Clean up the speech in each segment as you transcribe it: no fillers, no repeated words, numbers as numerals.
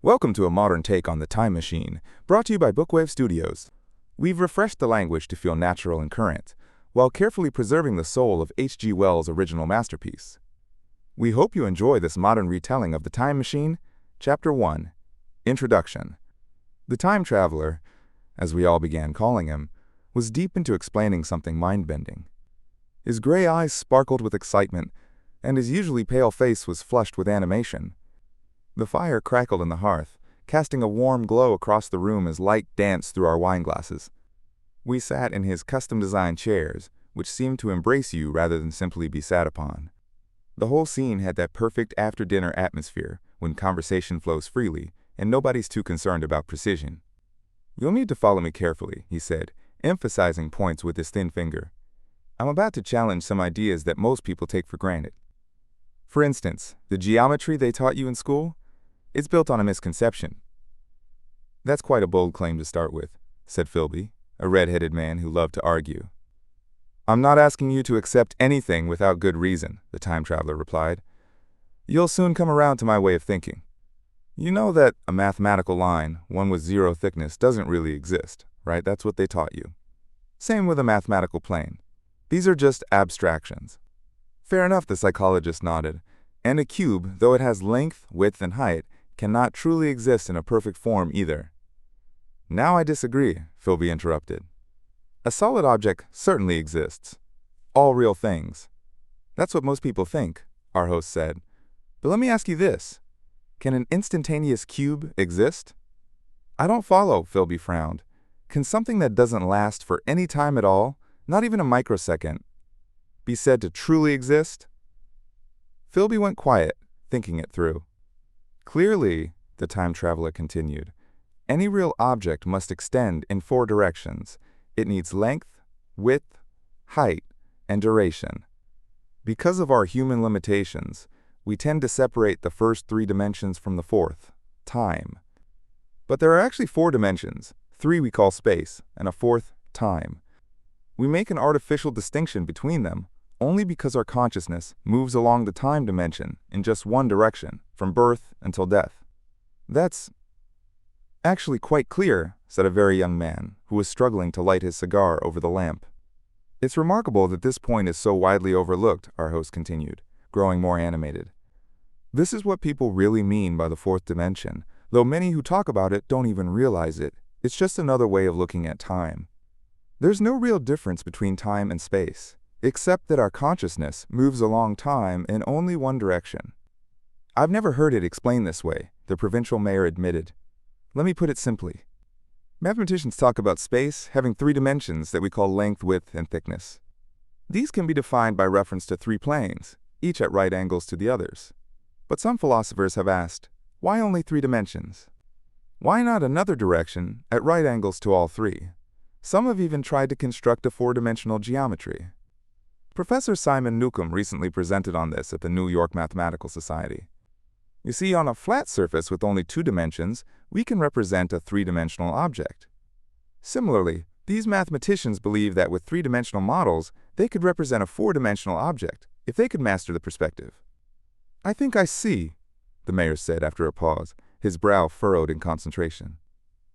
Welcome to a modern take on the time machine, brought to you by Bookwave Studios. We've refreshed the language to feel natural and current, while carefully preserving the soul of H.G. Wells' original masterpiece. We hope you enjoy this modern retelling of The Time Machine, Chapter 1, Introduction. The time traveler, as we all began calling him, was deep into explaining something mind-bending. His gray eyes sparkled with excitement, and his usually pale face was flushed with animation. The fire crackled in the hearth, casting a warm glow across the room as light danced through our wine glasses. We sat in his custom-designed chairs, which seemed to embrace you rather than simply be sat upon. The whole scene had that perfect after-dinner atmosphere when conversation flows freely and nobody's too concerned about precision. "You'll need to follow me carefully," he said, emphasizing points with his thin finger. "I'm about to challenge some ideas that most people take for granted. For instance, the geometry they taught you in school? It's built on a misconception." "That's quite a bold claim to start with," said Philby, a red-headed man who loved to argue. "I'm not asking you to accept anything without good reason," the time traveler replied. "You'll soon come around to my way of thinking. You know that a mathematical line, one with zero thickness, doesn't really exist, right? That's what they taught you. Same with a mathematical plane. These are just abstractions." "Fair enough," the psychologist nodded. "And a cube, though it has length, width, and height, cannot truly exist in a perfect form either." "Now I disagree," Philby interrupted. "A solid object certainly exists. All real things. That's what most people think," our host said. "But let me ask you this. Can an instantaneous cube exist?" "I don't follow," Philby frowned. "Can something that doesn't last for any time at all, not even a microsecond, be said to truly exist?" Philby went quiet, thinking it through. "Clearly," the time traveler continued, "any real object must extend in 4 directions. It needs length, width, height, and duration. Because of our human limitations, we tend to separate the first 3 dimensions from the 4th, time. But there are actually 4 dimensions, 3 we call space, and a 4th, time. We make an artificial distinction between them only because our consciousness moves along the time dimension in just one direction, from birth until death." "That's actually quite clear," said a very young man who was struggling to light his cigar over the lamp. "It's remarkable that this point is so widely overlooked," our host continued, growing more animated. "This is what people really mean by the 4th dimension, though many who talk about it don't even realize it. It's just another way of looking at time. There's no real difference between time and space, except that our consciousness moves along time in only one direction." "I've never heard it explained this way," the provincial mayor admitted. "Let me put it simply. Mathematicians talk about space having 3 dimensions that we call length, width, and thickness. These can be defined by reference to 3 planes, each at right angles to the others. But some philosophers have asked, why only 3 dimensions? Why not another direction at right angles to all 3? Some have even tried to construct a 4-dimensional geometry. Professor Simon Newcomb recently presented on this at the New York Mathematical Society. You see, on a flat surface with only 2 dimensions, we can represent a 3-dimensional object. Similarly, these mathematicians believe that with 3-dimensional models, they could represent a 4-dimensional object, if they could master the perspective." "I think I see," the mayor said after a pause, his brow furrowed in concentration.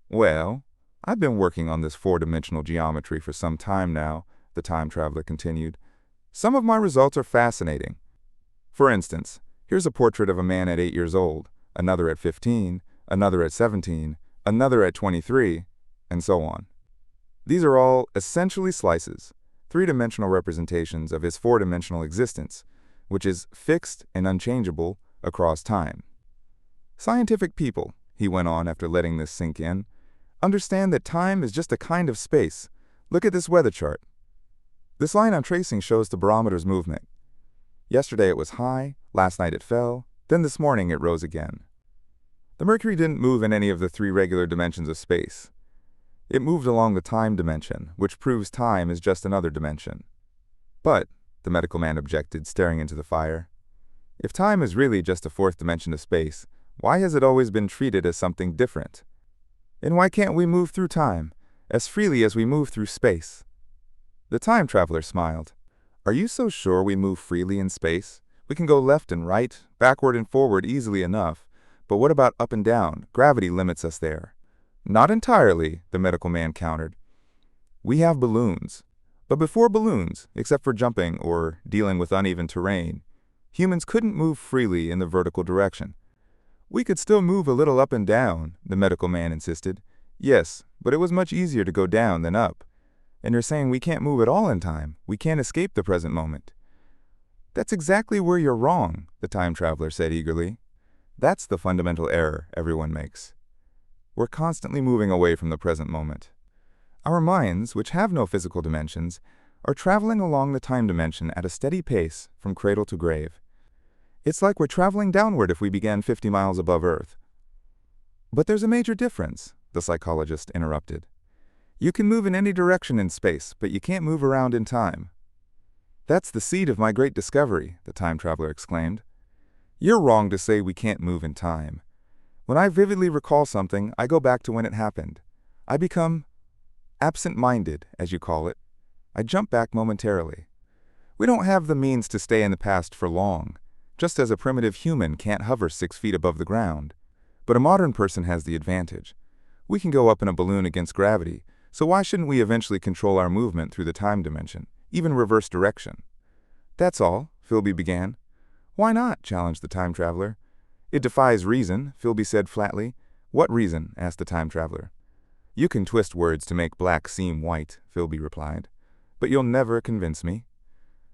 "Well, I've been working on this 4-dimensional geometry for some time now," the time traveler continued. "Some of my results are fascinating. For instance, here's a portrait of a man at 8 years old, another at 15, another at 17, another at 23, and so on. These are all essentially slices, 3-dimensional representations of his 4-dimensional existence, which is fixed and unchangeable across time. Scientific people," he went on after letting this sink in, "understand that time is just a kind of space. Look at this weather chart. This line I'm tracing shows the barometer's movement. Yesterday it was high, last night it fell, then this morning it rose again. The mercury didn't move in any of the 3 regular dimensions of space. It moved along the time dimension, which proves time is just another dimension." "But," the medical man objected, staring into the fire, "if time is really just a 4th dimension of space, why has it always been treated as something different? And why can't we move through time as freely as we move through space?" The time traveler smiled. "Are you so sure we move freely in space? We can go left and right, backward and forward easily enough, But what about up and down? Gravity limits us there. Not entirely, the medical man countered. We have balloons. But before balloons, except for jumping or dealing with uneven terrain, humans couldn't move freely in the vertical direction. We could still move a little up and down, the medical man insisted. Yes, but it was much easier to go down than up. And you're saying we can't move at all in time. We can't escape the present moment. That's exactly where you're wrong, the time traveler said eagerly. That's the fundamental error everyone makes. We're constantly moving away from the present moment. Our minds, which have no physical dimensions, are traveling along the time dimension at a steady pace from cradle to grave. It's like we're traveling downward if we began 50 miles above Earth. But there's a major difference, the psychologist interrupted. You can move in any direction in space, but you can't move around in time. That's the seed of my great discovery, the time traveler exclaimed. You're wrong to say we can't move in time. When I vividly recall something, I go back to when it happened. I become absent-minded, as you call it. I jump back momentarily. We don't have the means to stay in the past for long, just as a primitive human can't hover 6 feet above the ground. But a modern person has the advantage. We can go up in a balloon against gravity, so why shouldn't we eventually control our movement through the time dimension, even reverse direction? That's all, Philby began. Why not? Challenged the time traveler. It defies reason, Philby said flatly. What reason? Asked the time traveler. You can twist words to make black seem white, Philby replied. But you'll never convince me.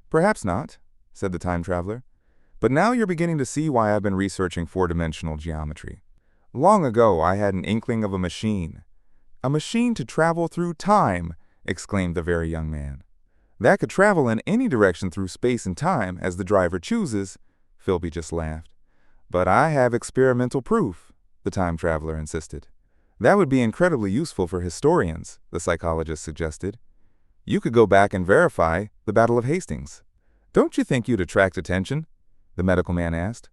Perhaps not, said the time traveler. But now you're beginning to see why I've been researching four-dimensional geometry. Long ago, I had an inkling of a machine. A machine to travel through time, exclaimed the very young man. That could travel in any direction through space and time as the driver chooses, Philby just laughed. But I have experimental proof, the time traveler insisted. That would be incredibly useful for historians, the psychologist suggested. You could go back and verify the Battle of Hastings. Don't you think you'd attract attention? The medical man asked.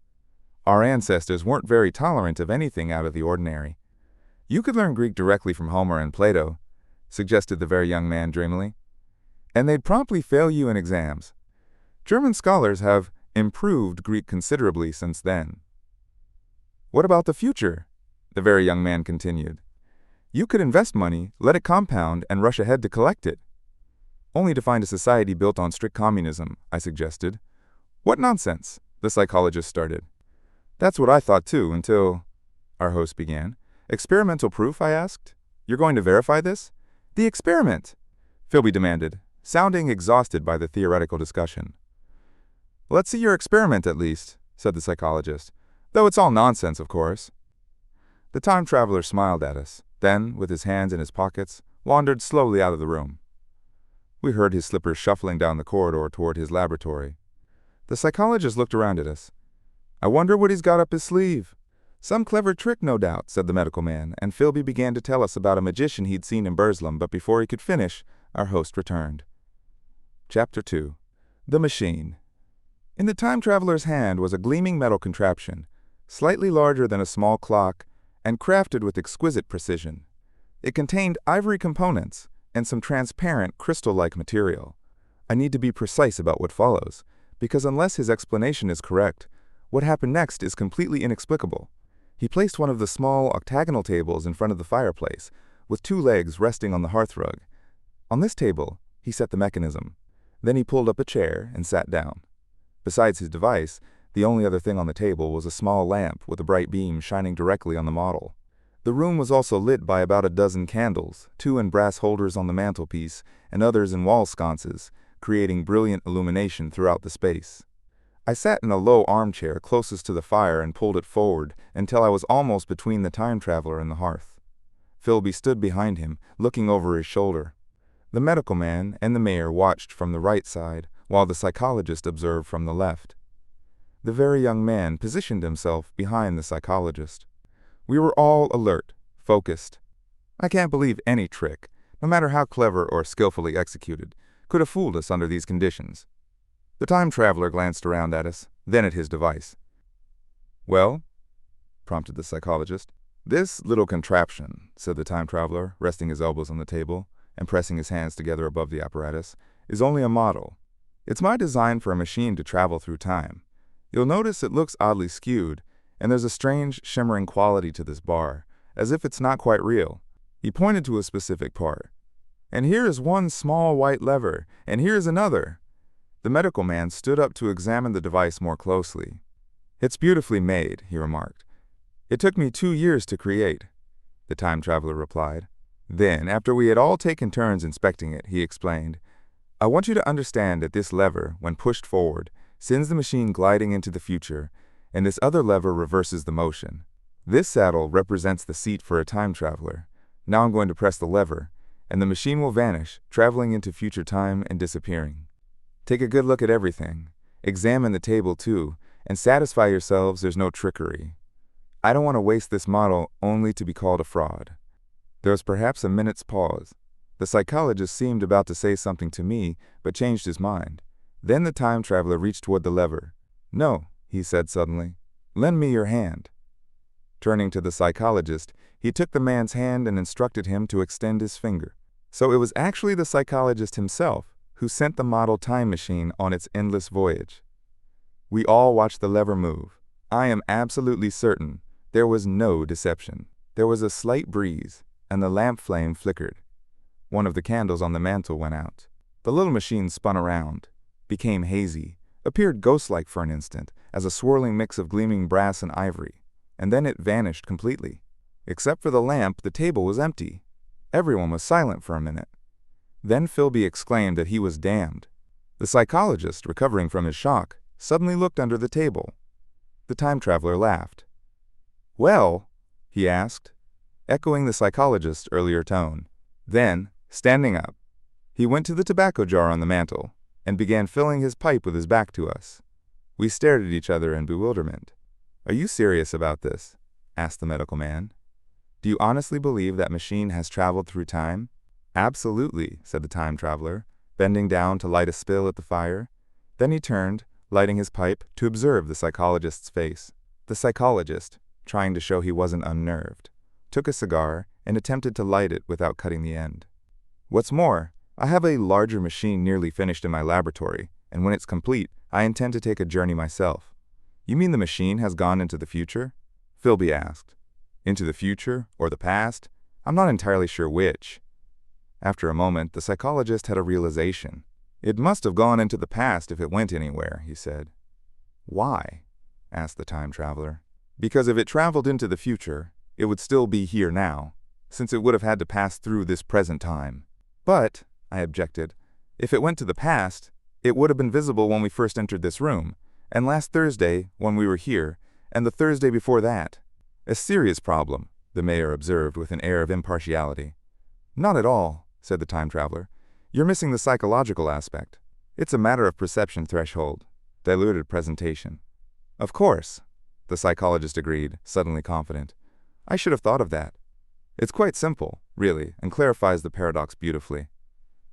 Our ancestors weren't very tolerant of anything out of the ordinary. You could learn Greek directly from Homer and Plato, suggested the very young man dreamily. And they'd promptly fail you in exams. German scholars have improved Greek considerably since then. What about the future? The very young man continued. You could invest money, let it compound, and rush ahead to collect it. Only to find a society built on strict communism, I suggested. What nonsense, the psychologist started. That's what I thought too, until... Our host began. Experimental proof, I asked. You're going to verify this? The experiment, Philby demanded, sounding exhausted by the theoretical discussion. Let's see your experiment at least, said the psychologist, though it's all nonsense, of course. The time traveler smiled at us, then, with his hands in his pockets, wandered slowly out of the room. We heard his slippers shuffling down the corridor toward his laboratory. The psychologist looked around at us. I wonder what he's got up his sleeve. Some clever trick, no doubt, said the medical man, and Philby began to tell us about a magician he'd seen in Burslem, but before he could finish, our host returned. Chapter 2. The Machine. In the time traveler's hand was a gleaming metal contraption, slightly larger than a small clock, and crafted with exquisite precision. It contained ivory components and some transparent, crystal-like material. I need to be precise about what follows, because unless his explanation is correct, what happened next is completely inexplicable. He placed one of the small octagonal tables in front of the fireplace, with 2 legs resting on the hearthrug. On this table, he set the mechanism. Then he pulled up a chair and sat down. Besides his device, the only other thing on the table was a small lamp with a bright beam shining directly on the model. The room was also lit by about a dozen candles, 2 in brass holders on the mantelpiece and others in wall sconces, creating brilliant illumination throughout the space. I sat in a low armchair closest to the fire and pulled it forward until I was almost between the time traveler and the hearth. Philby stood behind him, looking over his shoulder. The medical man and the mayor watched from the right side, while the psychologist observed from the left. The very young man positioned himself behind the psychologist. We were all alert, focused. I can't believe any trick, no matter how clever or skillfully executed, could have fooled us under these conditions. The time traveler glanced around at us, then at his device. Well, prompted the psychologist. This little contraption, said the time traveler, resting his elbows on the table and pressing his hands together above the apparatus, is only a model. It's my design for a machine to travel through time. You'll notice it looks oddly skewed, and there's a strange, shimmering quality to this bar, as if it's not quite real. He pointed to a specific part. And here is one small white lever, and here is another. The medical man stood up to examine the device more closely. It's beautifully made, he remarked. It took me 2 years to create, the time traveler replied. Then, after we had all taken turns inspecting it, he explained, I want you to understand that this lever, when pushed forward, sends the machine gliding into the future, and this other lever reverses the motion. This saddle represents the seat for a time traveler. Now I'm going to press the lever, and the machine will vanish, traveling into future time and disappearing. Take a good look at everything. Examine the table too, and satisfy yourselves there's no trickery. I don't want to waste this model only to be called a fraud. There was perhaps a minute's pause. The psychologist seemed about to say something to me, but changed his mind. Then the time traveler reached toward the lever. No, he said suddenly. Lend me your hand. Turning to the psychologist, he took the man's hand and instructed him to extend his finger. So it was actually the psychologist himself who sent the model time machine on its endless voyage. We all watched the lever move. I am absolutely certain there was no deception. There was a slight breeze, and the lamp flame flickered. One of the candles on the mantel went out. The little machine spun around, became hazy, appeared ghost-like for an instant as a swirling mix of gleaming brass and ivory, and then it vanished completely. Except for the lamp, the table was empty. Everyone was silent for a minute. Then Philby exclaimed that he was damned. The psychologist, recovering from his shock, suddenly looked under the table. The time traveler laughed. Well, he asked, echoing the psychologist's earlier tone. Then, standing up, he went to the tobacco jar on the mantel and began filling his pipe with his back to us. We stared at each other in bewilderment. Are you serious about this? Asked the medical man. Do you honestly believe that machine has traveled through time? Absolutely, said the time traveler, bending down to light a spill at the fire. Then he turned, lighting his pipe, to observe the psychologist's face. The psychologist, trying to show he wasn't unnerved, took a cigar and attempted to light it without cutting the end. What's more, I have a larger machine nearly finished in my laboratory, and when it's complete, I intend to take a journey myself. You mean the machine has gone into the future? Philby asked. Into the future, or the past? I'm not entirely sure which. After a moment, the psychologist had a realization. It must have gone into the past if it went anywhere, he said. Why? Asked the time traveler. Because if it traveled into the future, it would still be here now, since it would have had to pass through this present time. But, I objected, if it went to the past, it would have been visible when we first entered this room, and last Thursday when we were here, and the Thursday before that. A serious problem, the mayor observed with an air of impartiality. Not at all, said the time traveler. You're missing the psychological aspect. It's a matter of perception threshold, diluted presentation. Of course, the psychologist agreed, suddenly confident. I should have thought of that. It's quite simple, really, and clarifies the paradox beautifully.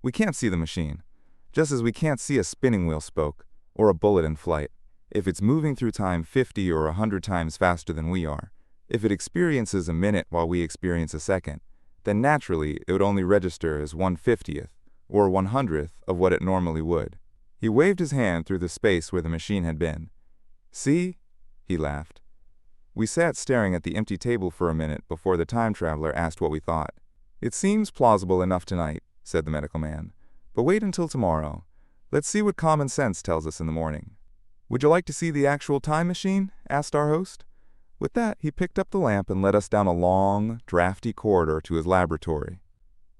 We can't see the machine, just as we can't see a spinning wheel spoke or a bullet in flight. If it's moving through time 50 or 100 times faster than we are, if it experiences a minute while we experience a second, then naturally it would only register as 1/50th or 100th of what it normally would. He waved his hand through the space where the machine had been. See? He laughed. We sat staring at the empty table for a minute before the time traveler asked what we thought. It seems plausible enough tonight, said the medical man. But wait until tomorrow. Let's see what common sense tells us in the morning. Would you like to see the actual time machine? Asked our host. With that, he picked up the lamp and led us down a long, drafty corridor to his laboratory.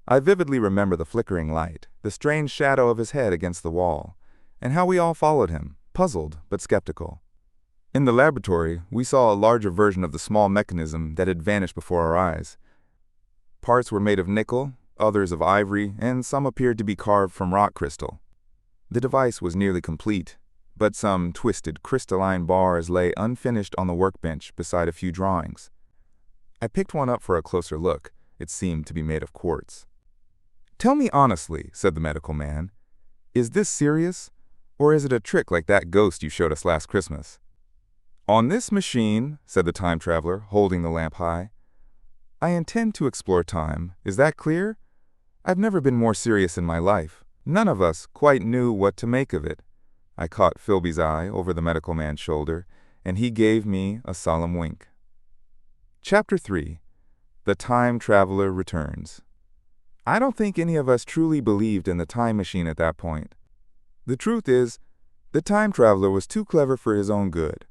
I vividly remember the flickering light, the strange shadow of his head against the wall, and how we all followed him, puzzled but skeptical. In the laboratory, we saw a larger version of the small mechanism that had vanished before our eyes. Parts were made of nickel, others of ivory, and some appeared to be carved from rock crystal. The device was nearly complete, but some twisted crystalline bars lay unfinished on the workbench beside a few drawings. I picked one up for a closer look. It seemed to be made of quartz. Tell me honestly, said the medical man, is this serious, or is it a trick like that ghost you showed us last Christmas? On this machine, said the time traveler, holding the lamp high, I intend to explore time. Is that clear? I've never been more serious in my life. None of us quite knew what to make of it. I caught Philby's eye over the medical man's shoulder, and he gave me a solemn wink. Chapter 3. The Time Traveler Returns. I don't think any of us truly believed in the time machine at that point. The truth is, the time traveler was too clever for his own good.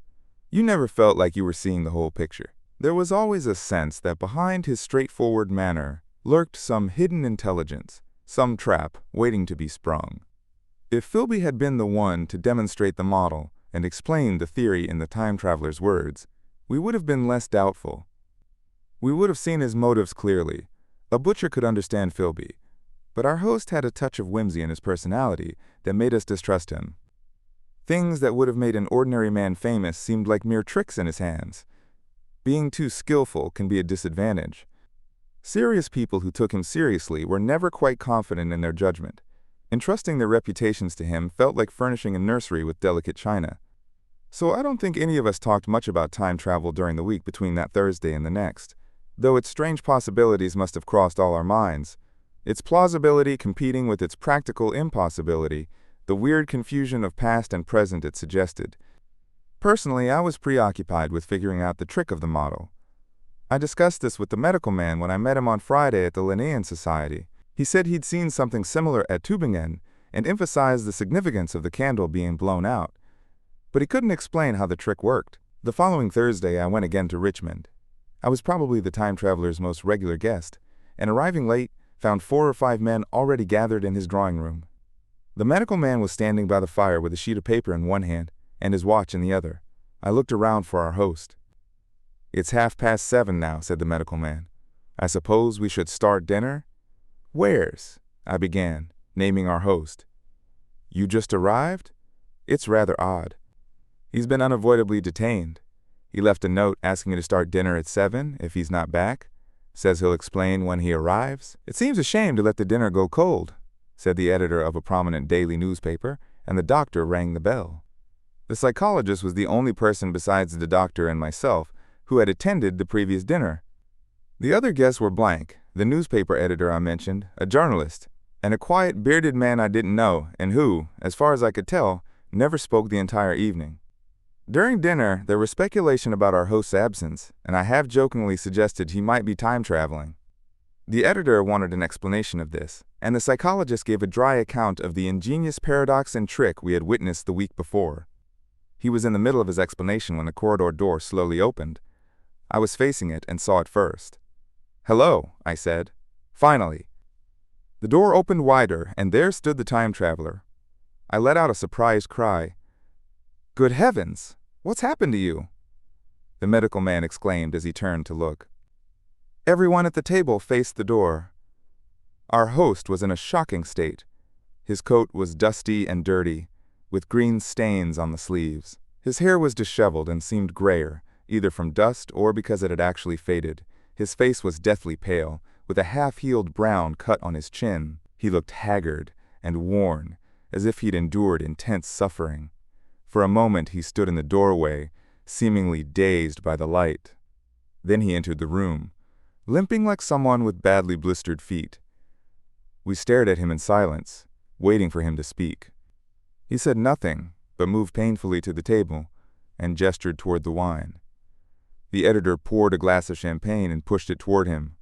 You never felt like you were seeing the whole picture. There was always a sense that behind his straightforward manner lurked some hidden intelligence, some trap waiting to be sprung. If Philby had been the one to demonstrate the model and explain the theory in the time traveler's words, we would have been less doubtful. We would have seen his motives clearly. A butcher could understand Philby, but our host had a touch of whimsy in his personality that made us distrust him. Things that would have made an ordinary man famous seemed like mere tricks in his hands. Being too skillful can be a disadvantage. Serious people who took him seriously were never quite confident in their judgment. Entrusting their reputations to him felt like furnishing a nursery with delicate china. So I don't think any of us talked much about time travel during the week between that Thursday and the next, though its strange possibilities must have crossed all our minds. Its plausibility competing with its practical impossibility, the weird confusion of past and present it suggested. Personally, I was preoccupied with figuring out the trick of the model. I discussed this with the medical man when I met him on Friday at the Linnean Society. He said he'd seen something similar at Tübingen and emphasized the significance of the candle being blown out, but he couldn't explain how the trick worked. The following Thursday, I went again to Richmond. I was probably the time traveler's most regular guest, and arriving late, found 4 or 5 men already gathered in his drawing room. The medical man was standing by the fire with a sheet of paper in one hand and his watch in the other. I looked around for our host. "It's 7:30 now," said the medical man. "I suppose we should start dinner?" "Where's?" I began, naming our host. "You just arrived? It's rather odd. He's been unavoidably detained. He left a note asking me to start dinner at 7 if he's not back. Says he'll explain when he arrives. It seems a shame to let the dinner go cold," said the editor of a prominent daily newspaper, and the doctor rang the bell. The psychologist was the only person besides the doctor and myself who had attended the previous dinner. The other guests were blank, the newspaper editor I mentioned, a journalist, and a quiet, bearded man I didn't know and who, as far as I could tell, never spoke the entire evening. During dinner, there was speculation about our host's absence, and I half-jokingly suggested he might be time traveling. The editor wanted an explanation of this, and the psychologist gave a dry account of the ingenious paradox and trick we had witnessed the week before. He was in the middle of his explanation when the corridor door slowly opened. I was facing it and saw it first. "Hello," I said. "Finally." The door opened wider, and there stood the time traveler. I let out a surprised cry. "Good heavens! What's happened to you?" the medical man exclaimed as he turned to look. Everyone at the table faced the door. Our host was in a shocking state. His coat was dusty and dirty, with green stains on the sleeves. His hair was disheveled and seemed grayer, either from dust or because it had actually faded. His face was deathly pale, with a half-healed brown cut on his chin. He looked haggard and worn, as if he'd endured intense suffering. For a moment he stood in the doorway, seemingly dazed by the light. Then he entered the room, limping like someone with badly blistered feet. We stared at him in silence, waiting for him to speak. He said nothing, but moved painfully to the table and gestured toward the wine. The editor poured a glass of champagne and pushed it toward him.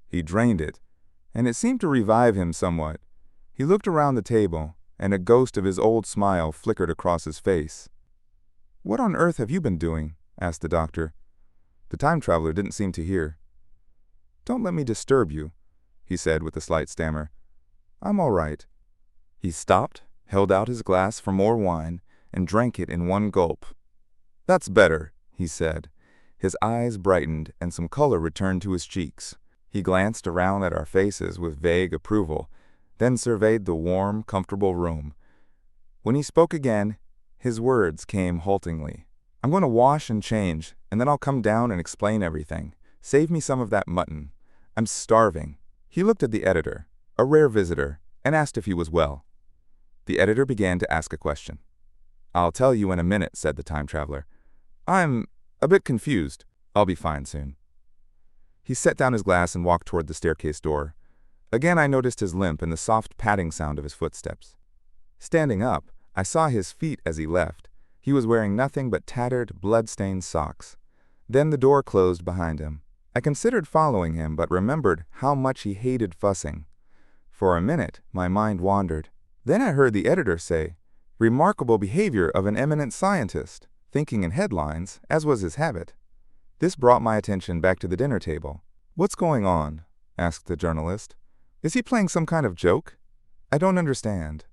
He drained it, and it seemed to revive him somewhat. He looked around the table, and a ghost of his old smile flickered across his face. "What on earth have you been doing?" asked the doctor. The time traveler didn't seem to hear. "Don't let me disturb you," he said with a slight stammer. "I'm all right." He stopped, held out his glass for more wine, and drank it in one gulp. "That's better," he said. His eyes brightened, and some color returned to his cheeks. He glanced around at our faces with vague approval, then surveyed the warm, comfortable room. When he spoke again, his words came haltingly. "I'm going to wash and change, and then I'll come down and explain everything. Save me some of that mutton. I'm starving." He looked at the editor, a rare visitor, and asked if he was well. The editor began to ask a question. "I'll tell you in a minute," said the time traveler. "I'm a bit confused. I'll be fine soon." He set down his glass and walked toward the staircase door. Again I noticed his limp and the soft padding sound of his footsteps. Standing up, I saw his feet as he left. He was wearing nothing but tattered, blood-stained socks. Then the door closed behind him. I considered following him, but remembered how much he hated fussing. For a minute, my mind wandered. Then I heard the editor say, "Remarkable behavior of an eminent scientist," thinking in headlines, as was his habit. This brought my attention back to the dinner table. "What's going on?" asked the journalist. "Is he playing some kind of joke? I don't understand."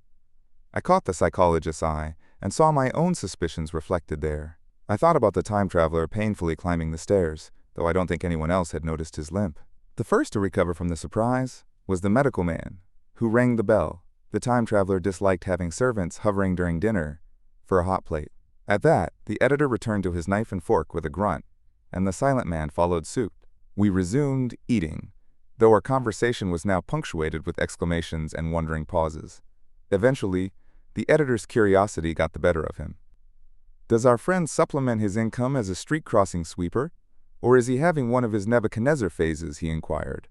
I caught the psychologist's eye and saw my own suspicions reflected there. I thought about the time traveler painfully climbing the stairs, though I don't think anyone else had noticed his limp. The first to recover from the surprise was the medical man, who rang the bell. The time traveler disliked having servants hovering during dinner for a hot plate. At that, the editor returned to his knife and fork with a grunt, and the silent man followed suit. We resumed eating, though our conversation was now punctuated with exclamations and wondering pauses. Eventually, the editor's curiosity got the better of him. "Does our friend supplement his income as a street-crossing sweeper, or is he having one of his Nebuchadnezzar phases?" he inquired.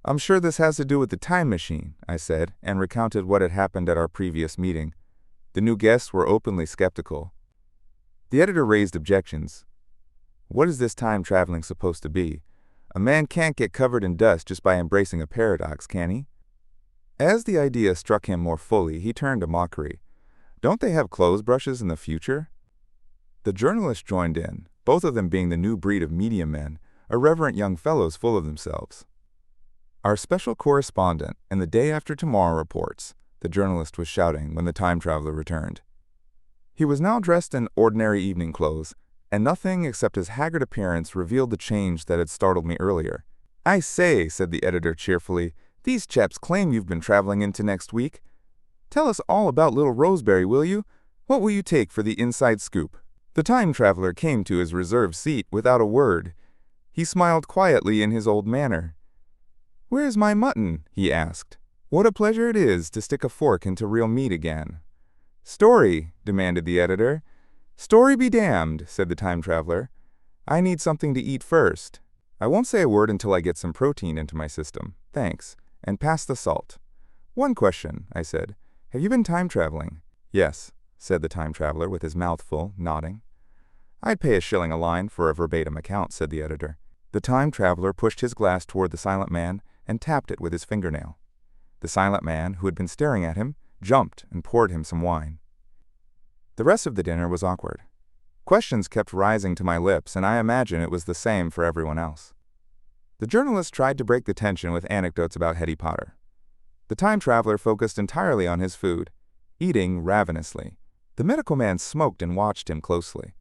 "I'm sure this has to do with the time machine," I said, and recounted what had happened at our previous meeting. The new guests were openly skeptical. The editor raised objections. "What is this time traveling supposed to be? A man can't get covered in dust just by embracing a paradox, can he?" As the idea struck him more fully, he turned to mockery. "Don't they have clothes brushes in the future?" The journalist joined in, both of them being the new breed of medium men, irreverent young fellows full of themselves. "Our special correspondent in the day after tomorrow reports," the journalist was shouting when the time traveler returned. He was now dressed in ordinary evening clothes, and nothing except his haggard appearance revealed the change that had startled me earlier. "I say," said the editor cheerfully, "these chaps claim you've been traveling into next week. Tell us all about little Roseberry, will you? What will you take for the inside scoop?" The time traveler came to his reserved seat without a word. He smiled quietly in his old manner. "Where's my mutton?" he asked. "What a pleasure it is to stick a fork into real meat again." "Story," demanded the editor. "Story be damned," said the time traveler. "I need something to eat first. I won't say a word until I get some protein into my system. Thanks. And pass the salt." "One question," I said. "Have you been time traveling?" "Yes," said the time traveler with his mouth full, nodding. "I'd pay a shilling a line for a verbatim account," said the editor. The time traveler pushed his glass toward the silent man and tapped it with his fingernail. The silent man, who had been staring at him, jumped and poured him some wine. The rest of the dinner was awkward. Questions kept rising to my lips, and I imagine it was the same for everyone else. The journalist tried to break the tension with anecdotes about Hetty Potter. The time traveler focused entirely on his food, eating ravenously. The medical man smoked and watched him closely.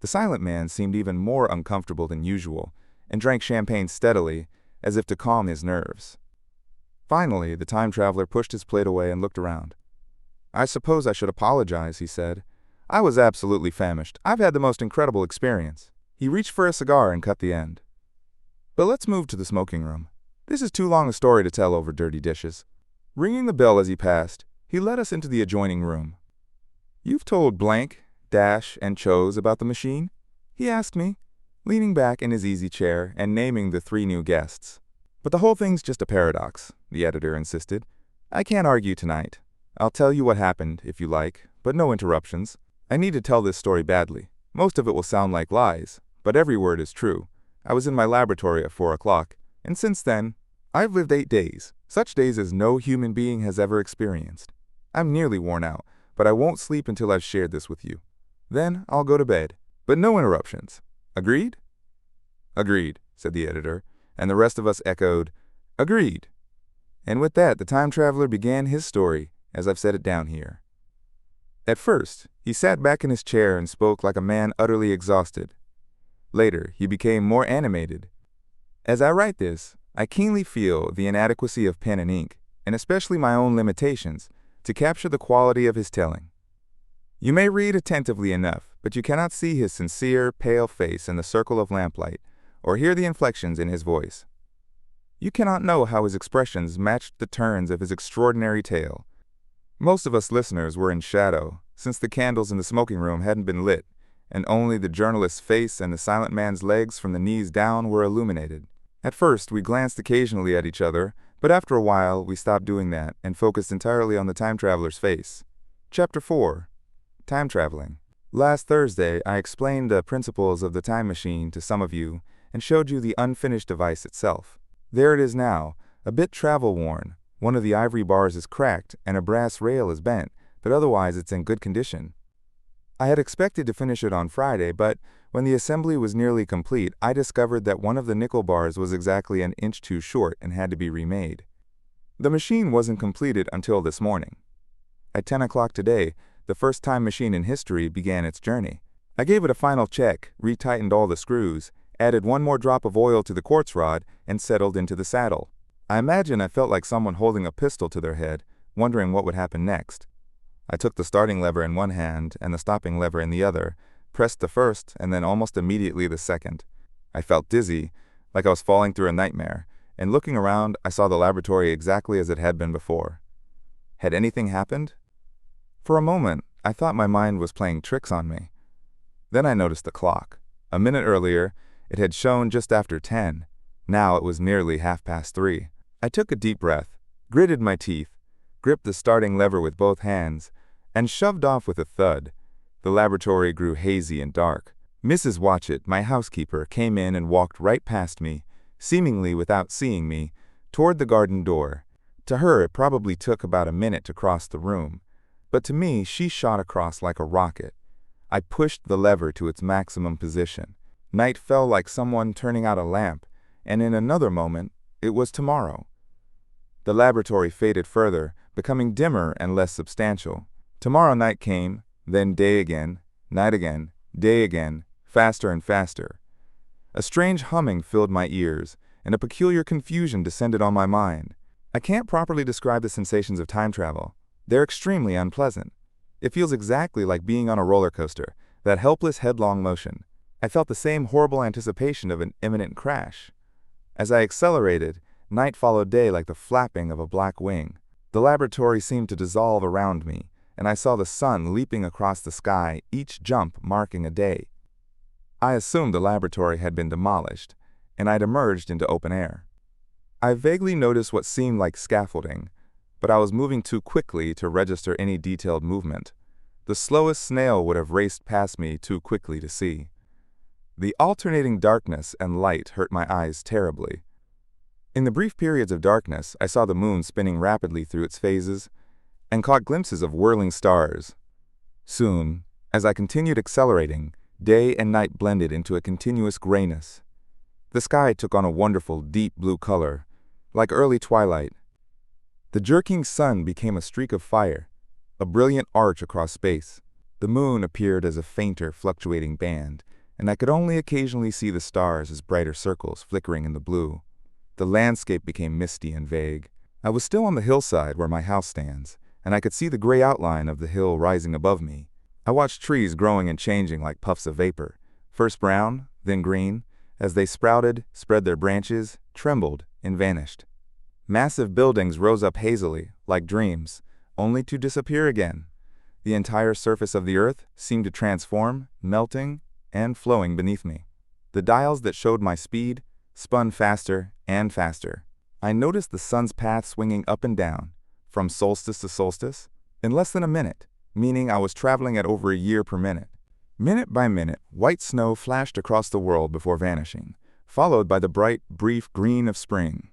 The silent man seemed even more uncomfortable than usual and drank champagne steadily, as if to calm his nerves. Finally, the time traveler pushed his plate away and looked around. "I suppose I should apologize," he said. "I was absolutely famished. I've had the most incredible experience." He reached for a cigar and cut the end. "But let's move to the smoking room. This is too long a story to tell over dirty dishes." Ringing the bell as he passed, he led us into the adjoining room. "You've told blank, dash, and chose about the machine?" he asked me, leaning back in his easy chair and naming the 3 new guests. "But the whole thing's just a paradox," the editor insisted. "I can't argue tonight. I'll tell you what happened, if you like, but no interruptions. I need to tell this story badly. Most of it will sound like lies, but every word is true. I was in my laboratory at 4 o'clock, and since then, I've lived 8 days, such days as no human being has ever experienced. I'm nearly worn out, but I won't sleep until I've shared this with you. Then I'll go to bed, but no interruptions. Agreed?" "Agreed," said the editor, and the rest of us echoed, "Agreed." And with that, the time traveler began his story, as I've set it down here. At first, he sat back in his chair and spoke like a man utterly exhausted. Later, he became more animated. As I write this, I keenly feel the inadequacy of pen and ink, and especially my own limitations, to capture the quality of his telling. You may read attentively enough, but you cannot see his sincere, pale face in the circle of lamplight, or hear the inflections in his voice. You cannot know how his expressions matched the turns of his extraordinary tale. Most of us listeners were in shadow, since the candles in the smoking room hadn't been lit, and only the journalist's face and the silent man's legs from the knees down were illuminated. At first, we glanced occasionally at each other, but after a while, we stopped doing that and focused entirely on the time traveler's face. Chapter 4. Time Traveling. Last Thursday, I explained the principles of the time machine to some of you and showed you the unfinished device itself. There it is now, a bit travel-worn. One of the ivory bars is cracked and a brass rail is bent, but otherwise it's in good condition. I had expected to finish it on Friday, but when the assembly was nearly complete, I discovered that one of the nickel bars was exactly an inch too short and had to be remade. The machine wasn't completed until this morning. At 10 o'clock today, the first time machine in history began its journey. I gave it a final check, retightened all the screws, added one more drop of oil to the quartz rod, and settled into the saddle. I imagine I felt like someone holding a pistol to their head, wondering what would happen next. I took the starting lever in one hand and the stopping lever in the other, pressed the first and then almost immediately the second. I felt dizzy, like I was falling through a nightmare, and looking around, I saw the laboratory exactly as it had been before. Had anything happened? For a moment, I thought my mind was playing tricks on me. Then I noticed the clock. A minute earlier, it had shown just after 10. Now it was nearly 3:30. I took a deep breath, gritted my teeth, gripped the starting lever with both hands, and shoved off with a thud. The laboratory grew hazy and dark. Mrs. Watchett, my housekeeper, came in and walked right past me, seemingly without seeing me, toward the garden door. To her, it probably took about a minute to cross the room, but to me, she shot across like a rocket. I pushed the lever to its maximum position. Night fell like someone turning out a lamp, and in another moment, it was tomorrow. The laboratory faded further, becoming dimmer and less substantial. Tomorrow night came, then day again, night again, day again, faster and faster. A strange humming filled my ears, and a peculiar confusion descended on my mind. I can't properly describe the sensations of time travel. They're extremely unpleasant. It feels exactly like being on a roller coaster, that helpless headlong motion. I felt the same horrible anticipation of an imminent crash. As I accelerated, night followed day like the flapping of a black wing. The laboratory seemed to dissolve around me, and I saw the sun leaping across the sky, each jump marking a day. I assumed the laboratory had been demolished, and I'd emerged into open air. I vaguely noticed what seemed like scaffolding, but I was moving too quickly to register any detailed movement. The slowest snail would have raced past me too quickly to see. The alternating darkness and light hurt my eyes terribly. In the brief periods of darkness, I saw the moon spinning rapidly through its phases and caught glimpses of whirling stars. Soon, as I continued accelerating, day and night blended into a continuous grayness. The sky took on a wonderful, deep blue color, like early twilight. The jerking sun became a streak of fire, a brilliant arch across space. The moon appeared as a fainter, fluctuating band, and I could only occasionally see the stars as brighter circles flickering in the blue. The landscape became misty and vague. I was still on the hillside where my house stands, and I could see the gray outline of the hill rising above me. I watched trees growing and changing like puffs of vapor, first brown, then green, as they sprouted, spread their branches, trembled, and vanished. Massive buildings rose up hazily, like dreams, only to disappear again. The entire surface of the earth seemed to transform, melting and flowing beneath me. The dials that showed my speed spun faster and faster. I noticed the sun's path swinging up and down, from solstice to solstice, in less than a minute, meaning I was traveling at over a year per minute. Minute by minute, white snow flashed across the world before vanishing, followed by the bright, brief green of spring.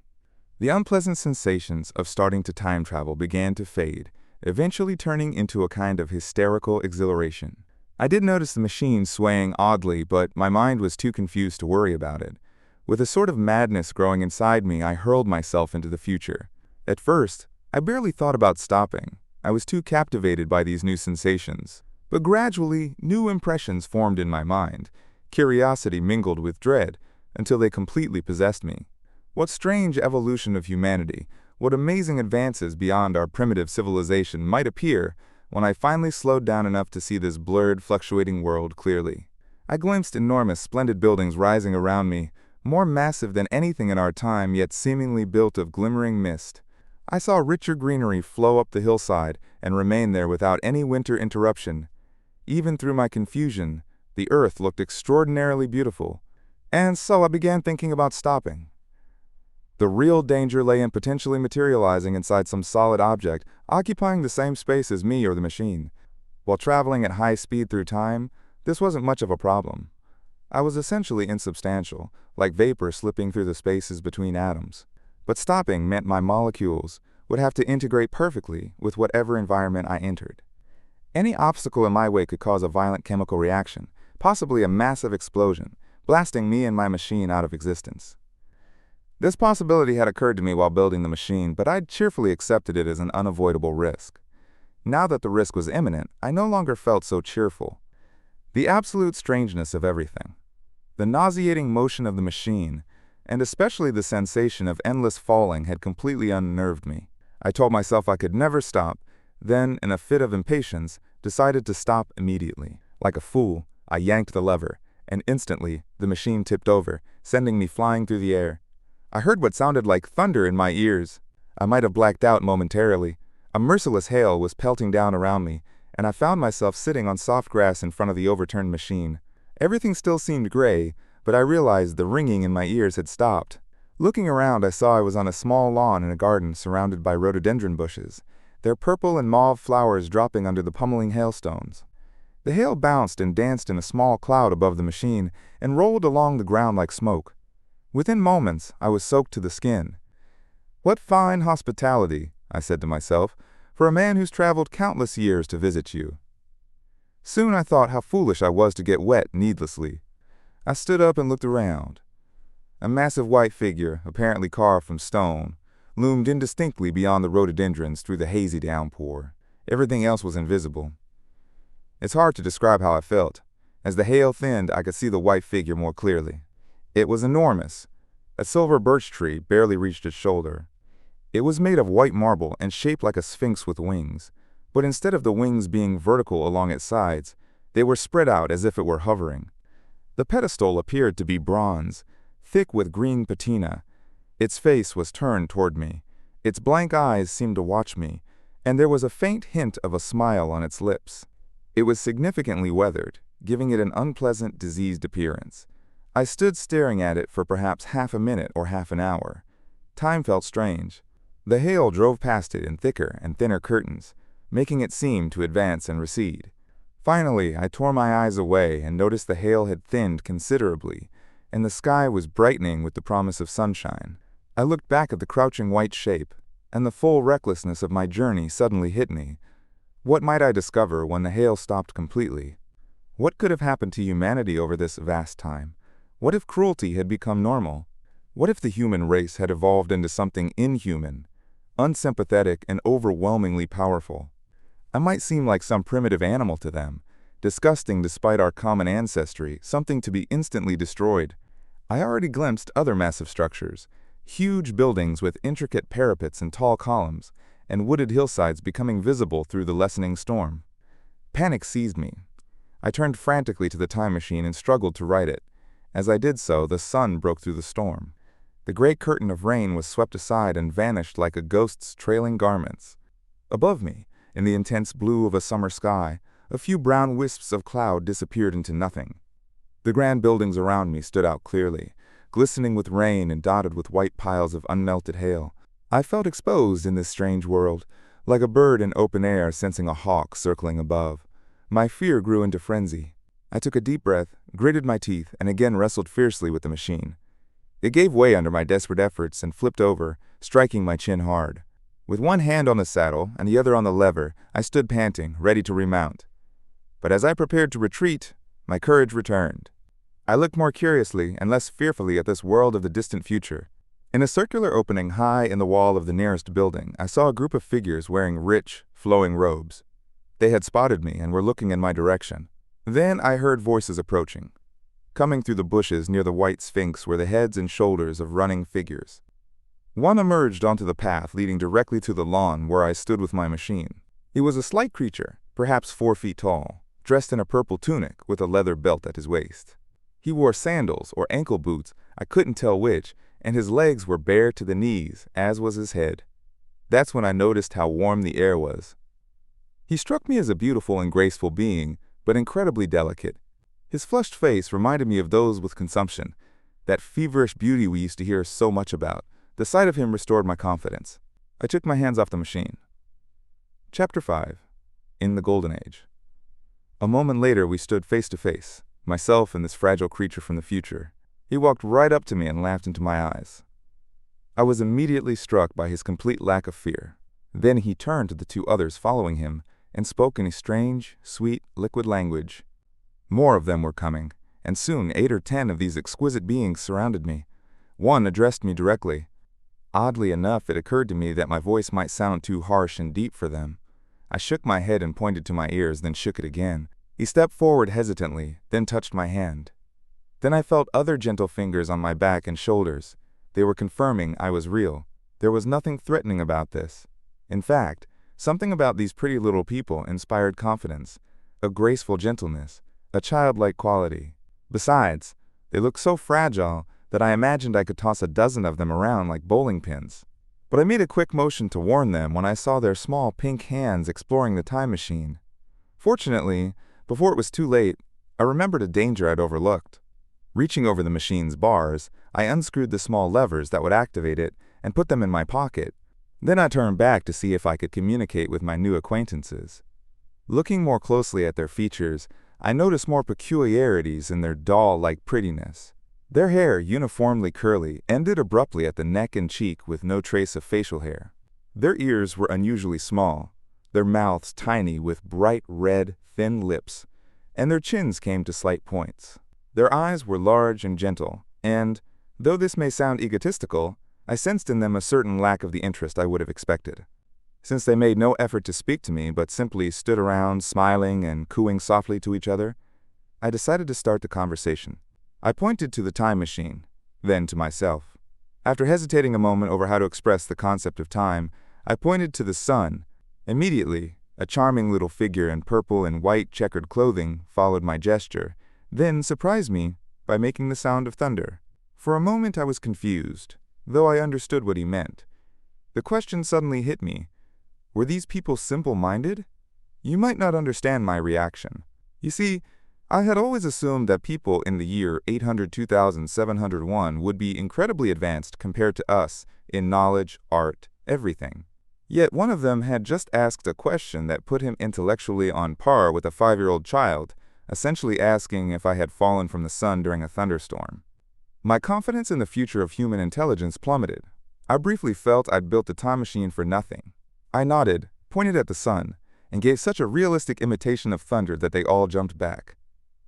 The unpleasant sensations of starting to time travel began to fade, eventually turning into a kind of hysterical exhilaration. I did notice the machine swaying oddly, but my mind was too confused to worry about it. With a sort of madness growing inside me, I hurled myself into the future. At first, I barely thought about stopping. I was too captivated by these new sensations. But gradually, new impressions formed in my mind. Curiosity mingled with dread, until they completely possessed me. What strange evolution of humanity, what amazing advances beyond our primitive civilization might appear when I finally slowed down enough to see this blurred, fluctuating world clearly. I glimpsed enormous, splendid buildings rising around me, more massive than anything in our time, yet seemingly built of glimmering mist. I saw richer greenery flow up the hillside and remain there without any winter interruption. Even through my confusion, the earth looked extraordinarily beautiful, and so I began thinking about stopping. The real danger lay in potentially materializing inside some solid object, occupying the same space as me or the machine. While traveling at high speed through time, this wasn't much of a problem. I was essentially insubstantial, like vapor slipping through the spaces between atoms. But stopping meant my molecules would have to integrate perfectly with whatever environment I entered. Any obstacle in my way could cause a violent chemical reaction, possibly a massive explosion, blasting me and my machine out of existence. This possibility had occurred to me while building the machine, but I'd cheerfully accepted it as an unavoidable risk. Now that the risk was imminent, I no longer felt so cheerful. The absolute strangeness of everything, the nauseating motion of the machine, and especially the sensation of endless falling had completely unnerved me. I told myself I could never stop, then, in a fit of impatience, decided to stop immediately. Like a fool, I yanked the lever, and instantly, the machine tipped over, sending me flying through the air. I heard what sounded like thunder in my ears. I might have blacked out momentarily. A merciless hail was pelting down around me, and I found myself sitting on soft grass in front of the overturned machine. Everything still seemed gray, but I realized the ringing in my ears had stopped. Looking around, I saw I was on a small lawn in a garden surrounded by rhododendron bushes, their purple and mauve flowers dropping under the pummeling hailstones. The hail bounced and danced in a small cloud above the machine and rolled along the ground like smoke. Within moments, I was soaked to the skin. "What fine hospitality," I said to myself, "for a man who's traveled countless years to visit you." Soon I thought how foolish I was to get wet needlessly. I stood up and looked around. A massive white figure, apparently carved from stone, loomed indistinctly beyond the rhododendrons through the hazy downpour. Everything else was invisible. It's hard to describe how I felt. As the hail thinned, I could see the white figure more clearly. It was enormous. A silver birch tree barely reached its shoulder. It was made of white marble and shaped like a sphinx with wings, but instead of the wings being vertical along its sides, they were spread out as if it were hovering. The pedestal appeared to be bronze, thick with green patina. Its face was turned toward me. Its blank eyes seemed to watch me, and there was a faint hint of a smile on its lips. It was significantly weathered, giving it an unpleasant, diseased appearance. I stood staring at it for perhaps half a minute or half an hour. Time felt strange. The hail drove past it in thicker and thinner curtains, making it seem to advance and recede. Finally, I tore my eyes away and noticed the hail had thinned considerably, and the sky was brightening with the promise of sunshine. I looked back at the crouching white shape, and the full recklessness of my journey suddenly hit me. What might I discover when the hail stopped completely? What could have happened to humanity over this vast time? What if cruelty had become normal? What if the human race had evolved into something inhuman, unsympathetic, and overwhelmingly powerful? I might seem like some primitive animal to them, disgusting despite our common ancestry, something to be instantly destroyed. I already glimpsed other massive structures, huge buildings with intricate parapets and tall columns, and wooded hillsides becoming visible through the lessening storm. Panic seized me. I turned frantically to the time machine and struggled to right it. As I did so, the sun broke through the storm. The gray curtain of rain was swept aside and vanished like a ghost's trailing garments. Above me, in the intense blue of a summer sky, a few brown wisps of cloud disappeared into nothing. The grand buildings around me stood out clearly, glistening with rain and dotted with white piles of unmelted hail. I felt exposed in this strange world, like a bird in open air sensing a hawk circling above. My fear grew into frenzy. I took a deep breath, gritted my teeth, and again wrestled fiercely with the machine. It gave way under my desperate efforts and flipped over, striking my chin hard. With one hand on the saddle and the other on the lever, I stood panting, ready to remount. But as I prepared to retreat, my courage returned. I looked more curiously and less fearfully at this world of the distant future. In a circular opening high in the wall of the nearest building, I saw a group of figures wearing rich, flowing robes. They had spotted me and were looking in my direction. Then I heard voices approaching. Coming through the bushes near the white Sphinx were the heads and shoulders of running figures. One emerged onto the path leading directly to the lawn where I stood with my machine. He was a slight creature, perhaps 4 feet tall, dressed in a purple tunic with a leather belt at his waist. He wore sandals or ankle boots, I couldn't tell which, and his legs were bare to the knees, as was his head. That's when I noticed how warm the air was. He struck me as a beautiful and graceful being, but incredibly delicate. His flushed face reminded me of those with consumption, that feverish beauty we used to hear so much about. The sight of him restored my confidence. I took my hands off the machine. Chapter 5. In the Golden Age. A moment later, we stood face to face, myself and this fragile creature from the future. He walked right up to me and laughed into my eyes. I was immediately struck by his complete lack of fear. Then he turned to the two others following him and spoke in a strange, sweet, liquid language. More of them were coming, and soon 8 or 10 of these exquisite beings surrounded me. One addressed me directly. Oddly enough, it occurred to me that my voice might sound too harsh and deep for them. I shook my head and pointed to my ears, then shook it again. He stepped forward hesitantly, then touched my hand. Then I felt other gentle fingers on my back and shoulders. They were confirming I was real. There was nothing threatening about this. In fact, something about these pretty little people inspired confidence, a graceful gentleness, a childlike quality. Besides, they looked so fragile that I imagined I could toss a dozen of them around like bowling pins. But I made a quick motion to warn them when I saw their small pink hands exploring the time machine. Fortunately, before it was too late, I remembered a danger I'd overlooked. Reaching over the machine's bars, I unscrewed the small levers that would activate it and put them in my pocket. Then I turned back to see if I could communicate with my new acquaintances. Looking more closely at their features, I noticed more peculiarities in their doll-like prettiness. Their hair, uniformly curly, ended abruptly at the neck and cheek with no trace of facial hair. Their ears were unusually small, their mouths tiny with bright red, thin lips, and their chins came to slight points. Their eyes were large and gentle, and, though this may sound egotistical, I sensed in them a certain lack of the interest I would have expected. Since they made no effort to speak to me but simply stood around smiling and cooing softly to each other, I decided to start the conversation. I pointed to the time machine, then to myself. After hesitating a moment over how to express the concept of time, I pointed to the sun. Immediately, a charming little figure in purple and white checkered clothing followed my gesture, then surprised me by making the sound of thunder. For a moment I was confused, though I understood what he meant. The question suddenly hit me. Were these people simple-minded? You might not understand my reaction. You see, I had always assumed that people in the year 802,701 would be incredibly advanced compared to us in knowledge, art, everything. Yet one of them had just asked a question that put him intellectually on par with a 5-year-old child, essentially asking if I had fallen from the sun during a thunderstorm. My confidence in the future of human intelligence plummeted. I briefly felt I'd built the time machine for nothing. I nodded, pointed at the sun, and gave such a realistic imitation of thunder that they all jumped back.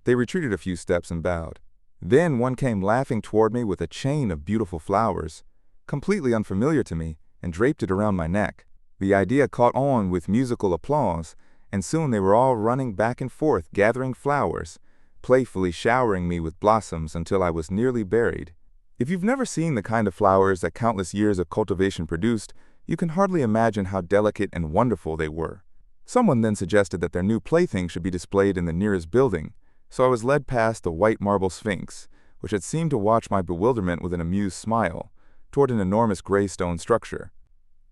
They retreated a few steps and bowed. Then one came laughing toward me with a chain of beautiful flowers, completely unfamiliar to me, and draped it around my neck. The idea caught on with musical applause, and soon they were all running back and forth gathering flowers, playfully showering me with blossoms until I was nearly buried. If you've never seen the kind of flowers that countless years of cultivation produced, you can hardly imagine how delicate and wonderful they were. Someone then suggested that their new plaything should be displayed in the nearest building, so I was led past the white marble Sphinx, which had seemed to watch my bewilderment with an amused smile, toward an enormous gray stone structure.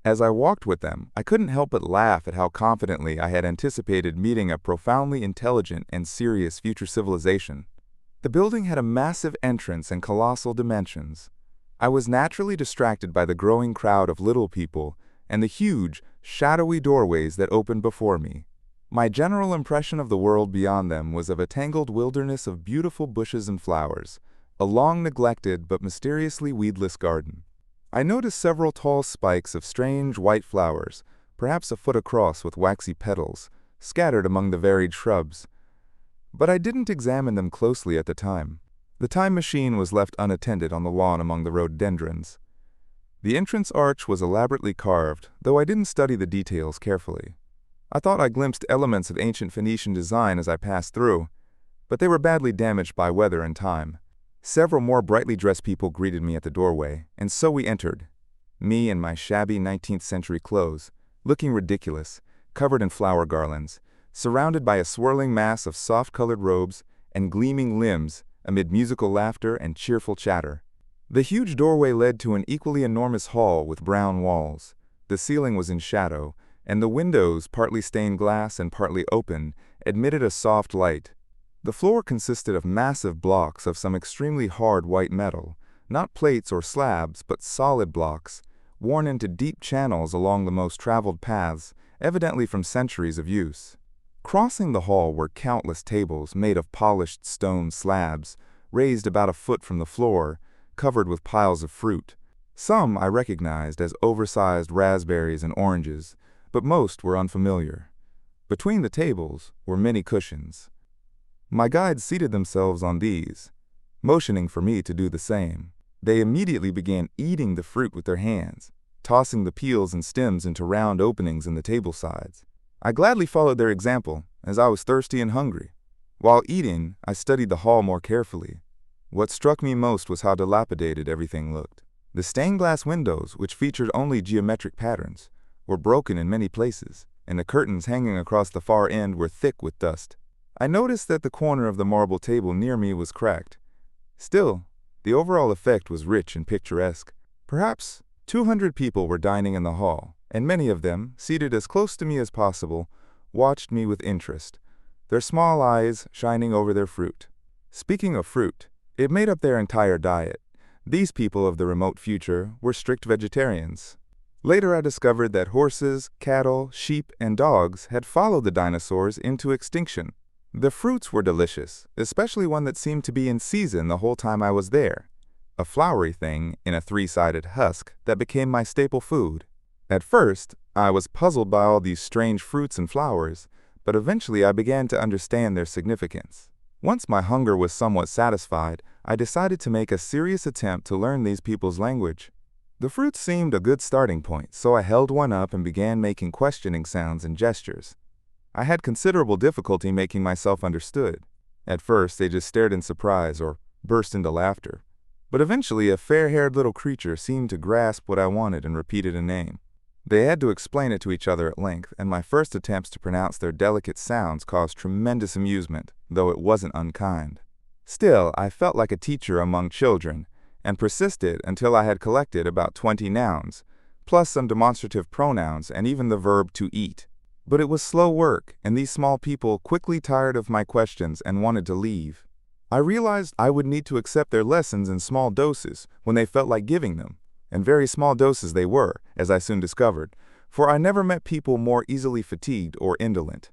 As I walked with them, I couldn't help but laugh at how confidently I had anticipated meeting a profoundly intelligent and serious future civilization. The building had a massive entrance and colossal dimensions. I was naturally distracted by the growing crowd of little people and the huge, shadowy doorways that opened before me. My general impression of the world beyond them was of a tangled wilderness of beautiful bushes and flowers, a long-neglected but mysteriously weedless garden. I noticed several tall spikes of strange white flowers, perhaps a foot across with waxy petals, scattered among the varied shrubs. But I didn't examine them closely at the time. The time machine was left unattended on the lawn among the rhododendrons. The entrance arch was elaborately carved, though I didn't study the details carefully. I thought I glimpsed elements of ancient Phoenician design as I passed through, but they were badly damaged by weather and time. Several more brightly dressed people greeted me at the doorway, and so we entered. Me in my shabby 19th century clothes, looking ridiculous, covered in flower garlands, surrounded by a swirling mass of soft-colored robes and gleaming limbs amid musical laughter and cheerful chatter. The huge doorway led to an equally enormous hall with brown walls. The ceiling was in shadow, and the windows, partly stained glass and partly open, admitted a soft light. The floor consisted of massive blocks of some extremely hard white metal, not plates or slabs, but solid blocks, worn into deep channels along the most traveled paths, evidently from centuries of use. Crossing the hall were countless tables made of polished stone slabs, raised about a foot from the floor, covered with piles of fruit. Some I recognized as oversized raspberries and oranges, but most were unfamiliar. Between the tables were many cushions. My guides seated themselves on these, motioning for me to do the same. They immediately began eating the fruit with their hands, tossing the peels and stems into round openings in the table sides. I gladly followed their example, as I was thirsty and hungry. While eating, I studied the hall more carefully. What struck me most was how dilapidated everything looked. The stained glass windows, which featured only geometric patterns, were broken in many places, and the curtains hanging across the far end were thick with dust. I noticed that the corner of the marble table near me was cracked. Still, the overall effect was rich and picturesque. Perhaps 200 people were dining in the hall, and many of them, seated as close to me as possible, watched me with interest, their small eyes shining over their fruit. Speaking of fruit, it made up their entire diet. These people of the remote future were strict vegetarians. Later I discovered that horses, cattle, sheep, and dogs had followed the dinosaurs into extinction. The fruits were delicious, especially one that seemed to be in season the whole time I was there, a flowery thing in a three-sided husk that became my staple food. At first, I was puzzled by all these strange fruits and flowers, but eventually I began to understand their significance. Once my hunger was somewhat satisfied, I decided to make a serious attempt to learn these people's language. The fruit seemed a good starting point, so I held one up and began making questioning sounds and gestures. I had considerable difficulty making myself understood. At first, they just stared in surprise or burst into laughter. But eventually, a fair-haired little creature seemed to grasp what I wanted and repeated a name. They had to explain it to each other at length, and my first attempts to pronounce their delicate sounds caused tremendous amusement, though it wasn't unkind. Still, I felt like a teacher among children, and persisted until I had collected about 20 nouns, plus some demonstrative pronouns and even the verb to eat. But it was slow work, and these small people quickly tired of my questions and wanted to leave. I realized I would need to accept their lessons in small doses when they felt like giving them, and very small doses they were, as I soon discovered, for I never met people more easily fatigued or indolent.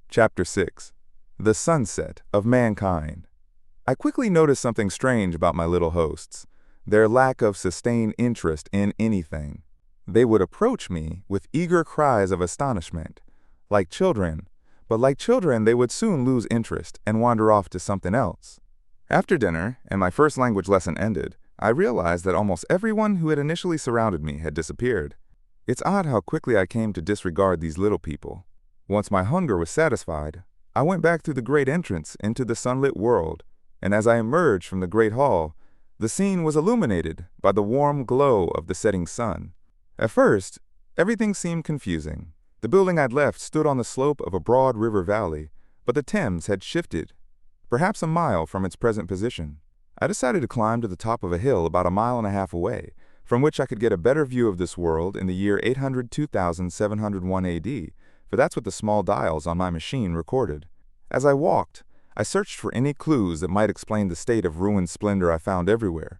Chapter 6. The Sunset of Mankind. I quickly noticed something strange about my little hosts, their lack of sustained interest in anything. They would approach me with eager cries of astonishment, like children, but like children they would soon lose interest and wander off to something else. After dinner, and my first language lesson ended, I realized that almost everyone who had initially surrounded me had disappeared. It's odd how quickly I came to disregard these little people. Once my hunger was satisfied, I went back through the great entrance into the sunlit world, and as I emerged from the great hall, the scene was illuminated by the warm glow of the setting sun. At first, everything seemed confusing. The building I'd left stood on the slope of a broad river valley, but the Thames had shifted, perhaps a mile from its present position. I decided to climb to the top of a hill about a mile and a half away, from which I could get a better view of this world in the year 802,701 AD, for that's what the small dials on my machine recorded. As I walked, I searched for any clues that might explain the state of ruined splendor I found everywhere.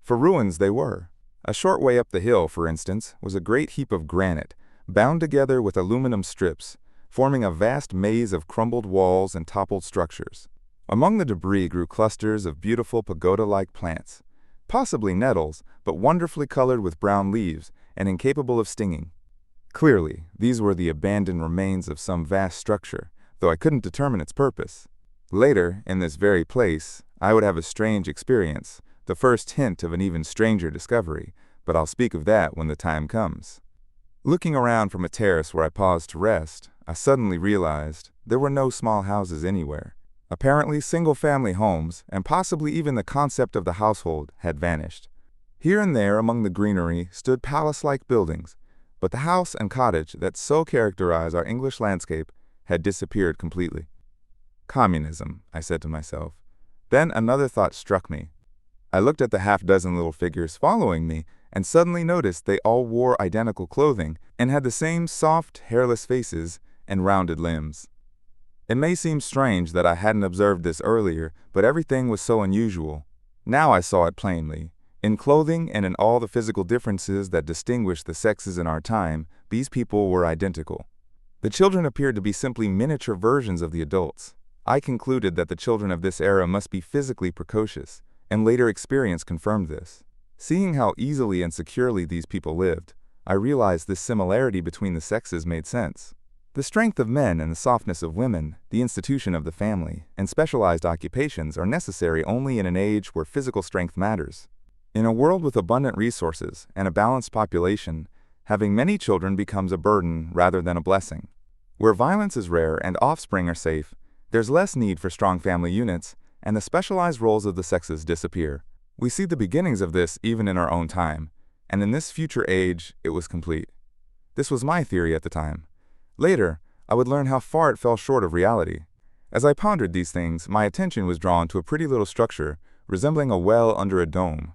For ruins they were. A short way up the hill, for instance, was a great heap of granite, bound together with aluminum strips, forming a vast maze of crumbled walls and toppled structures. Among the debris grew clusters of beautiful pagoda-like plants, possibly nettles, but wonderfully colored with brown leaves and incapable of stinging. Clearly, these were the abandoned remains of some vast structure, though I couldn't determine its purpose. Later, in this very place, I would have a strange experience, the first hint of an even stranger discovery, but I'll speak of that when the time comes. Looking around from a terrace where I paused to rest, I suddenly realized there were no small houses anywhere. Apparently, single-family homes, and possibly even the concept of the household, had vanished. Here and there among the greenery stood palace-like buildings, but the house and cottage that so characterize our English landscape had disappeared completely. Communism, I said to myself. Then another thought struck me. I looked at the half-dozen little figures following me and suddenly noticed they all wore identical clothing and had the same soft, hairless faces and rounded limbs. It may seem strange that I hadn't observed this earlier, but everything was so unusual. Now I saw it plainly. In clothing and in all the physical differences that distinguish the sexes in our time, these people were identical. The children appeared to be simply miniature versions of the adults. I concluded that the children of this era must be physically precocious, and later experience confirmed this. Seeing how easily and securely these people lived, I realized this similarity between the sexes made sense. The strength of men and the softness of women, the institution of the family, and specialized occupations are necessary only in an age where physical strength matters. In a world with abundant resources and a balanced population, having many children becomes a burden rather than a blessing. Where violence is rare and offspring are safe, there's less need for strong family units, and the specialized roles of the sexes disappear. We see the beginnings of this even in our own time, and in this future age, it was complete. This was my theory at the time. Later, I would learn how far it fell short of reality. As I pondered these things, my attention was drawn to a pretty little structure resembling a well under a dome.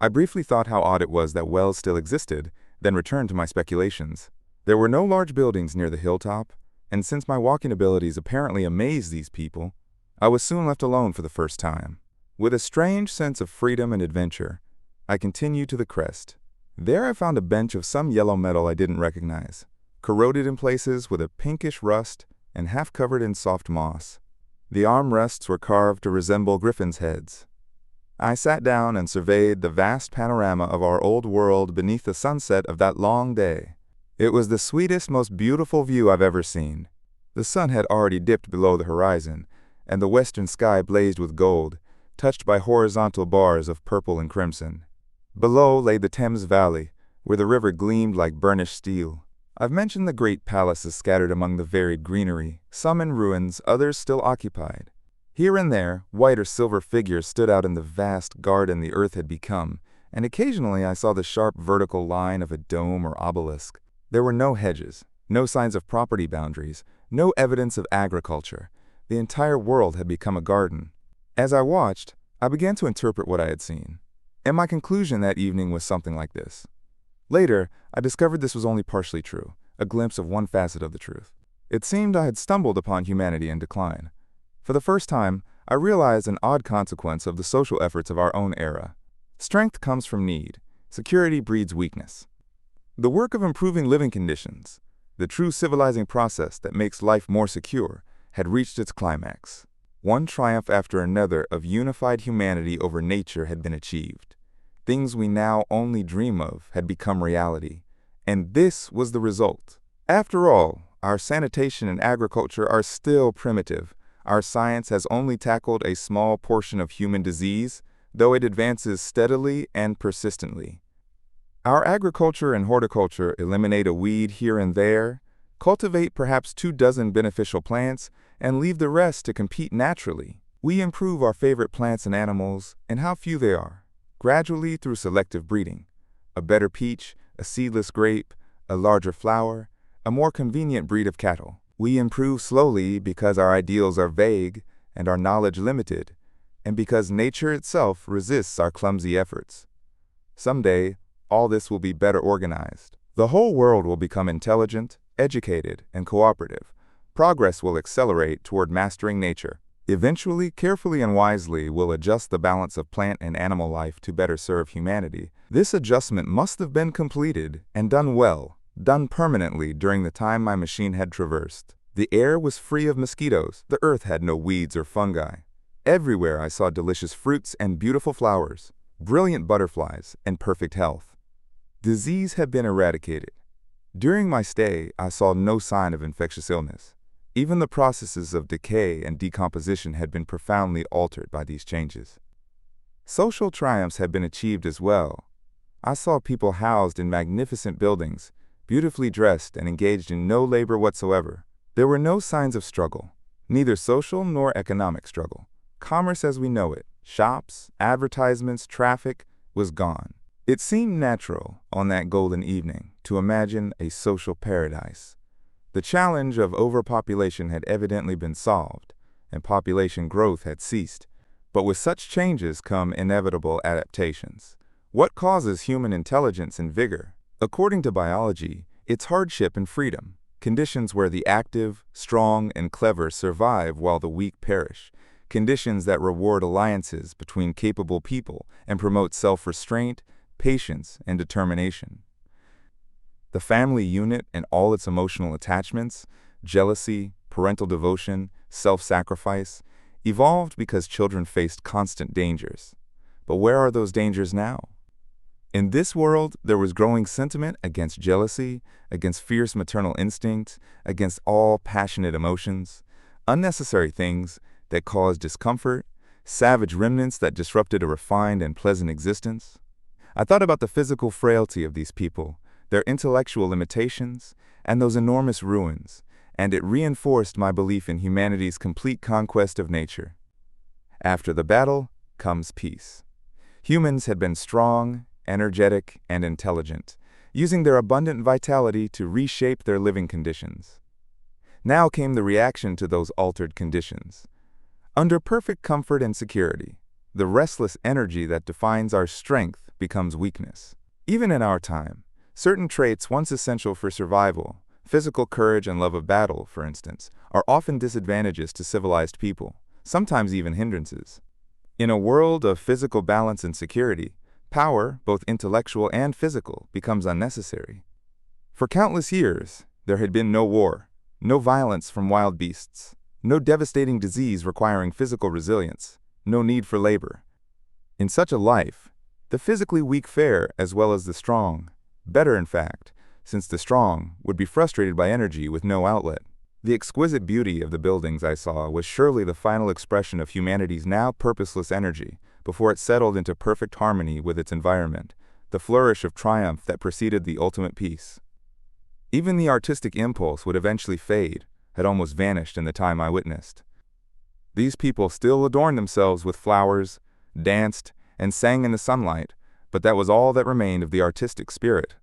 I briefly thought how odd it was that wells still existed, then returned to my speculations. There were no large buildings near the hilltop, and since my walking abilities apparently amazed these people, I was soon left alone for the first time. With a strange sense of freedom and adventure, I continued to the crest. There I found a bench of some yellow metal I didn't recognize, corroded in places with a pinkish rust and half covered in soft moss. The armrests were carved to resemble griffins' heads. I sat down and surveyed the vast panorama of our old world beneath the sunset of that long day. It was the sweetest, most beautiful view I've ever seen. The sun had already dipped below the horizon, and the western sky blazed with gold, touched by horizontal bars of purple and crimson. Below lay the Thames Valley, where the river gleamed like burnished steel. I've mentioned the great palaces scattered among the varied greenery, some in ruins, others still occupied. Here and there, white or silver figures stood out in the vast garden the earth had become, and occasionally I saw the sharp vertical line of a dome or obelisk. There were no hedges, no signs of property boundaries, no evidence of agriculture. The entire world had become a garden. As I watched, I began to interpret what I had seen, and my conclusion that evening was something like this. Later, I discovered this was only partially true, a glimpse of one facet of the truth. It seemed I had stumbled upon humanity in decline. For the first time, I realized an odd consequence of the social efforts of our own era. Strength comes from need. Security breeds weakness. The work of improving living conditions, the true civilizing process that makes life more secure, had reached its climax. One triumph after another of unified humanity over nature had been achieved. Things we now only dream of had become reality, and this was the result. After all, our sanitation and agriculture are still primitive. Our science has only tackled a small portion of human disease, though it advances steadily and persistently. Our agriculture and horticulture eliminate a weed here and there, cultivate perhaps 24 beneficial plants, and leave the rest to compete naturally. We improve our favorite plants and animals, and how few they are, gradually through selective breeding. A better peach, a seedless grape, a larger flower, a more convenient breed of cattle. We improve slowly because our ideals are vague and our knowledge limited, and because nature itself resists our clumsy efforts. Someday, all this will be better organized. The whole world will become intelligent, educated, and cooperative. Progress will accelerate toward mastering nature. Eventually, carefully and wisely, we'll adjust the balance of plant and animal life to better serve humanity. This adjustment must have been completed and done well, done permanently during the time my machine had traversed. The air was free of mosquitoes. The earth had no weeds or fungi. Everywhere I saw delicious fruits and beautiful flowers, brilliant butterflies, and perfect health. Disease had been eradicated. During my stay, I saw no sign of infectious illness. Even the processes of decay and decomposition had been profoundly altered by these changes. Social triumphs had been achieved as well. I saw people housed in magnificent buildings, beautifully dressed and engaged in no labor whatsoever. There were no signs of struggle, neither social nor economic struggle. Commerce as we know it, shops, advertisements, traffic, was gone. It seemed natural on that golden evening to imagine a social paradise. The challenge of overpopulation had evidently been solved, and population growth had ceased. But with such changes come inevitable adaptations. What causes human intelligence and vigor? According to biology, it's hardship and freedom, conditions where the active, strong, and clever survive while the weak perish, conditions that reward alliances between capable people and promote self-restraint, patience, and determination. The family unit and all its emotional attachments, jealousy, parental devotion, self-sacrifice, evolved because children faced constant dangers. But where are those dangers now? In this world, there was growing sentiment against jealousy, against fierce maternal instinct, against all passionate emotions, unnecessary things that caused discomfort, savage remnants that disrupted a refined and pleasant existence. I thought about the physical frailty of these people, their intellectual limitations, and those enormous ruins, and it reinforced my belief in humanity's complete conquest of nature. After the battle comes peace. Humans had been strong, energetic, and intelligent, using their abundant vitality to reshape their living conditions. Now came the reaction to those altered conditions. Under perfect comfort and security, the restless energy that defines our strength becomes weakness. Even in our time, certain traits once essential for survival, physical courage and love of battle, for instance, are often disadvantages to civilized people, sometimes even hindrances. In a world of physical balance and security, power, both intellectual and physical, becomes unnecessary. For countless years, there had been no war, no violence from wild beasts, no devastating disease requiring physical resilience, no need for labor. In such a life, the physically weak fare as well as the strong, better in fact, since the strong would be frustrated by energy with no outlet. The exquisite beauty of the buildings I saw was surely the final expression of humanity's now purposeless energy before it settled into perfect harmony with its environment, the flourish of triumph that preceded the ultimate peace. Even the artistic impulse would eventually fade, had almost vanished in the time I witnessed. These people still adorned themselves with flowers, danced, and sang in the sunlight, but that was all that remained of the artistic spirit.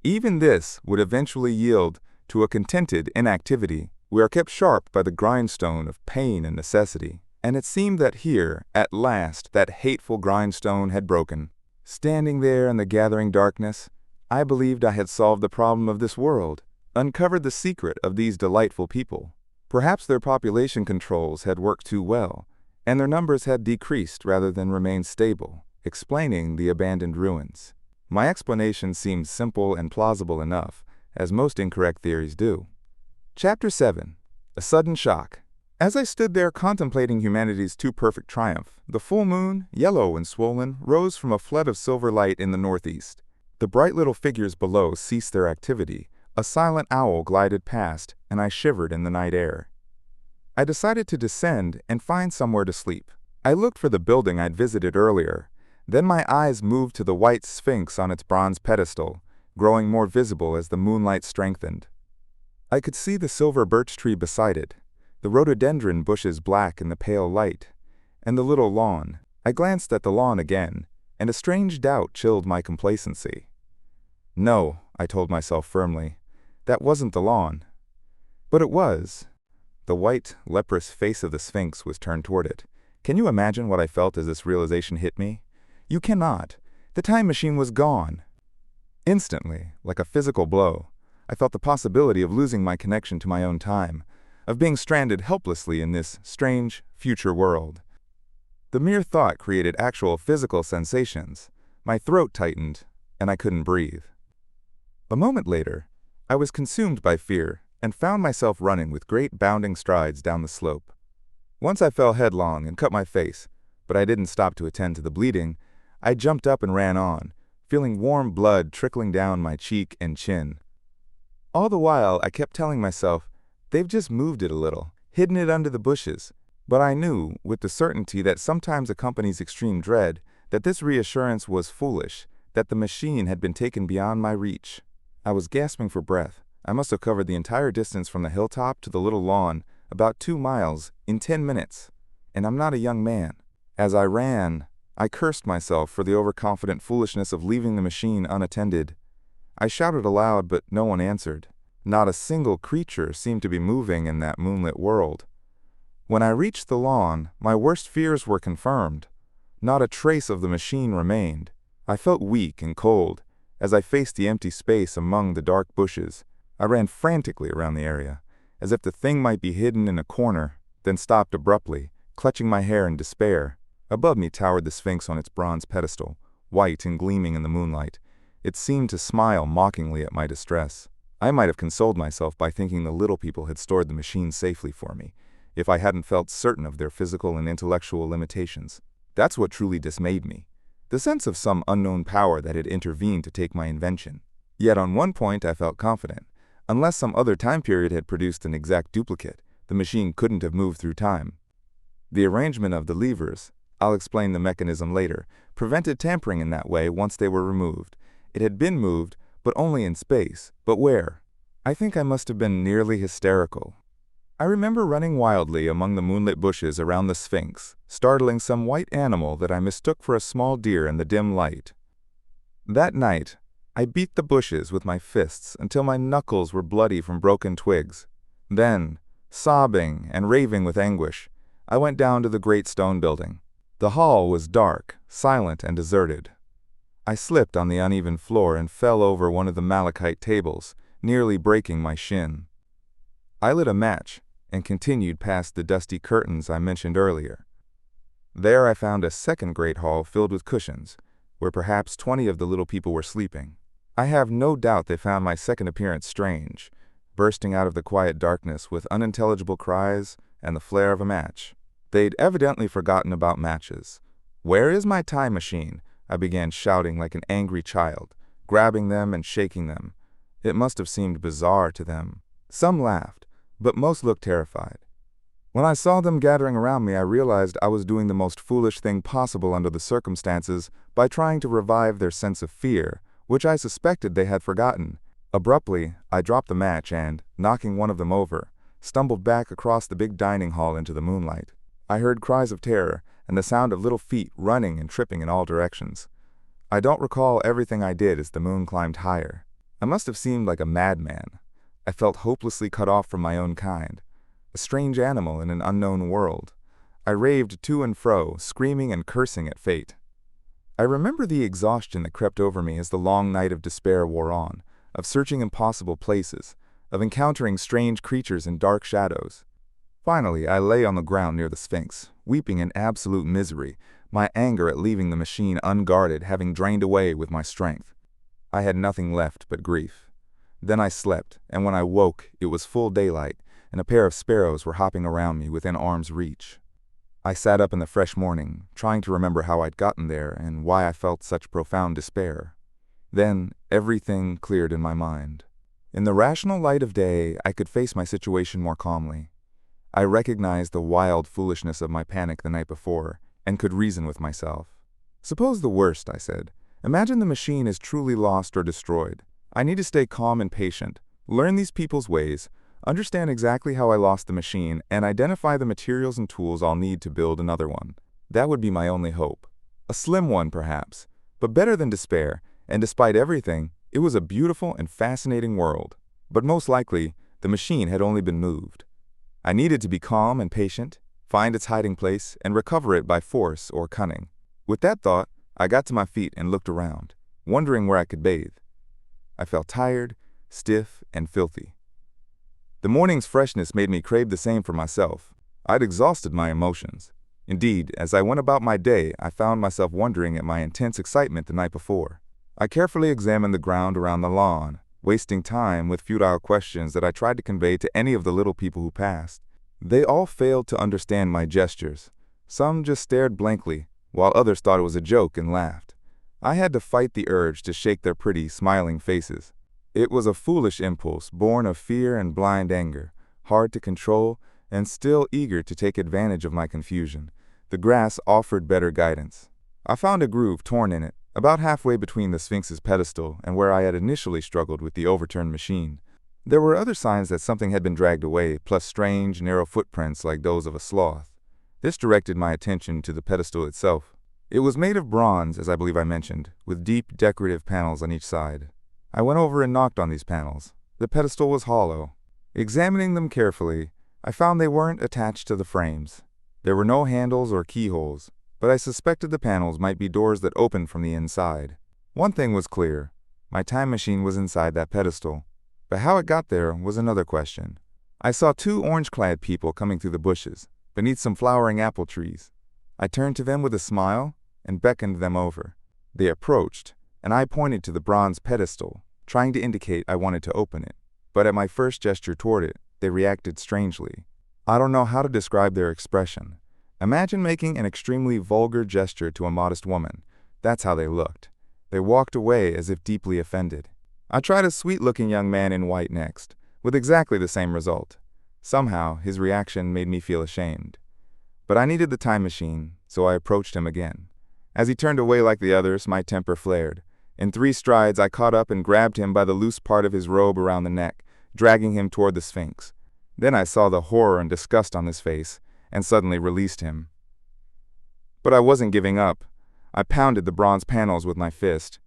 Even this would eventually yield to a contented inactivity. We are kept sharp by the grindstone of pain and necessity, and it seemed that here, at last, that hateful grindstone had broken. Standing there in the gathering darkness, I believed I had solved the problem of this world, uncovered the secret of these delightful people. Perhaps their population controls had worked too well, and their numbers had decreased rather than remained stable, explaining the abandoned ruins. My explanation seemed simple and plausible enough, as most incorrect theories do. Chapter 7. A Sudden Shock. As I stood there contemplating humanity's too-perfect triumph, the full moon, yellow and swollen, rose from a flood of silver light in the northeast. The bright little figures below ceased their activity. A silent owl glided past, and I shivered in the night air. I decided to descend and find somewhere to sleep. I looked for the building I'd visited earlier. Then my eyes moved to the white Sphinx on its bronze pedestal, growing more visible as the moonlight strengthened. I could see the silver birch tree beside it, the rhododendron bushes black in the pale light, and the little lawn. I glanced at the lawn again, and a strange doubt chilled my complacency. No, I told myself firmly, that wasn't the lawn. But it was. The white, leprous face of the Sphinx was turned toward it. Can you imagine what I felt as this realization hit me? You cannot. The time machine was gone. Instantly, like a physical blow, I felt the possibility of losing my connection to my own time, of being stranded helplessly in this strange, future world. The mere thought created actual physical sensations. My throat tightened, and I couldn't breathe. A moment later, I was consumed by fear and found myself running with great bounding strides down the slope. Once I fell headlong and cut my face, but I didn't stop to attend to the bleeding. I jumped up and ran on, feeling warm blood trickling down my cheek and chin. All the while, I kept telling myself, they've just moved it a little, hidden it under the bushes. But I knew, with the certainty that sometimes accompanies extreme dread, that this reassurance was foolish, that the machine had been taken beyond my reach. I was gasping for breath. I must have covered the entire distance from the hilltop to the little lawn, about 2 miles, in 10 minutes. And I'm not a young man. As I ran, I cursed myself for the overconfident foolishness of leaving the machine unattended. I shouted aloud, but no one answered. Not a single creature seemed to be moving in that moonlit world. When I reached the lawn, my worst fears were confirmed. Not a trace of the machine remained. I felt weak and cold as I faced the empty space among the dark bushes. I ran frantically around the area, as if the thing might be hidden in a corner, then stopped abruptly, clutching my hair in despair. Above me towered the Sphinx on its bronze pedestal, white and gleaming in the moonlight. It seemed to smile mockingly at my distress. I might have consoled myself by thinking the little people had stored the machine safely for me, if I hadn't felt certain of their physical and intellectual limitations. That's what truly dismayed me, the sense of some unknown power that had intervened to take my invention. Yet on one point I felt confident. Unless some other time period had produced an exact duplicate, the machine couldn't have moved through time. The arrangement of the levers, I'll explain the mechanism later, prevented tampering in that way once they were removed. It had been moved, but only in space. But where? I think I must have been nearly hysterical. I remember running wildly among the moonlit bushes around the Sphinx, startling some white animal that I mistook for a small deer in the dim light. That night, I beat the bushes with my fists until my knuckles were bloody from broken twigs. Then, sobbing and raving with anguish, I went down to the great stone building. The hall was dark, silent, and deserted. I slipped on the uneven floor and fell over one of the malachite tables, nearly breaking my shin. I lit a match and continued past the dusty curtains I mentioned earlier. There I found a second great hall filled with cushions, where perhaps 20 of the little people were sleeping. I have no doubt they found my second appearance strange, bursting out of the quiet darkness with unintelligible cries and the flare of a match. They'd evidently forgotten about matches. "Where is my time machine?" I began shouting like an angry child, grabbing them and shaking them. It must have seemed bizarre to them. Some laughed, but most looked terrified. When I saw them gathering around me, I realized I was doing the most foolish thing possible under the circumstances by trying to revive their sense of fear, which I suspected they had forgotten. Abruptly, I dropped the match and, knocking one of them over, stumbled back across the big dining hall into the moonlight. I heard cries of terror and the sound of little feet running and tripping in all directions. I don't recall everything I did as the moon climbed higher. I must have seemed like a madman. I felt hopelessly cut off from my own kind, a strange animal in an unknown world. I raved to and fro, screaming and cursing at fate. I remember the exhaustion that crept over me as the long night of despair wore on, of searching impossible places, of encountering strange creatures in dark shadows. Finally, I lay on the ground near the Sphinx, weeping in absolute misery, my anger at leaving the machine unguarded having drained away with my strength. I had nothing left but grief. Then I slept, and when I woke, it was full daylight, and a pair of sparrows were hopping around me within arm's reach. I sat up in the fresh morning, trying to remember how I'd gotten there and why I felt such profound despair. Then, everything cleared in my mind. In the rational light of day, I could face my situation more calmly. I recognized the wild foolishness of my panic the night before, and could reason with myself. "Suppose the worst," I said. "Imagine the machine is truly lost or destroyed. I need to stay calm and patient, learn these people's ways, understand exactly how I lost the machine, and identify the materials and tools I'll need to build another one. That would be my only hope. A slim one, perhaps, but better than despair, and despite everything, it was a beautiful and fascinating world. But most likely, the machine had only been moved. I needed to be calm and patient, find its hiding place, and recover it by force or cunning. With that thought, I got to my feet and looked around, wondering where I could bathe. I felt tired, stiff, and filthy. The morning's freshness made me crave the same for myself. I'd exhausted my emotions. Indeed, as I went about my day, I found myself wondering at my intense excitement the night before. I carefully examined the ground around the lawn, wasting time with futile questions that I tried to convey to any of the little people who passed. They all failed to understand my gestures. Some just stared blankly, while others thought it was a joke and laughed. I had to fight the urge to shake their pretty, smiling faces. It was a foolish impulse, born of fear and blind anger, hard to control, and still eager to take advantage of my confusion. The grass offered better guidance. I found a groove torn in it, about halfway between the Sphinx's pedestal and where I had initially struggled with the overturned machine. There were other signs that something had been dragged away, plus strange, narrow footprints like those of a sloth. This directed my attention to the pedestal itself. It was made of bronze, as I believe I mentioned, with deep, decorative panels on each side. I went over and knocked on these panels. The pedestal was hollow. Examining them carefully, I found they weren't attached to the frames. There were no handles or keyholes, but I suspected the panels might be doors that opened from the inside. One thing was clear. My time machine was inside that pedestal. But how it got there was another question. I saw 2 orange-clad people coming through the bushes, beneath some flowering apple trees. I turned to them with a smile and beckoned them over. They approached, and I pointed to the bronze pedestal, trying to indicate I wanted to open it. But at my first gesture toward it, they reacted strangely. I don't know how to describe their expression. Imagine making an extremely vulgar gesture to a modest woman. That's how they looked. They walked away as if deeply offended. I tried a sweet-looking young man in white next, with exactly the same result. Somehow, his reaction made me feel ashamed. But I needed the time machine, so I approached him again. As he turned away like the others, my temper flared. In 3 strides, I caught up and grabbed him by the loose part of his robe around the neck, dragging him toward the Sphinx. Then I saw the horror and disgust on his face, and suddenly released him. But I wasn't giving up. I pounded the bronze panels with my fist.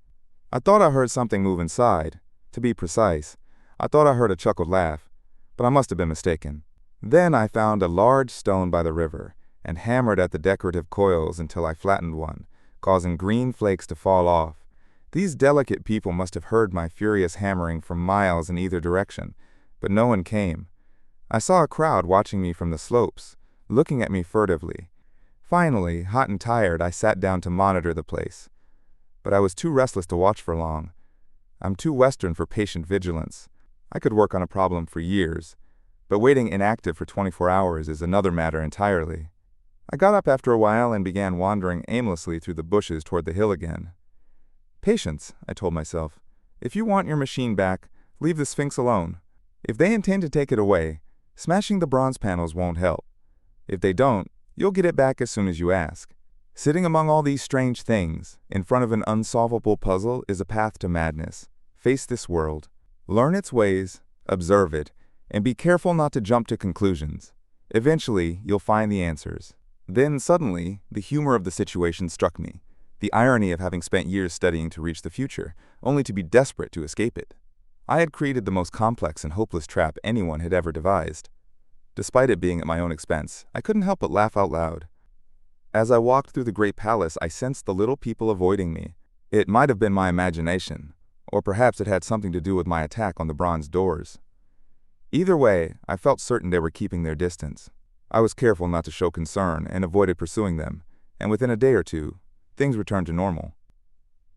I thought I heard something move inside. To be precise, I thought I heard a chuckled laugh, but I must have been mistaken. Then I found a large stone by the river, and hammered at the decorative coils until I flattened one, causing green flakes to fall off. These delicate people must have heard my furious hammering from miles in either direction, but no one came. I saw a crowd watching me from the slopes, looking at me furtively. Finally, hot and tired, I sat down to monitor the place. But I was too restless to watch for long. I'm too Western for patient vigilance. I could work on a problem for years, but waiting inactive for 24 hours is another matter entirely. I got up after a while and began wandering aimlessly through the bushes toward the hill again. Patience, I told myself. If you want your machine back, leave the Sphinx alone. If they intend to take it away, smashing the bronze panels won't help. If they don't, you'll get it back as soon as you ask. Sitting among all these strange things, in front of an unsolvable puzzle, is a path to madness. Face this world. Learn its ways, observe it, and be careful not to jump to conclusions. Eventually, you'll find the answers. Then, suddenly, the humor of the situation struck me. The irony of having spent years studying to reach the future, only to be desperate to escape it. I had created the most complex and hopeless trap anyone had ever devised. Despite it being at my own expense, I couldn't help but laugh out loud. As I walked through the great palace, I sensed the little people avoiding me. It might have been my imagination, or perhaps it had something to do with my attack on the bronze doors. Either way, I felt certain they were keeping their distance. I was careful not to show concern and avoided pursuing them, and within a day or two, things returned to normal.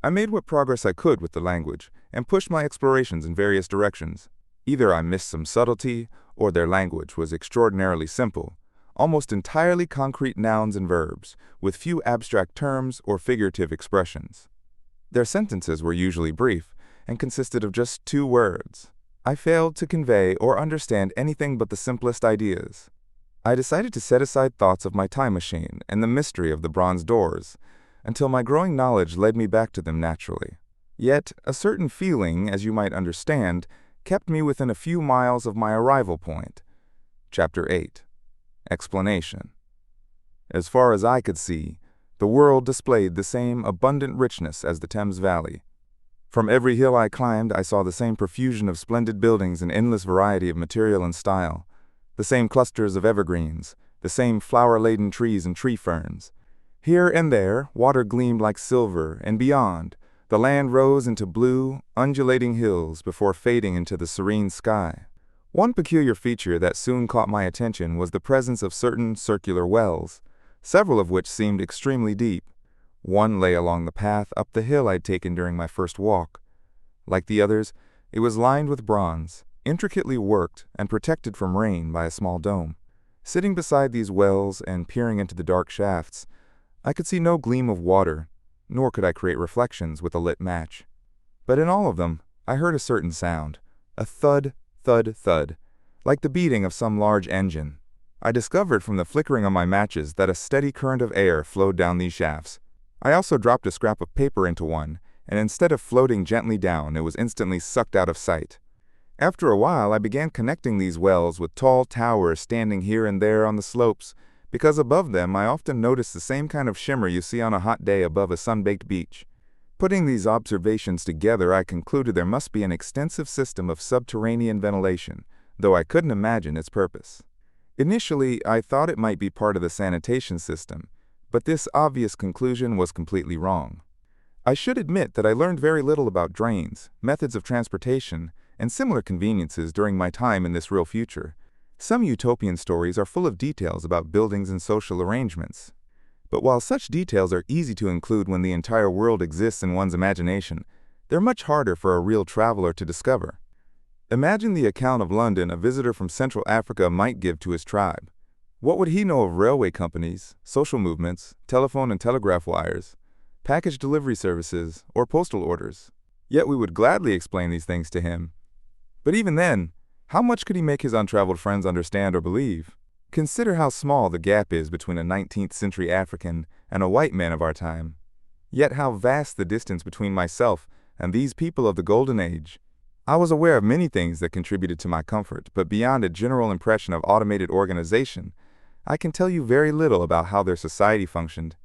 I made what progress I could with the language and pushed my explorations in various directions. Either I missed some subtlety, or their language was extraordinarily simple, almost entirely concrete nouns and verbs, with few abstract terms or figurative expressions. Their sentences were usually brief and consisted of just 2 words. I failed to convey or understand anything but the simplest ideas. I decided to set aside thoughts of my time machine and the mystery of the bronze doors, until my growing knowledge led me back to them naturally. Yet, a certain feeling, as you might understand, kept me within a few miles of my arrival point. Chapter 8. Explanation. As far as I could see, the world displayed the same abundant richness as the Thames Valley. From every hill I climbed, I saw the same profusion of splendid buildings and endless variety of material and style, the same clusters of evergreens, the same flower-laden trees and tree ferns. Here and there, water gleamed like silver, and beyond, the land rose into blue, undulating hills before fading into the serene sky. One peculiar feature that soon caught my attention was the presence of certain circular wells, several of which seemed extremely deep. One lay along the path up the hill I'd taken during my first walk. Like the others, it was lined with bronze, intricately worked and protected from rain by a small dome. Sitting beside these wells and peering into the dark shafts, I could see no gleam of water, nor could I create reflections with a lit match. But in all of them, I heard a certain sound, a thud, thud, thud, like the beating of some large engine. I discovered from the flickering of my matches that a steady current of air flowed down these shafts. I also dropped a scrap of paper into one, and instead of floating gently down, it was instantly sucked out of sight. After a while, I began connecting these wells with tall towers standing here and there on the slopes, because above them I often noticed the same kind of shimmer you see on a hot day above a sun-baked beach. Putting these observations together, I concluded there must be an extensive system of subterranean ventilation, though I couldn't imagine its purpose. Initially, I thought it might be part of the sanitation system, but this obvious conclusion was completely wrong. I should admit that I learned very little about drains, methods of transportation, and similar conveniences during my time in this real future. Some utopian stories are full of details about buildings and social arrangements. But while such details are easy to include when the entire world exists in one's imagination, they're much harder for a real traveler to discover. Imagine the account of London a visitor from Central Africa might give to his tribe. What would he know of railway companies, social movements, telephone and telegraph wires, package delivery services, or postal orders? Yet we would gladly explain these things to him. But even then, how much could he make his untraveled friends understand or believe? Consider how small the gap is between a 19th century African and a white man of our time. Yet how vast the distance between myself and these people of the Golden Age. I was aware of many things that contributed to my comfort, but beyond a general impression of automated organization, I can tell you very little about how their society functioned.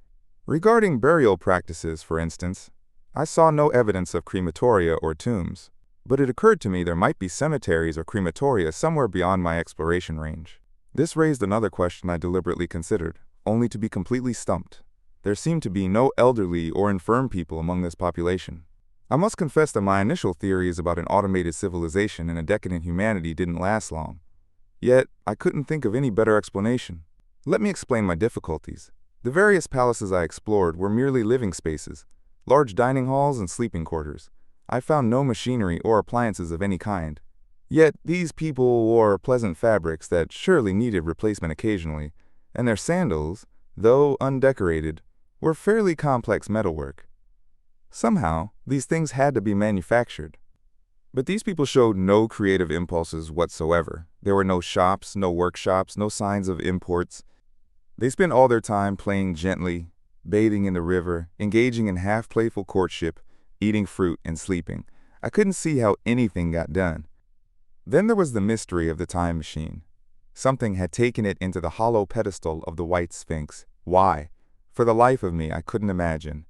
Regarding burial practices, for instance, I saw no evidence of crematoria or tombs, but it occurred to me there might be cemeteries or crematoria somewhere beyond my exploration range. This raised another question I deliberately considered, only to be completely stumped. There seemed to be no elderly or infirm people among this population. I must confess that my initial theories about an automated civilization and a decadent humanity didn't last long. Yet, I couldn't think of any better explanation. Let me explain my difficulties. The various palaces I explored were merely living spaces, large dining halls and sleeping quarters. I found no machinery or appliances of any kind. Yet these people wore pleasant fabrics that surely needed replacement occasionally, and their sandals, though undecorated, were fairly complex metalwork. Somehow, these things had to be manufactured. But these people showed no creative impulses whatsoever. There were no shops, no workshops, no signs of imports. They spent all their time playing gently, bathing in the river, engaging in half-playful courtship, eating fruit and sleeping. I couldn't see how anything got done. Then there was the mystery of the time machine. Something had taken it into the hollow pedestal of the white Sphinx. Why? For the life of me, I couldn't imagine.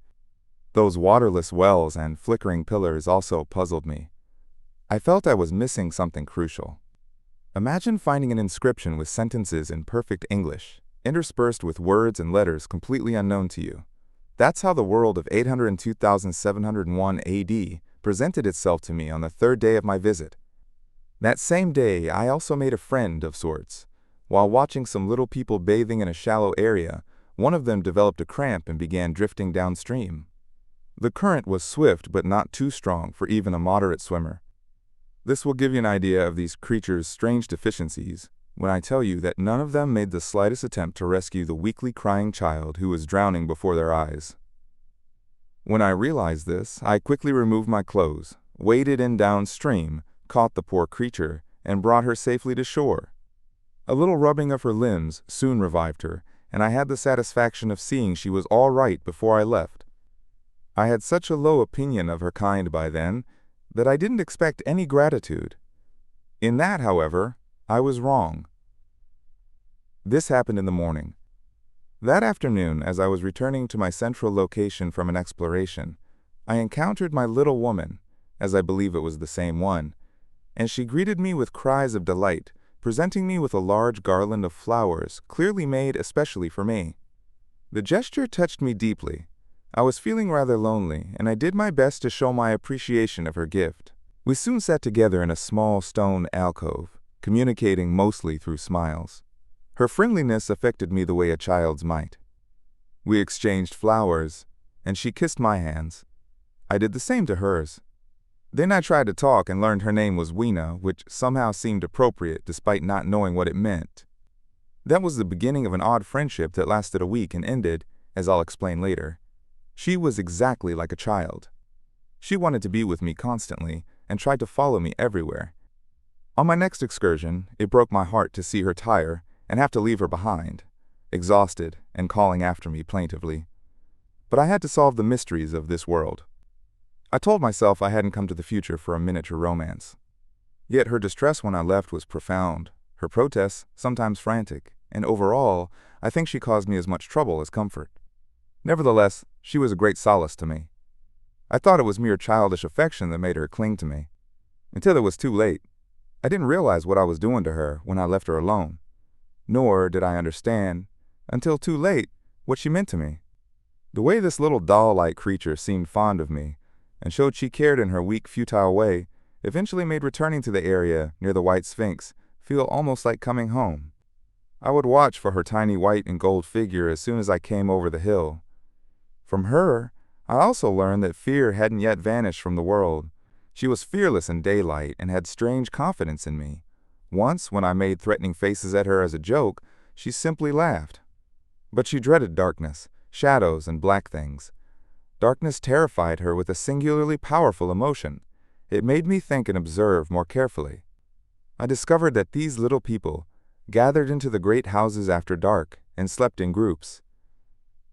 Those waterless wells and flickering pillars also puzzled me. I felt I was missing something crucial. Imagine finding an inscription with sentences in perfect English, interspersed with words and letters completely unknown to you. That's how the world of 802,701 AD presented itself to me on the third day of my visit. That same day, I also made a friend of sorts. While watching some little people bathing in a shallow area, one of them developed a cramp and began drifting downstream. The current was swift but not too strong for even a moderate swimmer. This will give you an idea of these creatures' strange deficiencies when I tell you that none of them made the slightest attempt to rescue the weakly crying child who was drowning before their eyes. When I realized this, I quickly removed my clothes, waded in downstream, caught the poor creature, and brought her safely to shore. A little rubbing of her limbs soon revived her, and I had the satisfaction of seeing she was all right before I left. I had such a low opinion of her kind by then that I didn't expect any gratitude. In that, however, I was wrong. This happened in the morning. That afternoon, as I was returning to my central location from an exploration, I encountered my little woman, as I believe it was the same one, and she greeted me with cries of delight, presenting me with a large garland of flowers clearly made especially for me. The gesture touched me deeply. I was feeling rather lonely, and I did my best to show my appreciation of her gift. We soon sat together in a small stone alcove, communicating mostly through smiles. Her friendliness affected me the way a child's might. We exchanged flowers, and she kissed my hands. I did the same to hers. Then I tried to talk and learned her name was Weena, which somehow seemed appropriate despite not knowing what it meant. That was the beginning of an odd friendship that lasted a week and ended, as I'll explain later. She was exactly like a child. She wanted to be with me constantly and tried to follow me everywhere. On my next excursion, it broke my heart to see her tire and have to leave her behind, exhausted and calling after me plaintively. But I had to solve the mysteries of this world. I told myself I hadn't come to the future for a miniature romance. Yet her distress when I left was profound, her protests sometimes frantic, and overall, I think she caused me as much trouble as comfort. Nevertheless, she was a great solace to me. I thought it was mere childish affection that made her cling to me. Until it was too late. I didn't realize what I was doing to her when I left her alone. Nor did I understand, until too late, what she meant to me. The way this little doll-like creature seemed fond of me, and showed she cared in her weak, futile way, eventually made returning to the area near the White Sphinx feel almost like coming home. I would watch for her tiny white and gold figure as soon as I came over the hill. From her, I also learned that fear hadn't yet vanished from the world. She was fearless in daylight and had strange confidence in me. Once, when I made threatening faces at her as a joke, she simply laughed. But she dreaded darkness, shadows, and black things. Darkness terrified her with a singularly powerful emotion. It made me think and observe more carefully. I discovered that these little people gathered into the great houses after dark and slept in groups.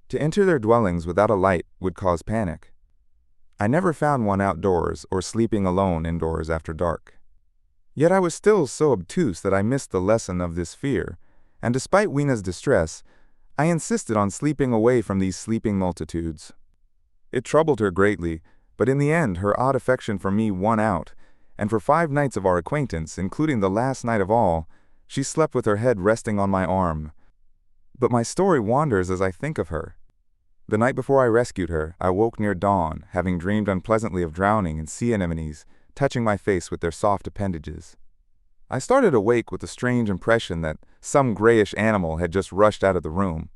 To enter their dwellings without a light would cause panic. I never found one outdoors or sleeping alone indoors after dark. Yet I was still so obtuse that I missed the lesson of this fear, and despite Weena's distress, I insisted on sleeping away from these sleeping multitudes. It troubled her greatly, but in the end her odd affection for me won out, and for 5 nights of our acquaintance, including the last night of all, she slept with her head resting on my arm. But my story wanders as I think of her. The night before I rescued her, I woke near dawn, having dreamed unpleasantly of drowning in sea anemones, touching my face with their soft appendages. I started awake with a strange impression that some grayish animal had just rushed out of the room.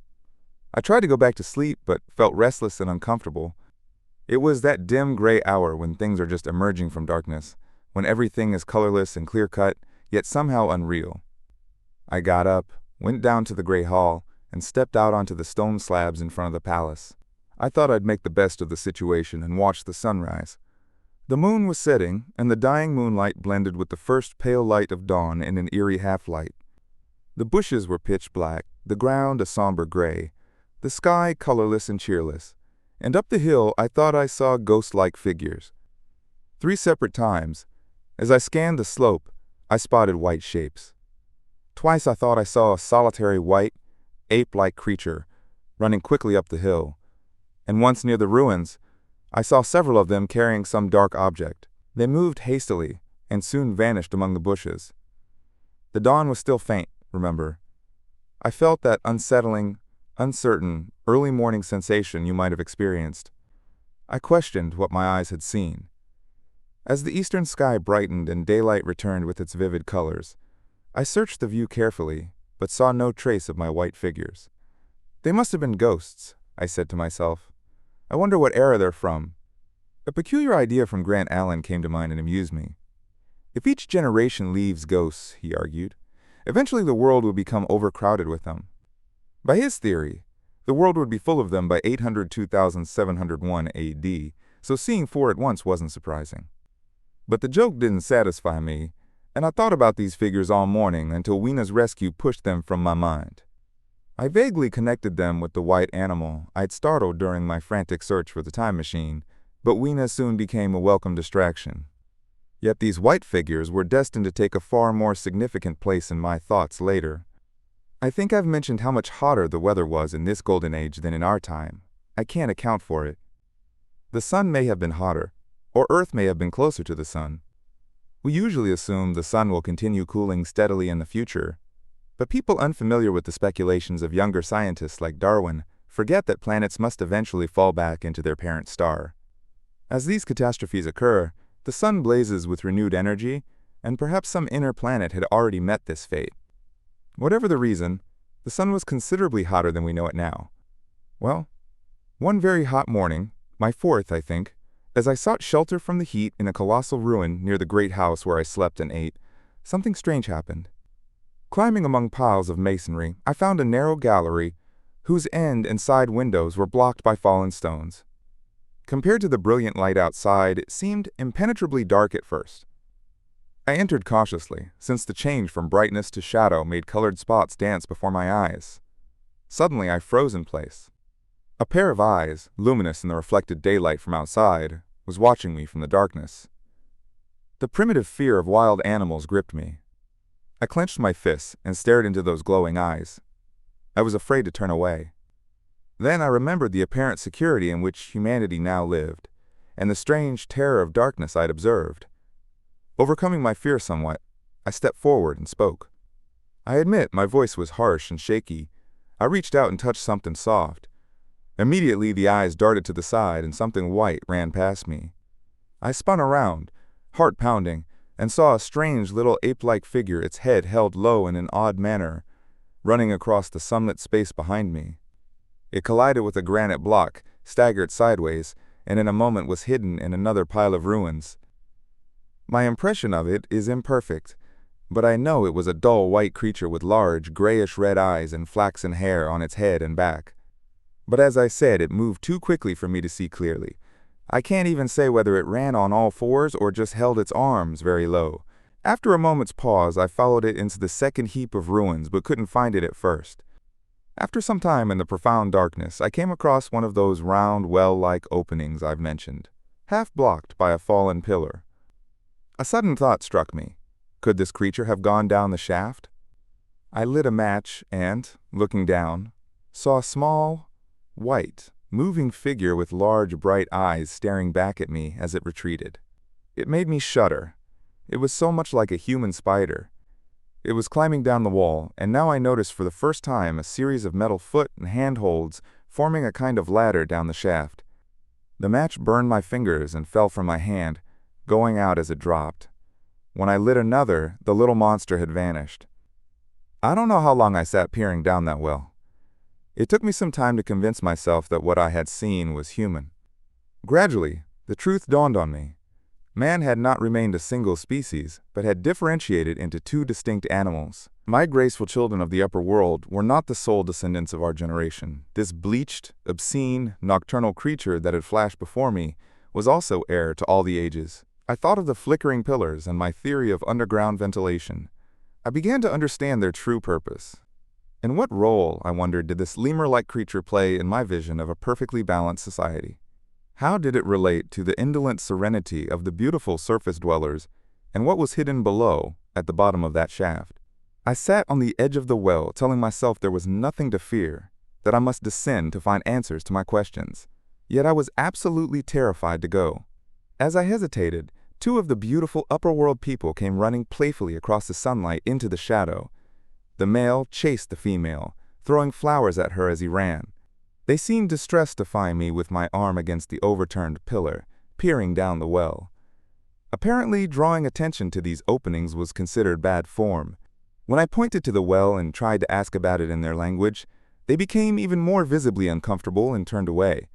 I tried to go back to sleep, but felt restless and uncomfortable. It was that dim gray hour when things are just emerging from darkness, when everything is colorless and clear-cut, yet somehow unreal. I got up, went down to the gray hall, and stepped out onto the stone slabs in front of the palace. I thought I'd make the best of the situation and watch the sunrise. The moon was setting, and the dying moonlight blended with the first pale light of dawn in an eerie half-light. The bushes were pitch black, the ground a somber gray, the sky colorless and cheerless, and up the hill I thought I saw ghost-like figures. 3 separate times, as I scanned the slope, I spotted white shapes. Twice I thought I saw a solitary white, ape-like creature running quickly up the hill, and once near the ruins, I saw several of them carrying some dark object. They moved hastily and soon vanished among the bushes. The dawn was still faint, remember. I felt that unsettling, uncertain, early morning sensation you might have experienced. I questioned what my eyes had seen. As the eastern sky brightened and daylight returned with its vivid colors, I searched the view carefully, but saw no trace of my white figures. They must have been ghosts, I said to myself. I wonder what era they're from. A peculiar idea from Grant Allen came to mind and amused me. If each generation leaves ghosts, he argued, eventually the world will become overcrowded with them. By his theory, the world would be full of them by 802,701 AD, so seeing 4 at once wasn't surprising. But the joke didn't satisfy me, and I thought about these figures all morning until Weena's rescue pushed them from my mind. I vaguely connected them with the white animal I'd startled during my frantic search for the time machine, but Weena soon became a welcome distraction. Yet these white figures were destined to take a far more significant place in my thoughts later. I think I've mentioned how much hotter the weather was in this golden age than in our time. I can't account for it. The sun may have been hotter, or Earth may have been closer to the sun. We usually assume the sun will continue cooling steadily in the future, but people unfamiliar with the speculations of younger scientists like Darwin forget that planets must eventually fall back into their parent star. As these catastrophes occur, the sun blazes with renewed energy, and perhaps some inner planet had already met this fate. Whatever the reason, the sun was considerably hotter than we know it now. Well, one very hot morning, my 4th, I think, as I sought shelter from the heat in a colossal ruin near the great house where I slept and ate, something strange happened. Climbing among piles of masonry, I found a narrow gallery whose end and side windows were blocked by fallen stones. Compared to the brilliant light outside, it seemed impenetrably dark at first. I entered cautiously, since the change from brightness to shadow made colored spots dance before my eyes. Suddenly I froze in place. A pair of eyes, luminous in the reflected daylight from outside, was watching me from the darkness. The primitive fear of wild animals gripped me. I clenched my fists and stared into those glowing eyes. I was afraid to turn away. Then I remembered the apparent security in which humanity now lived, and the strange terror of darkness I'd observed. Overcoming my fear somewhat, I stepped forward and spoke. I admit my voice was harsh and shaky. I reached out and touched something soft. Immediately the eyes darted to the side and something white ran past me. I spun around, heart pounding, and saw a strange little ape-like figure, its head held low in an odd manner. running across the sunlit space behind me. It collided with a granite block, staggered sideways, and in a moment was hidden in another pile of ruins. My impression of it is imperfect, but I know it was a dull white creature with large, grayish-red eyes and flaxen hair on its head and back. But as I said, it moved too quickly for me to see clearly. I can't even say whether it ran on all fours or just held its arms very low. After a moment's pause, I followed it into the second heap of ruins, but couldn't find it at first. After some time in the profound darkness, I came across one of those round, well-like openings I've mentioned, half blocked by a fallen pillar. A sudden thought struck me. Could this creature have gone down the shaft? I lit a match and, looking down, saw a small, white, moving figure with large, bright eyes staring back at me as it retreated. It made me shudder. It was so much like a human spider. It was climbing down the wall, and now I noticed for the first time a series of metal foot and handholds forming a kind of ladder down the shaft. The match burned my fingers and fell from my hand, going out as it dropped. When I lit another, the little monster had vanished. I don't know how long I sat peering down that well. It took me some time to convince myself that what I had seen was human. Gradually, the truth dawned on me. Man had not remained a single species, but had differentiated into two distinct animals. My graceful children of the upper world were not the sole descendants of our generation. This bleached, obscene, nocturnal creature that had flashed before me was also heir to all the ages. I thought of the flickering pillars and my theory of underground ventilation. I began to understand their true purpose. And what role, I wondered, did this lemur-like creature play in my vision of a perfectly balanced society? How did it relate to the indolent serenity of the beautiful surface dwellers, and what was hidden below, at the bottom of that shaft? I sat on the edge of the well, telling myself there was nothing to fear, that I must descend to find answers to my questions. Yet I was absolutely terrified to go. As I hesitated, two of the beautiful upper-world people came running playfully across the sunlight into the shadow. The male chased the female, throwing flowers at her as he ran. They seemed distressed to find me with my arm against the overturned pillar, peering down the well. Apparently, drawing attention to these openings was considered bad form. When I pointed to the well and tried to ask about it in their language, they became even more visibly uncomfortable and turned away.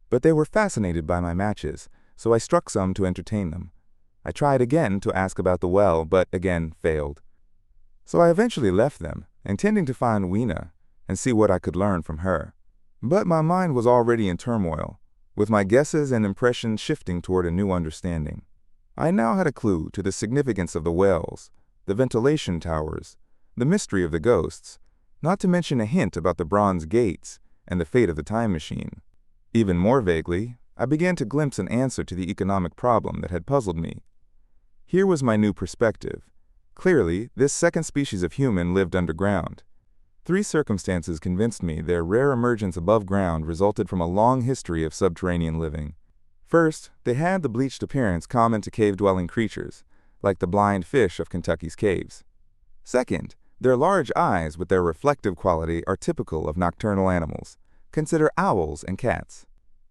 But they were fascinated by my matches, so I struck some to entertain them. I tried again to ask about the well, but again failed. So I eventually left them, intending to find Weena and see what I could learn from her. But my mind was already in turmoil, with my guesses and impressions shifting toward a new understanding. I now had a clue to the significance of the wells, the ventilation towers, the mystery of the ghosts, not to mention a hint about the bronze gates and the fate of the time machine. Even more vaguely, I began to glimpse an answer to the economic problem that had puzzled me. Here was my new perspective. Clearly, this second species of human lived underground. Three circumstances convinced me their rare emergence above ground resulted from a long history of subterranean living. First, they had the bleached appearance common to cave-dwelling creatures, like the blind fish of Kentucky's caves. Second, their large eyes with their reflective quality are typical of nocturnal animals. Consider owls and cats.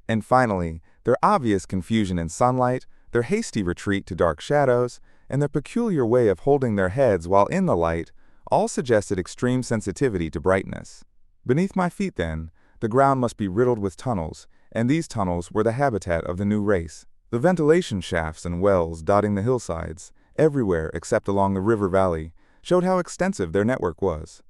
And finally, their obvious confusion in sunlight, their hasty retreat to dark shadows, and their peculiar way of holding their heads while in the light all suggested extreme sensitivity to brightness. Beneath my feet, then, the ground must be riddled with tunnels, and these tunnels were the habitat of the new race. The ventilation shafts and wells dotting the hillsides, everywhere except along the river valley, showed how extensive their network was.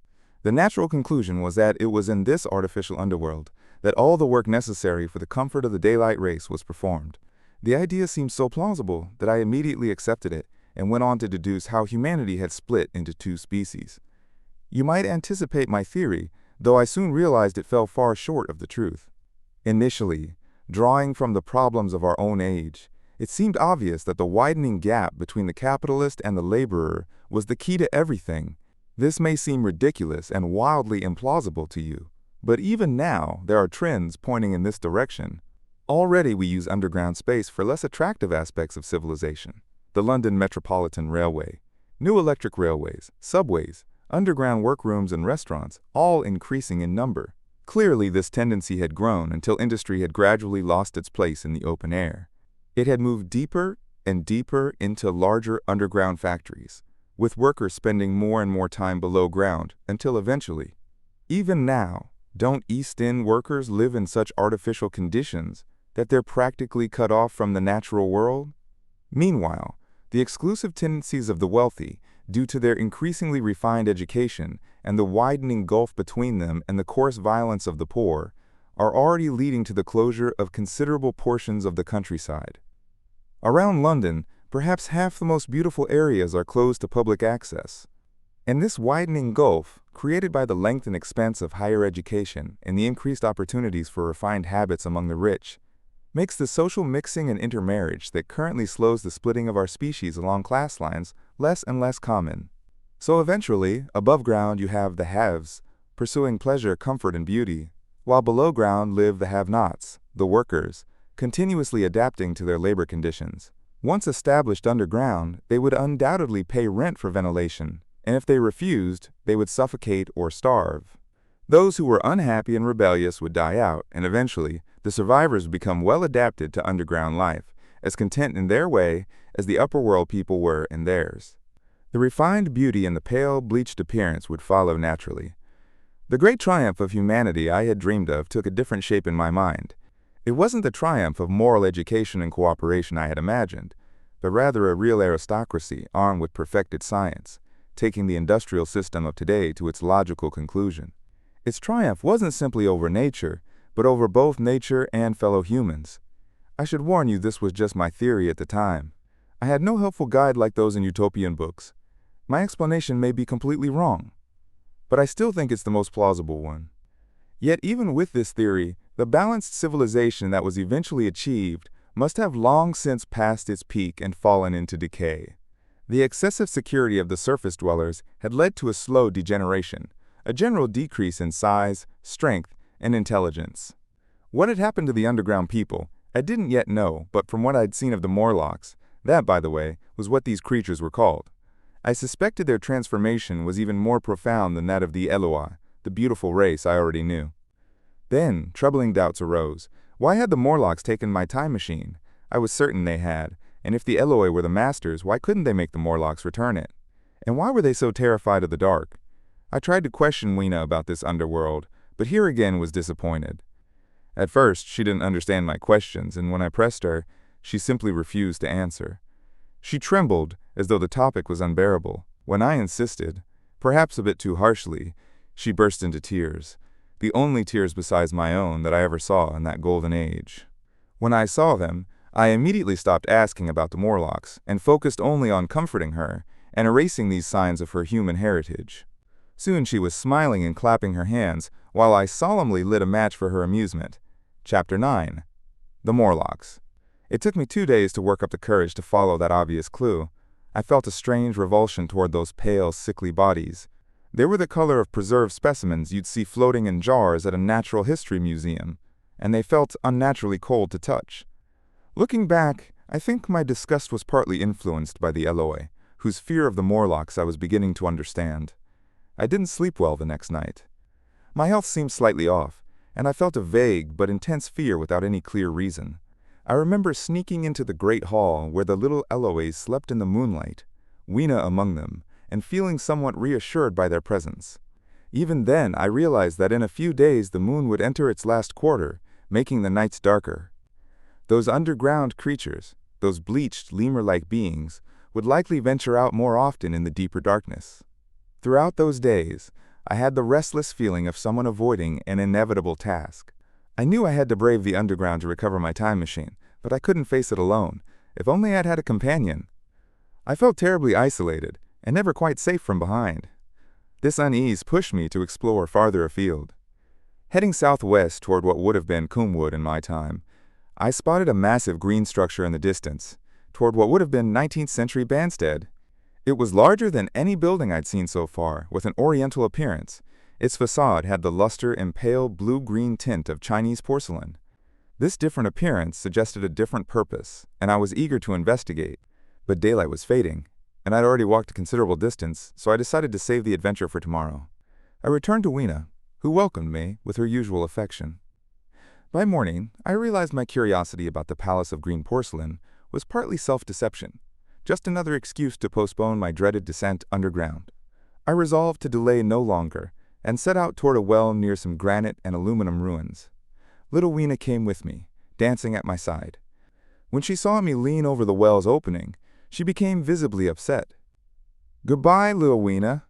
The natural conclusion was that it was in this artificial underworld that all the work necessary for the comfort of the daylight race was performed. The idea seemed so plausible that I immediately accepted it and went on to deduce how humanity had split into two species. You might anticipate my theory, though I soon realized it fell far short of the truth. Initially, drawing from the problems of our own age, it seemed obvious that the widening gap between the capitalist and the laborer was the key to everything. This may seem ridiculous and wildly implausible to you, but even now there are trends pointing in this direction. Already we use underground space for less attractive aspects of civilization. The London Metropolitan Railway, new electric railways, subways, underground workrooms and restaurants, all increasing in number. Clearly this tendency had grown until industry had gradually lost its place in the open air. It had moved deeper and deeper into larger underground factories, with workers spending more and more time below ground until eventually Even now, don't East End workers live in such artificial conditions that they're practically cut off from the natural world? Meanwhile, the exclusive tendencies of the wealthy, due to their increasingly refined education and the widening gulf between them and the coarse violence of the poor, are already leading to the closure of considerable portions of the countryside. Around London, perhaps half the most beautiful areas are closed to public access. And this widening gulf, created by the length and expense of higher education and the increased opportunities for refined habits among the rich, makes the social mixing and intermarriage that currently slows the splitting of our species along class lines less and less common. So eventually, above ground you have the haves, pursuing pleasure, comfort, and beauty, while below ground live the have-nots, the workers, continuously adapting to their labor conditions. Once established underground, they would undoubtedly pay rent for ventilation, and if they refused, they would suffocate or starve. Those who were unhappy and rebellious would die out, and eventually, the survivors would become well adapted to underground life, as content in their way as the upper world people were in theirs. The refined beauty and the pale, bleached appearance would follow naturally. The great triumph of humanity I had dreamed of took a different shape in my mind. It wasn't the triumph of moral education and cooperation I had imagined, but rather a real aristocracy armed with perfected science, taking the industrial system of today to its logical conclusion. Its triumph wasn't simply over nature, but over both nature and fellow humans. I should warn you this was just my theory at the time. I had no helpful guide like those in utopian books. My explanation may be completely wrong, but I still think it's the most plausible one. Yet even with this theory, the balanced civilization that was eventually achieved must have long since passed its peak and fallen into decay. The excessive security of the surface dwellers had led to a slow degeneration, a general decrease in size, strength, and intelligence. What had happened to the underground people, I didn't yet know, but from what I'd seen of the Morlocks, that, by the way, was what these creatures were called. I suspected their transformation was even more profound than that of the Eloi, the beautiful race I already knew. Then, troubling doubts arose. Why had the Morlocks taken my time machine? I was certain they had, and if the Eloi were the masters, why couldn't they make the Morlocks return it? And why were they so terrified of the dark? I tried to question Weena about this underworld, but here again was disappointed. At first, she didn't understand my questions, and when I pressed her, she simply refused to answer. She trembled, as though the topic was unbearable. When I insisted, perhaps a bit too harshly, she burst into tears, the only tears besides my own that I ever saw in that golden age. When I saw them, I immediately stopped asking about the Morlocks and focused only on comforting her and erasing these signs of her human heritage. Soon she was smiling and clapping her hands while I solemnly lit a match for her amusement. Chapter 9. The Morlocks. It took me 2 days to work up the courage to follow that obvious clue. I felt a strange revulsion toward those pale, sickly bodies. They were the color of preserved specimens you'd see floating in jars at a natural history museum, and they felt unnaturally cold to touch. Looking back, I think my disgust was partly influenced by the Eloi, whose fear of the Morlocks I was beginning to understand. I didn't sleep well the next night. My health seemed slightly off, and I felt a vague but intense fear without any clear reason. I remember sneaking into the great hall where the little Elois slept in the moonlight, Weena among them, and feeling somewhat reassured by their presence. Even then, I realized that in a few days the moon would enter its last quarter, making the nights darker. Those underground creatures, those bleached, lemur-like beings, would likely venture out more often in the deeper darkness. Throughout those days, I had the restless feeling of someone avoiding an inevitable task. I knew I had to brave the underground to recover my time machine, but I couldn't face it alone. If only I'd had a companion. I felt terribly isolated, and never quite safe from behind. This unease pushed me to explore farther afield. Heading southwest toward what would have been Coomwood in my time, I spotted a massive green structure in the distance, toward what would have been 19th century Banstead. It was larger than any building I'd seen so far, with an oriental appearance. Its facade had the luster and pale blue-green tint of Chinese porcelain. This different appearance suggested a different purpose, and I was eager to investigate. But daylight was fading, and I'd already walked a considerable distance, so I decided to save the adventure for tomorrow. I returned to Weena, who welcomed me with her usual affection. By morning, I realized my curiosity about the Palace of Green Porcelain was partly self-deception, just another excuse to postpone my dreaded descent underground. I resolved to delay no longer, and set out toward a well near some granite and aluminum ruins. Little Weena came with me, dancing at my side. When she saw me lean over the well's opening, she became visibly upset. "Goodbye, little Weena,"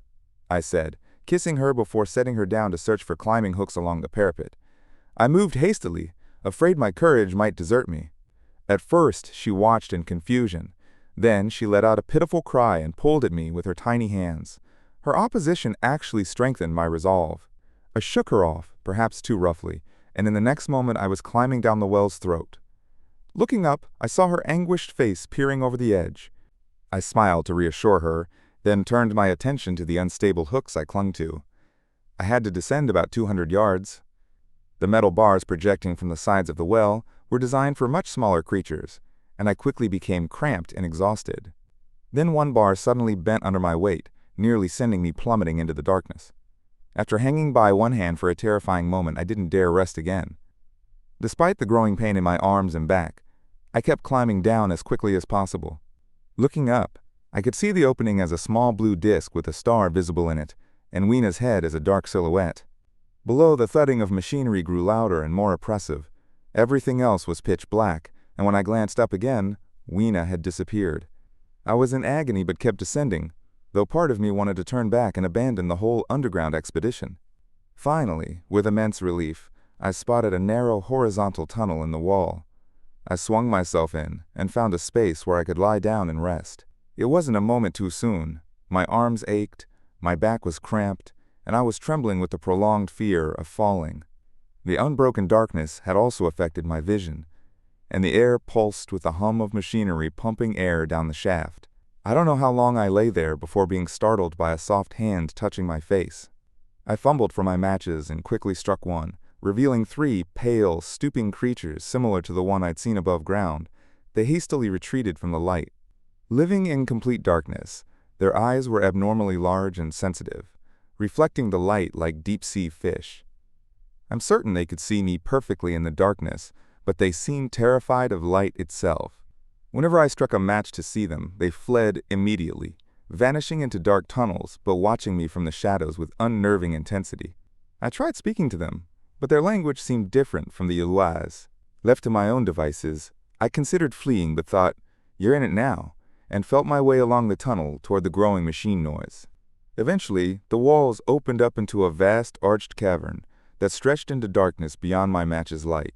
I said, kissing her before setting her down to search for climbing hooks along the parapet. I moved hastily, afraid my courage might desert me. At first, she watched in confusion. Then she let out a pitiful cry and pulled at me with her tiny hands. Her opposition actually strengthened my resolve. I shook her off, perhaps too roughly, and in the next moment I was climbing down the well's throat. Looking up, I saw her anguished face peering over the edge. I smiled to reassure her, then turned my attention to the unstable hooks I clung to. I had to descend about 200 yards. The metal bars projecting from the sides of the well were designed for much smaller creatures, and I quickly became cramped and exhausted. Then one bar suddenly bent under my weight, nearly sending me plummeting into the darkness. After hanging by one hand for a terrifying moment, I didn't dare rest again. Despite the growing pain in my arms and back, I kept climbing down as quickly as possible. Looking up, I could see the opening as a small blue disc with a star visible in it, and Weena's head as a dark silhouette. Below, the thudding of machinery grew louder and more oppressive. Everything else was pitch black, and when I glanced up again, Weena had disappeared. I was in agony but kept descending, though part of me wanted to turn back and abandon the whole underground expedition. Finally, with immense relief, I spotted a narrow horizontal tunnel in the wall. I swung myself in and found a space where I could lie down and rest. It wasn't a moment too soon. My arms ached, my back was cramped, and I was trembling with the prolonged fear of falling. The unbroken darkness had also affected my vision, and the air pulsed with the hum of machinery pumping air down the shaft. I don't know how long I lay there before being startled by a soft hand touching my face. I fumbled for my matches and quickly struck one, revealing 3 pale, stooping creatures similar to the one I'd seen above ground. They hastily retreated from the light. Living in complete darkness, their eyes were abnormally large and sensitive, reflecting the light like deep-sea fish. I'm certain they could see me perfectly in the darkness, but they seemed terrified of light itself. Whenever I struck a match to see them, they fled immediately, vanishing into dark tunnels but watching me from the shadows with unnerving intensity. I tried speaking to them, but their language seemed different from the Eloi's. Left to my own devices, I considered fleeing but thought, "You're in it now," and felt my way along the tunnel toward the growing machine noise. Eventually, the walls opened up into a vast arched cavern that stretched into darkness beyond my match's light.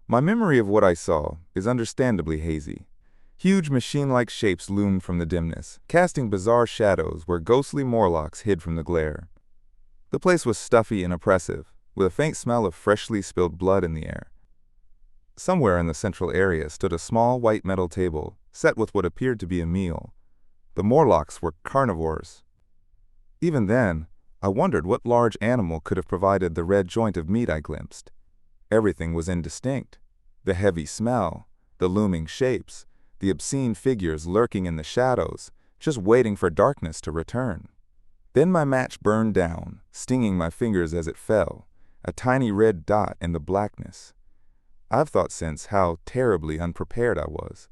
My memory of what I saw is understandably hazy. Huge machine-like shapes loomed from the dimness, casting bizarre shadows where ghostly Morlocks hid from the glare. The place was stuffy and oppressive, with a faint smell of freshly spilled blood in the air. Somewhere in the central area stood a small white metal table, set with what appeared to be a meal. The Morlocks were carnivores. Even then, I wondered what large animal could have provided the red joint of meat I glimpsed. Everything was indistinct. The heavy smell, the looming shapes, the obscene figures lurking in the shadows, just waiting for darkness to return. Then my match burned down, stinging my fingers as it fell, a tiny red dot in the blackness. I've thought since how terribly unprepared I was.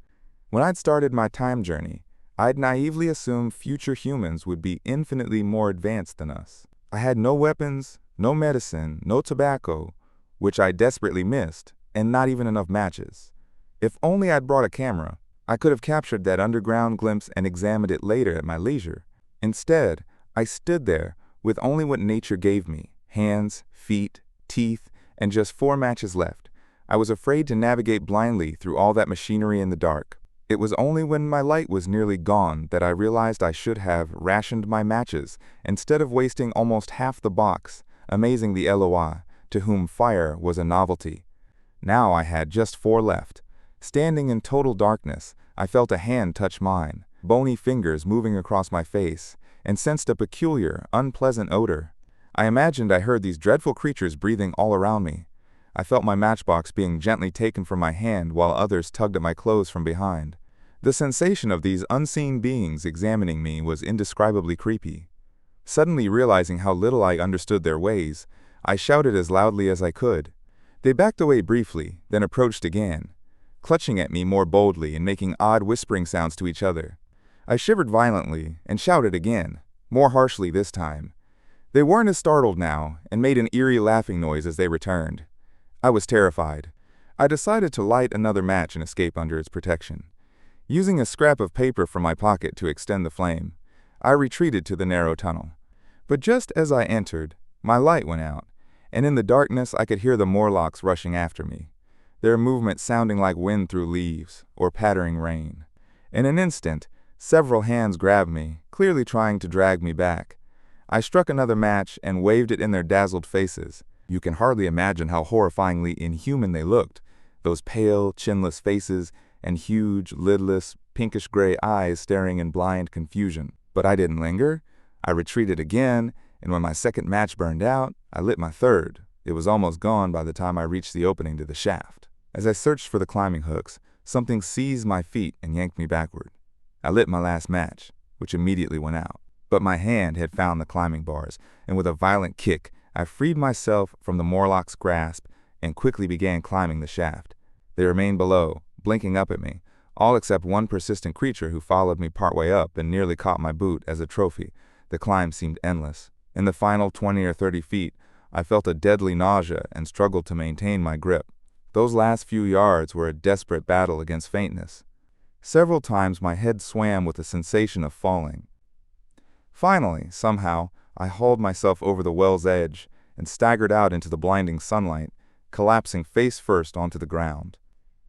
When I'd started my time journey, I'd naively assumed future humans would be infinitely more advanced than us. I had no weapons, no medicine, no tobacco, which I desperately missed, and not even enough matches. If only I'd brought a camera, I could have captured that underground glimpse and examined it later at my leisure. Instead, I stood there with only what nature gave me, hands, feet, teeth, and just 4 matches left. I was afraid to navigate blindly through all that machinery in the dark. It was only when my light was nearly gone that I realized I should have rationed my matches instead of wasting almost half the box, amazing the Eloi, to whom fire was a novelty. Now I had just 4 left. Standing in total darkness, I felt a hand touch mine, bony fingers moving across my face, and sensed a peculiar, unpleasant odor. I imagined I heard these dreadful creatures breathing all around me. I felt my matchbox being gently taken from my hand while others tugged at my clothes from behind. The sensation of these unseen beings examining me was indescribably creepy. Suddenly realizing how little I understood their ways, I shouted as loudly as I could. They backed away briefly, then approached again, clutching at me more boldly and making odd whispering sounds to each other. I shivered violently and shouted again, more harshly this time. They weren't as startled now and made an eerie laughing noise as they returned. I was terrified. I decided to light another match and escape under its protection. Using a scrap of paper from my pocket to extend the flame, I retreated to the narrow tunnel. But just as I entered, my light went out, and in the darkness I could hear the Morlocks rushing after me, their movement sounding like wind through leaves or pattering rain. In an instant, several hands grabbed me, clearly trying to drag me back. I struck another match and waved it in their dazzled faces. You can hardly imagine how horrifyingly inhuman they looked, those pale, chinless faces and huge, lidless, pinkish-gray eyes staring in blind confusion. But I didn't linger. I retreated again, and when my second match burned out, I lit my third. It was almost gone by the time I reached the opening to the shaft. As I searched for the climbing hooks, something seized my feet and yanked me backward. I lit my last match, which immediately went out. But my hand had found the climbing bars, and with a violent kick, I freed myself from the Morlock's grasp and quickly began climbing the shaft. They remained below, blinking up at me, all except one persistent creature who followed me partway up and nearly caught my boot as a trophy. The climb seemed endless. In the final 20 or 30 feet, I felt a deadly nausea and struggled to maintain my grip. Those last few yards were a desperate battle against faintness. Several times my head swam with the sensation of falling. Finally, somehow, I hauled myself over the well's edge and staggered out into the blinding sunlight, collapsing face first onto the ground.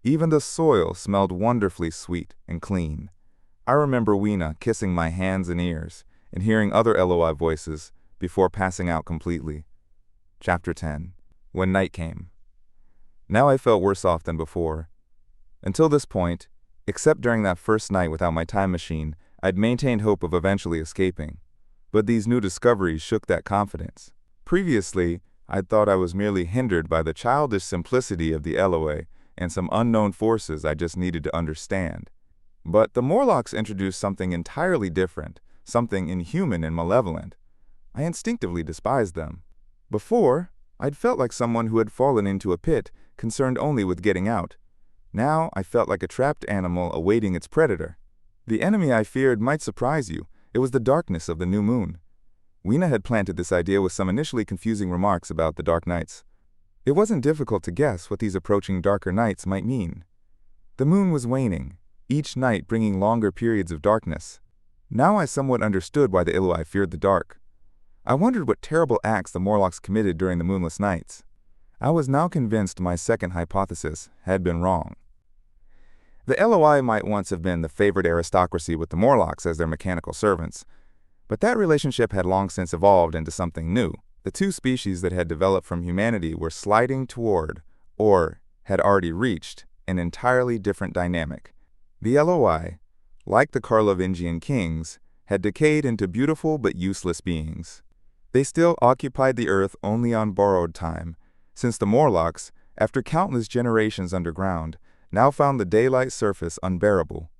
Even the soil smelled wonderfully sweet and clean. I remember Weena kissing my hands and ears and hearing other Eloi voices before passing out completely. Chapter 10. When night came. Now I felt worse off than before. Until this point, except during that first night without my time machine, I'd maintained hope of eventually escaping. But these new discoveries shook that confidence. Previously, I'd thought I was merely hindered by the childish simplicity of the Eloi and some unknown forces I just needed to understand. But the Morlocks introduced something entirely different, something inhuman and malevolent. I instinctively despised them. Before, I'd felt like someone who had fallen into a pit, concerned only with getting out. Now I felt like a trapped animal awaiting its predator. The enemy I feared might surprise you. It was the darkness of the new moon. Weena had planted this idea with some initially confusing remarks about the dark nights. It wasn't difficult to guess what these approaching darker nights might mean. The moon was waning, each night bringing longer periods of darkness. Now I somewhat understood why the Eloi feared the dark. I wondered what terrible acts the Morlocks committed during the moonless nights. I was now convinced my second hypothesis had been wrong. The Eloi might once have been the favored aristocracy with the Morlocks as their mechanical servants, but that relationship had long since evolved into something new. The two species that had developed from humanity were sliding toward, or had already reached, an entirely different dynamic. The Eloi, like the Carlovingian kings, had decayed into beautiful but useless beings. They still occupied the earth only on borrowed time, since the Morlocks, after countless generations underground, now found the daylight surface unbearable.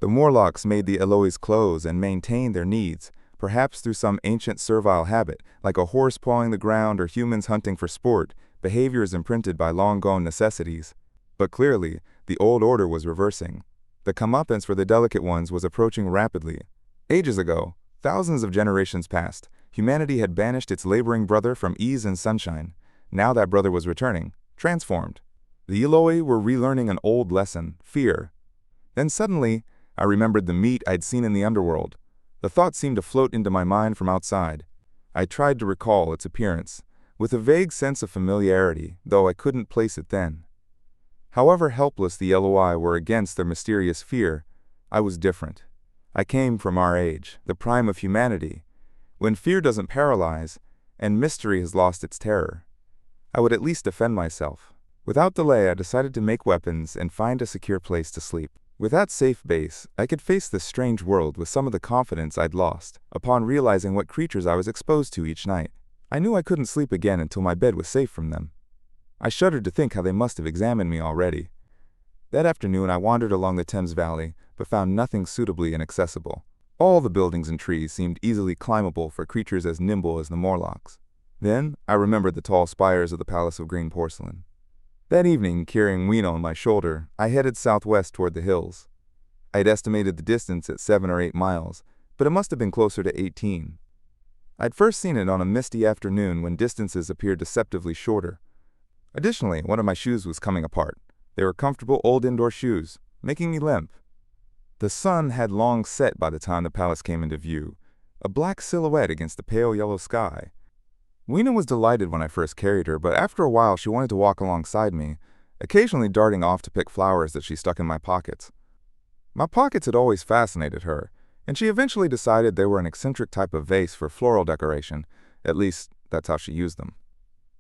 The Morlocks made the Eloi's clothes and maintained their needs, perhaps through some ancient servile habit, like a horse pawing the ground or humans hunting for sport, behaviors imprinted by long-gone necessities. But clearly, the old order was reversing. The comeuppance for the delicate ones was approaching rapidly. Ages ago, thousands of generations past, humanity had banished its laboring brother from ease and sunshine. Now that brother was returning, transformed. The Eloi were relearning an old lesson, fear. Then suddenly, I remembered the meat I'd seen in the underworld. The thought seemed to float into my mind from outside. I tried to recall its appearance, with a vague sense of familiarity, though I couldn't place it then. However helpless the Eloi were against their mysterious fear, I was different. I came from our age, the prime of humanity, when fear doesn't paralyze, and mystery has lost its terror. I would at least defend myself. Without delay, I decided to make weapons and find a secure place to sleep. With that safe base, I could face this strange world with some of the confidence I'd lost, upon realizing what creatures I was exposed to each night. I knew I couldn't sleep again until my bed was safe from them. I shuddered to think how they must have examined me already. That afternoon I wandered along the Thames Valley, but found nothing suitably inaccessible. All the buildings and trees seemed easily climbable for creatures as nimble as the Morlocks. Then I remembered the tall spires of the Palace of Green Porcelain. That evening, carrying Weena on my shoulder, I headed southwest toward the hills. I had estimated the distance at 7 or 8 miles, but it must have been closer to 18. I'd first seen it on a misty afternoon when distances appeared deceptively shorter. Additionally, one of my shoes was coming apart. They were comfortable old indoor shoes, making me limp. The sun had long set by the time the palace came into view, a black silhouette against the pale yellow sky. Weena was delighted when I first carried her, but after a while she wanted to walk alongside me, occasionally darting off to pick flowers that she stuck in my pockets. My pockets had always fascinated her, and she eventually decided they were an eccentric type of vase for floral decoration. At least, that's how she used them.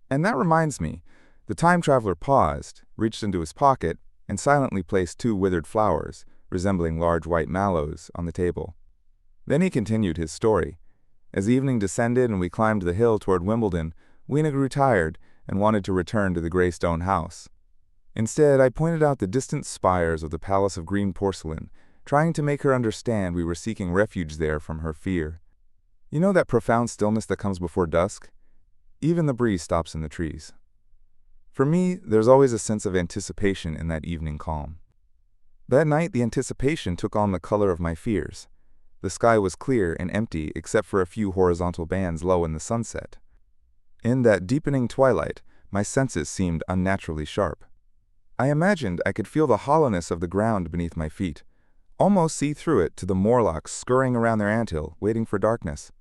And that reminds me, the time traveler paused, reached into his pocket, and silently placed 2 withered flowers, resembling large white mallows, on the table. Then he continued his story. As evening descended and we climbed the hill toward Wimbledon, Weena grew tired and wanted to return to the gray stone house. Instead, I pointed out the distant spires of the Palace of Green Porcelain, trying to make her understand we were seeking refuge there from her fear. You know that profound stillness that comes before dusk? Even the breeze stops in the trees. For me, there's always a sense of anticipation in that evening calm. That night, the anticipation took on the color of my fears. The sky was clear and empty except for a few horizontal bands low in the sunset. In that deepening twilight, my senses seemed unnaturally sharp. I imagined I could feel the hollowness of the ground beneath my feet, almost see through it to the Morlocks scurrying around their anthill, waiting for darkness.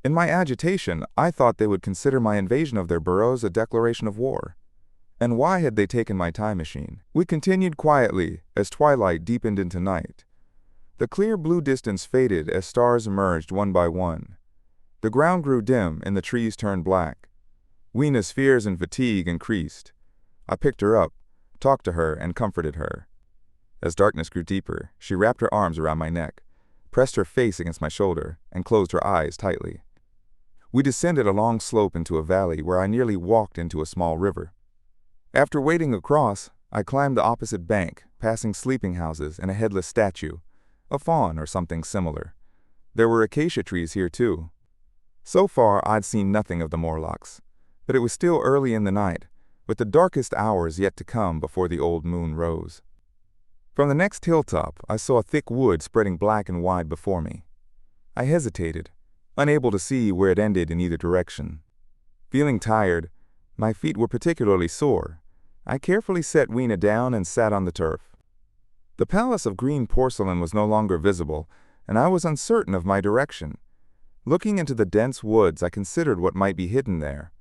In my agitation, I thought they would consider my invasion of their burrows a declaration of war. And why had they taken my time machine? We continued quietly as twilight deepened into night. The clear blue distance faded as stars emerged one by one. The ground grew dim and the trees turned black. Weena's fears and fatigue increased. I picked her up, talked to her, and comforted her. As darkness grew deeper, she wrapped her arms around my neck, pressed her face against my shoulder, and closed her eyes tightly. We descended a long slope into a valley where I nearly walked into a small river. After wading across, I climbed the opposite bank, passing sleeping houses and a headless statue, a faun or something similar. There were acacia trees here too. So far, I'd seen nothing of the Morlocks, but it was still early in the night, with the darkest hours yet to come before the old moon rose. From the next hilltop, I saw a thick wood spreading black and wide before me. I hesitated, unable to see where it ended in either direction. Feeling tired, my feet were particularly sore. I carefully set Weena down and sat on the turf. The Palace of Green Porcelain was no longer visible, and I was uncertain of my direction. Looking into the dense woods, I considered what might be hidden there.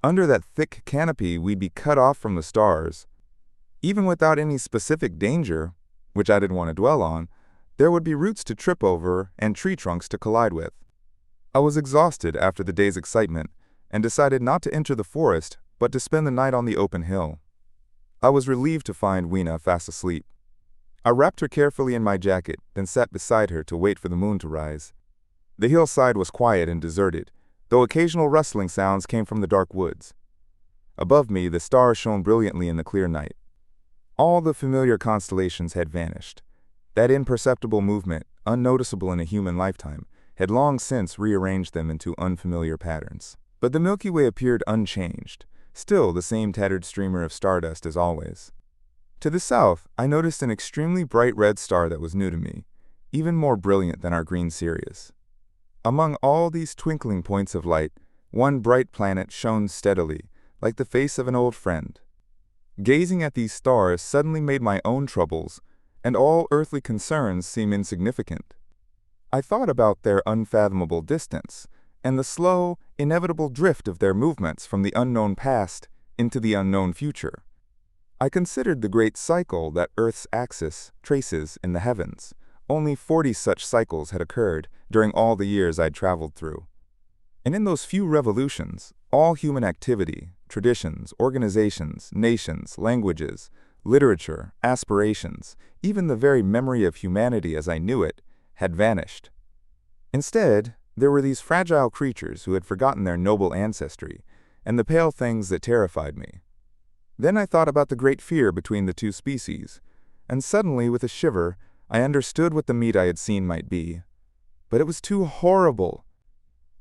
Under that thick canopy, we'd be cut off from the stars. Even without any specific danger, which I didn't want to dwell on, there would be roots to trip over and tree trunks to collide with. I was exhausted after the day's excitement and decided not to enter the forest, but to spend the night on the open hill. I was relieved to find Weena fast asleep. I wrapped her carefully in my jacket, then sat beside her to wait for the moon to rise. The hillside was quiet and deserted, though occasional rustling sounds came from the dark woods. Above me, the stars shone brilliantly in the clear night. All the familiar constellations had vanished. That imperceptible movement, unnoticeable in a human lifetime, had long since rearranged them into unfamiliar patterns. But the Milky Way appeared unchanged, still the same tattered streamer of stardust as always. To the south, I noticed an extremely bright red star that was new to me, even more brilliant than our green Sirius. Among all these twinkling points of light, one bright planet shone steadily, like the face of an old friend. Gazing at these stars suddenly made my own troubles and all earthly concerns seem insignificant. I thought about their unfathomable distance and the slow, inevitable drift of their movements from the unknown past into the unknown future. I considered the great cycle that Earth's axis traces in the heavens. Only 40 such cycles had occurred during all the years I'd traveled through. And in those few revolutions, all human activity, traditions, organizations, nations, languages, literature, aspirations, even the very memory of humanity as I knew it, had vanished. Instead, there were these fragile creatures who had forgotten their noble ancestry and the pale things that terrified me. Then I thought about the great fear between the two species, and suddenly, with a shiver, I understood what the meat I had seen might be. But it was too horrible.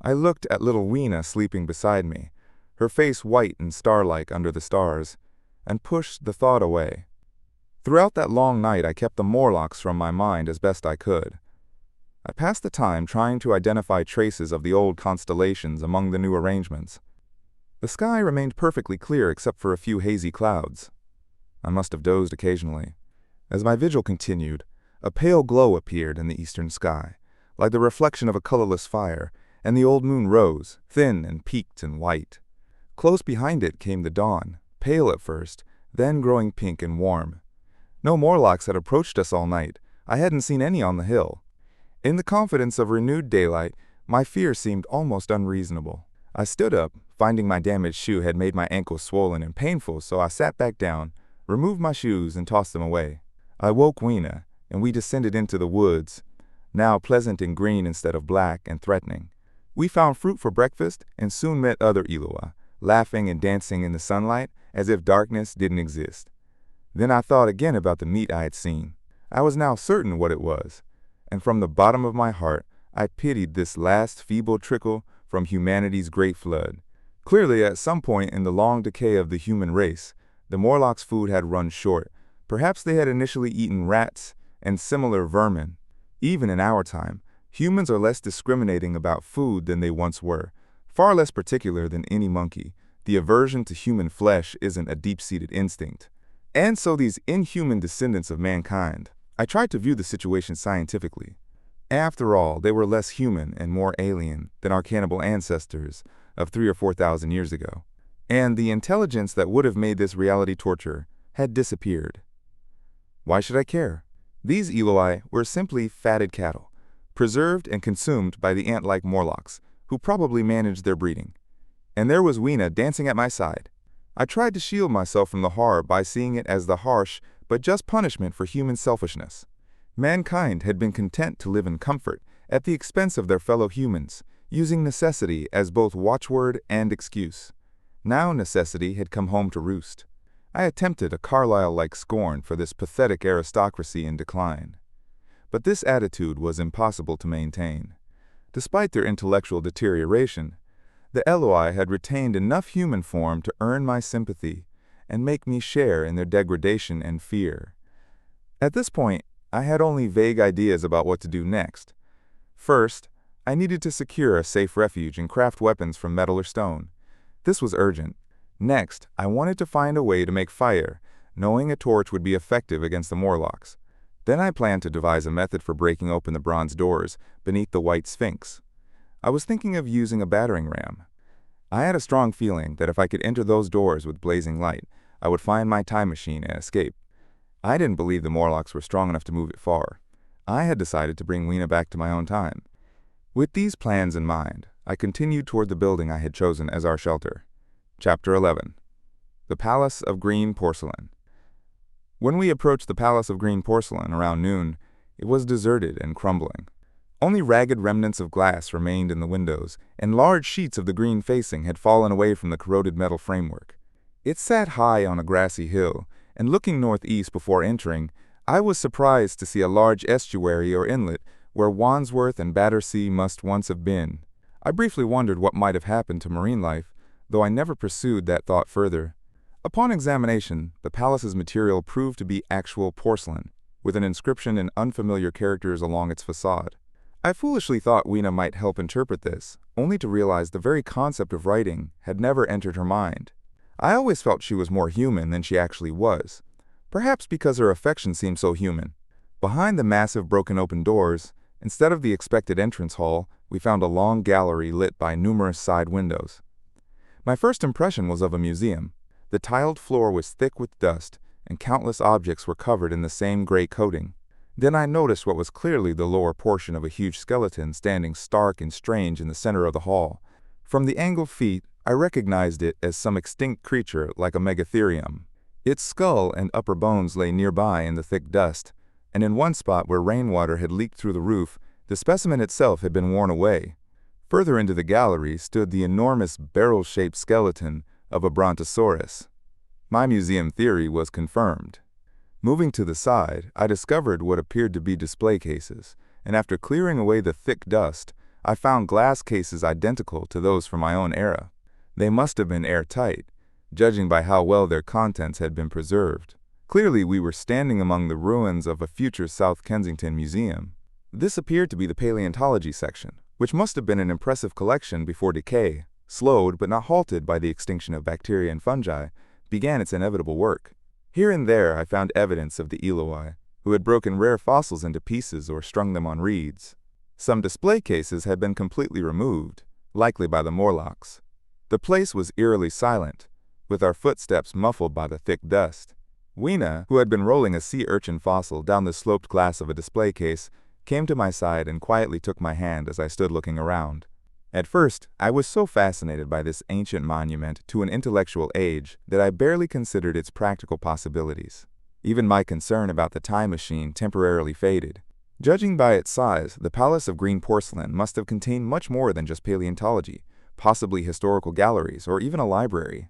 I looked at little Weena sleeping beside me, her face white and star-like under the stars, and pushed the thought away. Throughout that long night I kept the Morlocks from my mind as best I could. I passed the time trying to identify traces of the old constellations among the new arrangements. The sky remained perfectly clear except for a few hazy clouds. I must have dozed occasionally. As my vigil continued, a pale glow appeared in the eastern sky, like the reflection of a colorless fire, and the old moon rose, thin and peaked and white. Close behind it came the dawn, pale at first, then growing pink and warm. No Morlocks had approached us all night. I hadn't seen any on the hill. In the confidence of renewed daylight, my fear seemed almost unreasonable. I stood up, finding my damaged shoe had made my ankle swollen and painful, so I sat back down, removed my shoes, and tossed them away. I woke Weena, and we descended into the woods, now pleasant and green instead of black and threatening. We found fruit for breakfast and soon met other Eloi, laughing and dancing in the sunlight as if darkness didn't exist. Then I thought again about the meat I had seen. I was now certain what it was, and from the bottom of my heart I pitied this last feeble trickle from humanity's great flood. Clearly, at some point in the long decay of the human race, the Morlocks' food had run short. Perhaps they had initially eaten rats and similar vermin. Even in our time, humans are less discriminating about food than they once were, far less particular than any monkey. The aversion to human flesh isn't a deep-seated instinct. And so these inhuman descendants of mankind, I tried to view the situation scientifically. After all, they were less human and more alien than our cannibal ancestors of 3,000 or 4,000 years ago. And the intelligence that would have made this reality torture had disappeared. Why should I care? These Eloi were simply fatted cattle, preserved and consumed by the ant-like Morlocks, who probably managed their breeding. And there was Weena dancing at my side. I tried to shield myself from the horror by seeing it as the harsh but just punishment for human selfishness. Mankind had been content to live in comfort at the expense of their fellow humans, using necessity as both watchword and excuse. Now necessity had come home to roost. I attempted a Carlyle-like scorn for this pathetic aristocracy in decline. But this attitude was impossible to maintain. Despite their intellectual deterioration, the Eloi had retained enough human form to earn my sympathy and make me share in their degradation and fear. At this point, I had only vague ideas about what to do next. First, I needed to secure a safe refuge and craft weapons from metal or stone. This was urgent. Next, I wanted to find a way to make fire, knowing a torch would be effective against the Morlocks. Then I planned to devise a method for breaking open the bronze doors beneath the white Sphinx. I was thinking of using a battering ram. I had a strong feeling that if I could enter those doors with blazing light, I would find my time machine and escape. I didn't believe the Morlocks were strong enough to move it far. I had decided to bring Weena back to my own time. With these plans in mind, I continued toward the building I had chosen as our shelter. Chapter 11. The Palace of Green Porcelain. When we approached the Palace of Green Porcelain around noon, it was deserted and crumbling. Only ragged remnants of glass remained in the windows, and large sheets of the green facing had fallen away from the corroded metal framework. It sat high on a grassy hill, and looking northeast before entering, I was surprised to see a large estuary or inlet where Wandsworth and Battersea must once have been. I briefly wondered what might have happened to marine life, though I never pursued that thought further. Upon examination, the palace's material proved to be actual porcelain, with an inscription in unfamiliar characters along its facade. I foolishly thought Weena might help interpret this, only to realize the very concept of writing had never entered her mind. I always felt she was more human than she actually was, perhaps because her affection seemed so human. Behind the massive broken-open doors, instead of the expected entrance hall, we found a long gallery lit by numerous side windows. My first impression was of a museum. The tiled floor was thick with dust, and countless objects were covered in the same gray coating. Then I noticed what was clearly the lower portion of a huge skeleton standing stark and strange in the center of the hall. From the angled feet, I recognized it as some extinct creature like a megatherium. Its skull and upper bones lay nearby in the thick dust, and in one spot where rainwater had leaked through the roof, the specimen itself had been worn away. Further into the gallery stood the enormous barrel-shaped skeleton of a brontosaurus. My museum theory was confirmed. Moving to the side, I discovered what appeared to be display cases, and after clearing away the thick dust, I found glass cases identical to those from my own era. They must have been airtight, judging by how well their contents had been preserved. Clearly, we were standing among the ruins of a future South Kensington museum. This appeared to be the paleontology section, which must have been an impressive collection before decay, slowed but not halted by the extinction of bacteria and fungi, began its inevitable work. Here and there I found evidence of the Eloi, who had broken rare fossils into pieces or strung them on reeds. Some display cases had been completely removed, likely by the Morlocks. The place was eerily silent, with our footsteps muffled by the thick dust. Weena, who had been rolling a sea urchin fossil down the sloped glass of a display case, came to my side and quietly took my hand as I stood looking around. At first, I was so fascinated by this ancient monument to an intellectual age that I barely considered its practical possibilities. Even my concern about the time machine temporarily faded. Judging by its size, the Palace of Green Porcelain must have contained much more than just paleontology, possibly historical galleries or even a library.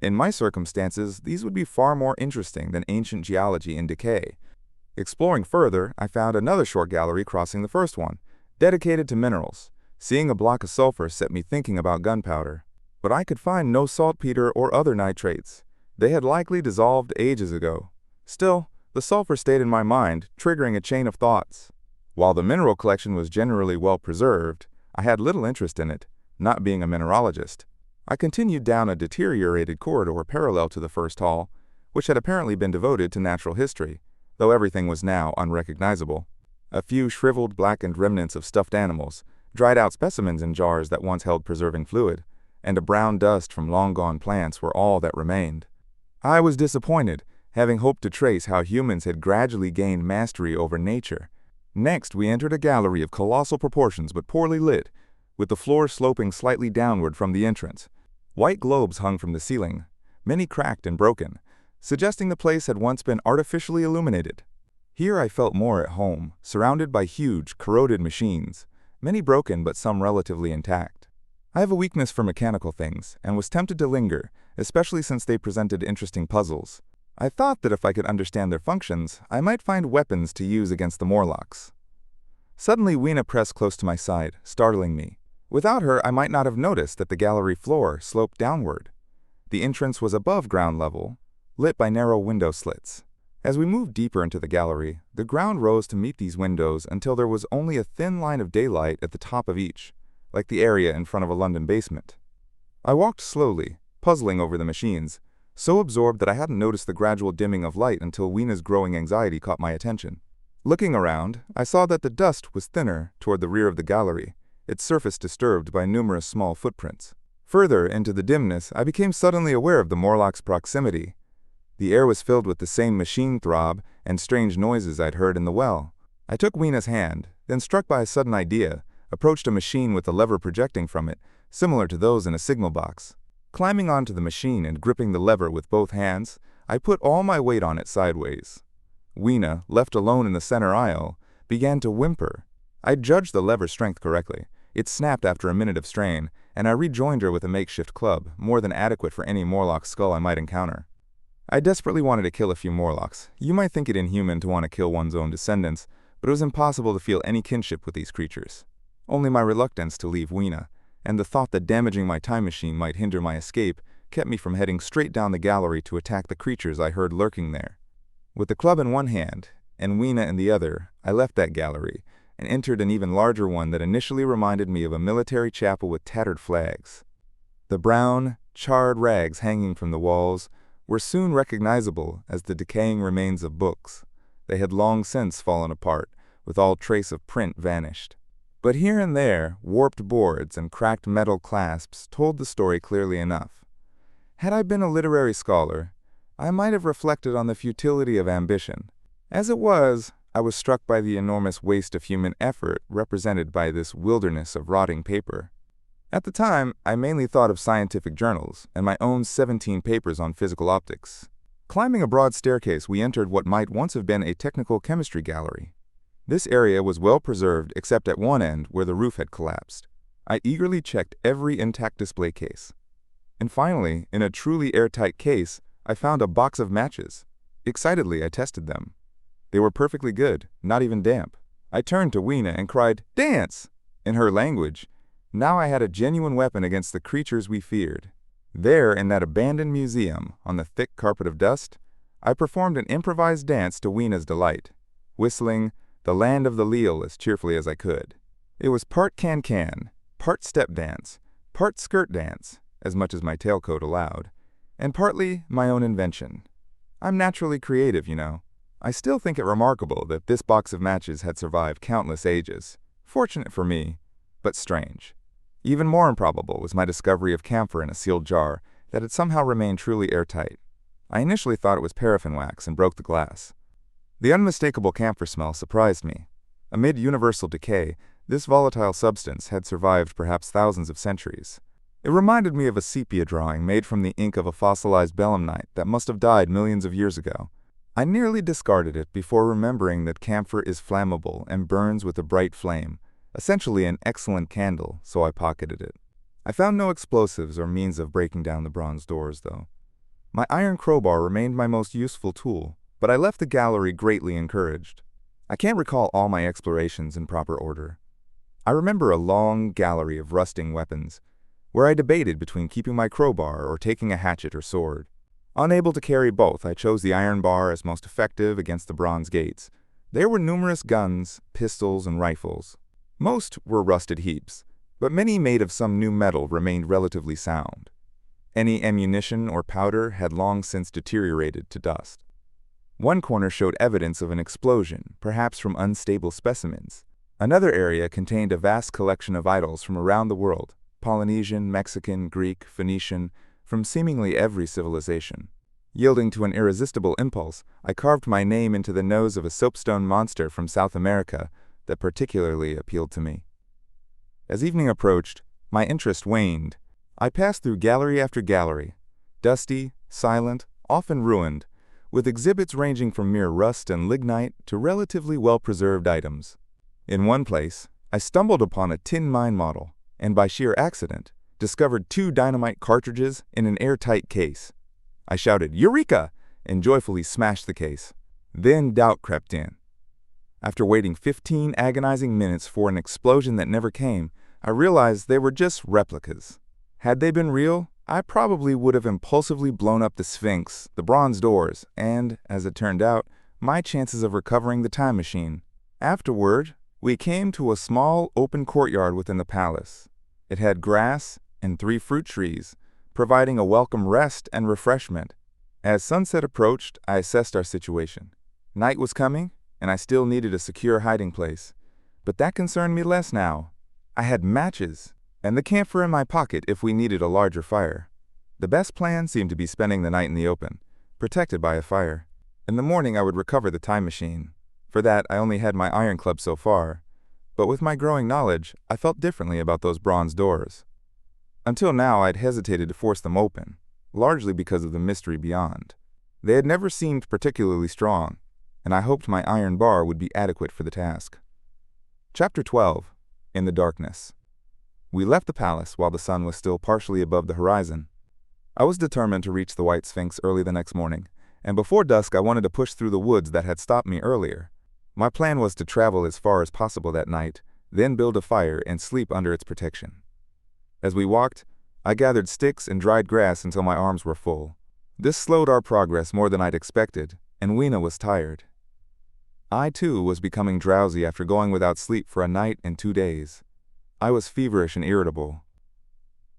In my circumstances, these would be far more interesting than ancient geology in decay. Exploring further, I found another short gallery crossing the first one, dedicated to minerals. Seeing a block of sulfur set me thinking about gunpowder. But I could find no saltpeter or other nitrates. They had likely dissolved ages ago. Still, the sulfur stayed in my mind, triggering a chain of thoughts. While the mineral collection was generally well preserved, I had little interest in it, not being a mineralogist. I continued down a deteriorated corridor parallel to the first hall, which had apparently been devoted to natural history, though everything was now unrecognizable. A few shriveled, blackened remnants of stuffed animals, dried-out specimens in jars that once held preserving fluid, and a brown dust from long-gone plants were all that remained. I was disappointed, having hoped to trace how humans had gradually gained mastery over nature. Next, we entered a gallery of colossal proportions but poorly lit, with the floor sloping slightly downward from the entrance. White globes hung from the ceiling, many cracked and broken, suggesting the place had once been artificially illuminated. Here I felt more at home, surrounded by huge, corroded machines, many broken but some relatively intact. I have a weakness for mechanical things, and was tempted to linger, especially since they presented interesting puzzles. I thought that if I could understand their functions, I might find weapons to use against the Morlocks. Suddenly Weena pressed close to my side, startling me. Without her, I might not have noticed that the gallery floor sloped downward. The entrance was above ground level, lit by narrow window slits. As we moved deeper into the gallery, the ground rose to meet these windows until there was only a thin line of daylight at the top of each, like the area in front of a London basement. I walked slowly, puzzling over the machines, so absorbed that I hadn't noticed the gradual dimming of light until Weena's growing anxiety caught my attention. Looking around, I saw that the dust was thinner toward the rear of the gallery, its surface disturbed by numerous small footprints. Further into the dimness, I became suddenly aware of the Morlock's proximity. The air was filled with the same machine throb and strange noises I'd heard in the well. I took Weena's hand, then struck by a sudden idea, approached a machine with a lever projecting from it, similar to those in a signal box. Climbing onto the machine and gripping the lever with both hands, I put all my weight on it sideways. Weena, left alone in the center aisle, began to whimper. I judged the lever's strength correctly. It snapped after a minute of strain, and I rejoined her with a makeshift club, more than adequate for any Morlock skull I might encounter. I desperately wanted to kill a few Morlocks. You might think it inhuman to want to kill one's own descendants, but it was impossible to feel any kinship with these creatures. Only my reluctance to leave Weena, and the thought that damaging my time machine might hinder my escape, kept me from heading straight down the gallery to attack the creatures I heard lurking there. With the club in one hand, and Weena in the other, I left that gallery, and entered an even larger one that initially reminded me of a military chapel with tattered flags. The brown, charred rags hanging from the walls were soon recognizable as the decaying remains of books. They had long since fallen apart, with all trace of print vanished. But here and there, warped boards and cracked metal clasps told the story clearly enough. Had I been a literary scholar, I might have reflected on the futility of ambition. As it was, I was struck by the enormous waste of human effort represented by this wilderness of rotting paper. At the time, I mainly thought of scientific journals and my own 17 papers on physical optics. Climbing a broad staircase, we entered what might once have been a technical chemistry gallery. This area was well preserved except at one end where the roof had collapsed. I eagerly checked every intact display case. And finally, in a truly airtight case, I found a box of matches. Excitedly, I tested them. They were perfectly good, not even damp. I turned to Weena and cried, "Dance!" in her language. Now I had a genuine weapon against the creatures we feared. There, in that abandoned museum, on the thick carpet of dust, I performed an improvised dance to Weena's delight. Whistling, the land of the leal as cheerfully as I could. It was part can-can, part step dance, part skirt dance, as much as my tailcoat allowed, and partly my own invention. I'm naturally creative, you know. I still think it remarkable that this box of matches had survived countless ages. Fortunate for me, but strange. Even more improbable was my discovery of camphor in a sealed jar that had somehow remained truly airtight. I initially thought it was paraffin wax and broke the glass. The unmistakable camphor smell surprised me. Amid universal decay, this volatile substance had survived perhaps thousands of centuries. It reminded me of a sepia drawing made from the ink of a fossilized belemnite that must have died millions of years ago. I nearly discarded it before remembering that camphor is flammable and burns with a bright flame, essentially an excellent candle, so I pocketed it. I found no explosives or means of breaking down the bronze doors, though. My iron crowbar remained my most useful tool, but I left the gallery greatly encouraged. I can't recall all my explorations in proper order. I remember a long gallery of rusting weapons, where I debated between keeping my crowbar or taking a hatchet or sword. Unable to carry both, I chose the iron bar as most effective against the bronze gates. There were numerous guns, pistols, and rifles. Most were rusted heaps, but many made of some new metal remained relatively sound. Any ammunition or powder had long since deteriorated to dust. One corner showed evidence of an explosion, perhaps from unstable specimens. Another area contained a vast collection of idols from around the world, Polynesian, Mexican, Greek, Phoenician, from seemingly every civilization. Yielding to an irresistible impulse, I carved my name into the nose of a soapstone monster from South America that particularly appealed to me. As evening approached, my interest waned. I passed through gallery after gallery, dusty, silent, often ruined, with exhibits ranging from mere rust and lignite to relatively well-preserved items. In one place, I stumbled upon a tin mine model, and by sheer accident, discovered 2 dynamite cartridges in an airtight case. I shouted, "Eureka!" and joyfully smashed the case. Then doubt crept in. After waiting 15 agonizing minutes for an explosion that never came, I realized they were just replicas. Had they been real, I probably would have impulsively blown up the Sphinx, the bronze doors, and, as it turned out, my chances of recovering the time machine. Afterward, we came to a small, open courtyard within the palace. It had grass and 3 fruit trees, providing a welcome rest and refreshment. As sunset approached, I assessed our situation. Night was coming, and I still needed a secure hiding place. But that concerned me less now. I had matches, and the camphor in my pocket if we needed a larger fire. The best plan seemed to be spending the night in the open, protected by a fire. In the morning I would recover the time machine. For that, I only had my iron club so far. But with my growing knowledge, I felt differently about those bronze doors. Until now, I'd hesitated to force them open, largely because of the mystery beyond. They had never seemed particularly strong, and I hoped my iron bar would be adequate for the task. Chapter 12. In the Darkness. We left the palace while the sun was still partially above the horizon. I was determined to reach the White Sphinx early the next morning, and before dusk I wanted to push through the woods that had stopped me earlier. My plan was to travel as far as possible that night, then build a fire and sleep under its protection. As we walked, I gathered sticks and dried grass until my arms were full. This slowed our progress more than I'd expected, and Weena was tired. I, too, was becoming drowsy after going without sleep for a night and 2 days. I was feverish and irritable.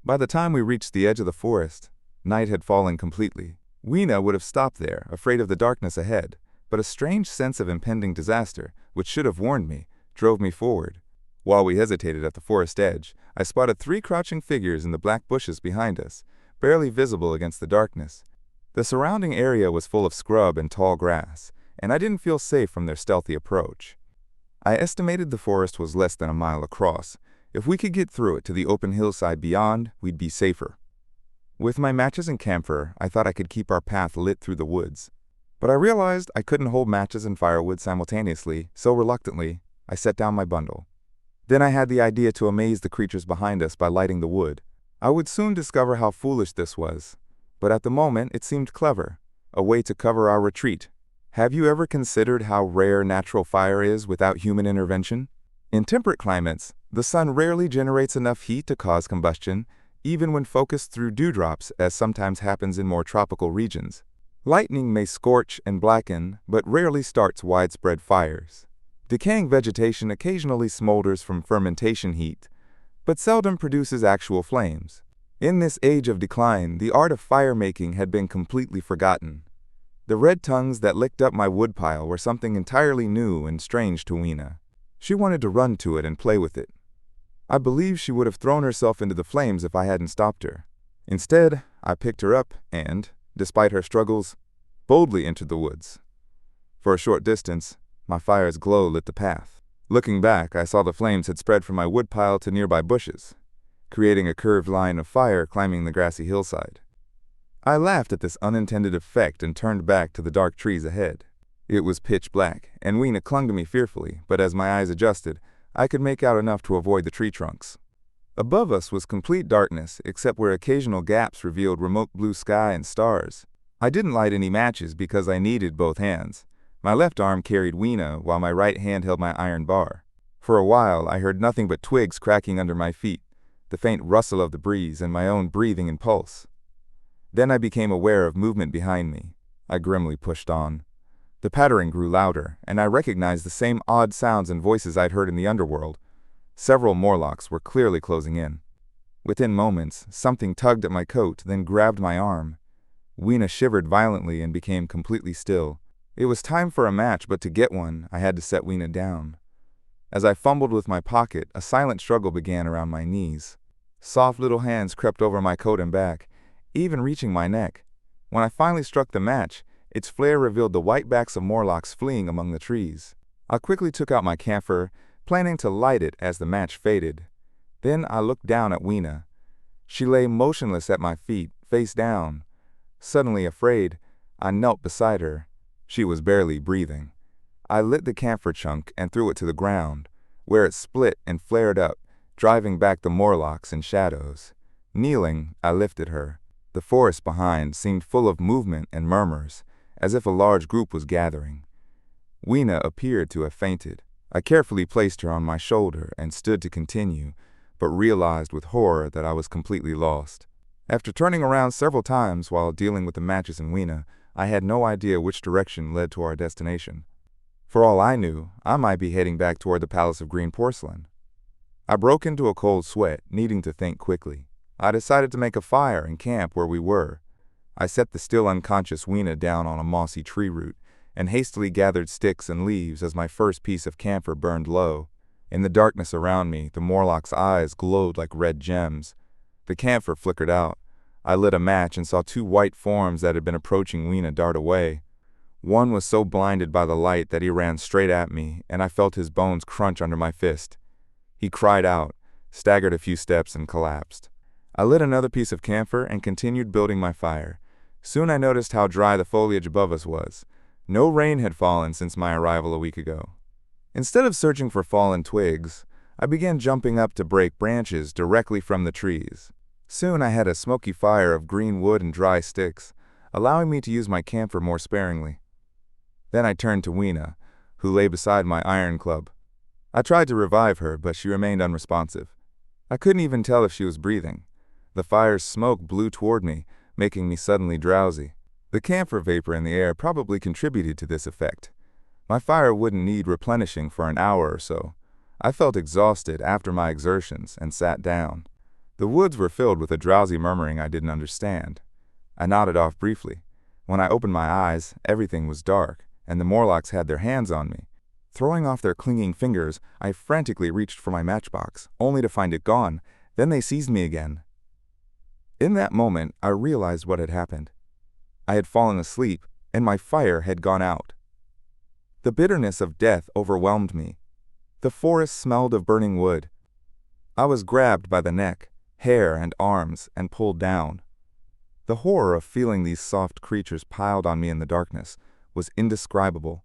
By the time we reached the edge of the forest, night had fallen completely. Weena would have stopped there, afraid of the darkness ahead, but a strange sense of impending disaster, which should have warned me, drove me forward. While we hesitated at the forest edge, I spotted 3 crouching figures in the black bushes behind us, barely visible against the darkness. The surrounding area was full of scrub and tall grass, and I didn't feel safe from their stealthy approach. I estimated the forest was less than a mile across. If we could get through it to the open hillside beyond, we'd be safer. With my matches and camphor, I thought I could keep our path lit through the woods. But I realized I couldn't hold matches and firewood simultaneously, so reluctantly, I set down my bundle. Then I had the idea to amaze the creatures behind us by lighting the wood. I would soon discover how foolish this was, but at the moment it seemed clever, a way to cover our retreat. Have you ever considered how rare natural fire is without human intervention? In temperate climates, the sun rarely generates enough heat to cause combustion, even when focused through dewdrops, as sometimes happens in more tropical regions. Lightning may scorch and blacken, but rarely starts widespread fires. Decaying vegetation occasionally smolders from fermentation heat, but seldom produces actual flames. In this age of decline, the art of fire-making had been completely forgotten. The red tongues that licked up my woodpile were something entirely new and strange to Weena. She wanted to run to it and play with it. I believe she would have thrown herself into the flames if I hadn't stopped her. Instead, I picked her up and, despite her struggles, boldly entered the woods. For a short distance, my fire's glow lit the path. Looking back, I saw the flames had spread from my woodpile to nearby bushes, creating a curved line of fire climbing the grassy hillside. I laughed at this unintended effect and turned back to the dark trees ahead. It was pitch black, and Weena clung to me fearfully, but as my eyes adjusted, I could make out enough to avoid the tree trunks. Above us was complete darkness, except where occasional gaps revealed remote blue sky and stars. I didn't light any matches because I needed both hands. My left arm carried Weena, while my right hand held my iron bar. For a while, I heard nothing but twigs cracking under my feet, the faint rustle of the breeze, and my own breathing and pulse. Then I became aware of movement behind me. I grimly pushed on. The pattering grew louder, and I recognized the same odd sounds and voices I'd heard in the underworld. Several Morlocks were clearly closing in. Within moments, something tugged at my coat, then grabbed my arm. Weena shivered violently and became completely still. It was time for a match, but to get one, I had to set Weena down. As I fumbled with my pocket, a silent struggle began around my knees. Soft little hands crept over my coat and back, even reaching my neck. When I finally struck the match, its flare revealed the white backs of Morlocks fleeing among the trees. I quickly took out my camphor, planning to light it as the match faded. Then I looked down at Weena. She lay motionless at my feet, face down. Suddenly afraid, I knelt beside her. She was barely breathing. I lit the camphor chunk and threw it to the ground, where it split and flared up, driving back the Morlocks in shadows. Kneeling, I lifted her. The forest behind seemed full of movement and murmurs, as if a large group was gathering. Weena appeared to have fainted. I carefully placed her on my shoulder and stood to continue, but realized with horror that I was completely lost. After turning around several times while dealing with the matches and Weena, I had no idea which direction led to our destination. For all I knew, I might be heading back toward the Palace of Green Porcelain. I broke into a cold sweat, needing to think quickly. I decided to make a fire and camp where we were. I set the still unconscious Weena down on a mossy tree root and hastily gathered sticks and leaves as my first piece of camphor burned low. In the darkness around me, the Morlock's eyes glowed like red gems. The camphor flickered out. I lit a match and saw two white forms that had been approaching Weena dart away. One was so blinded by the light that he ran straight at me, and I felt his bones crunch under my fist. He cried out, staggered a few steps, and collapsed. I lit another piece of camphor and continued building my fire. Soon I noticed how dry the foliage above us was. No rain had fallen since my arrival a week ago. Instead of searching for fallen twigs, I began jumping up to break branches directly from the trees. Soon I had a smoky fire of green wood and dry sticks, allowing me to use my camphor more sparingly. Then I turned to Weena, who lay beside my iron club. I tried to revive her, but she remained unresponsive. I couldn't even tell if she was breathing. The fire's smoke blew toward me, making me suddenly drowsy. The camphor vapor in the air probably contributed to this effect. My fire wouldn't need replenishing for an hour or so. I felt exhausted after my exertions and sat down. The woods were filled with a drowsy murmuring I didn't understand. I nodded off briefly. When I opened my eyes, everything was dark, and the Morlocks had their hands on me. Throwing off their clinging fingers, I frantically reached for my matchbox, only to find it gone. Then they seized me again. In that moment, I realized what had happened. I had fallen asleep, and my fire had gone out. The bitterness of death overwhelmed me. The forest smelled of burning wood. I was grabbed by the neck, hair, and arms, and pulled down. The horror of feeling these soft creatures piled on me in the darkness was indescribable.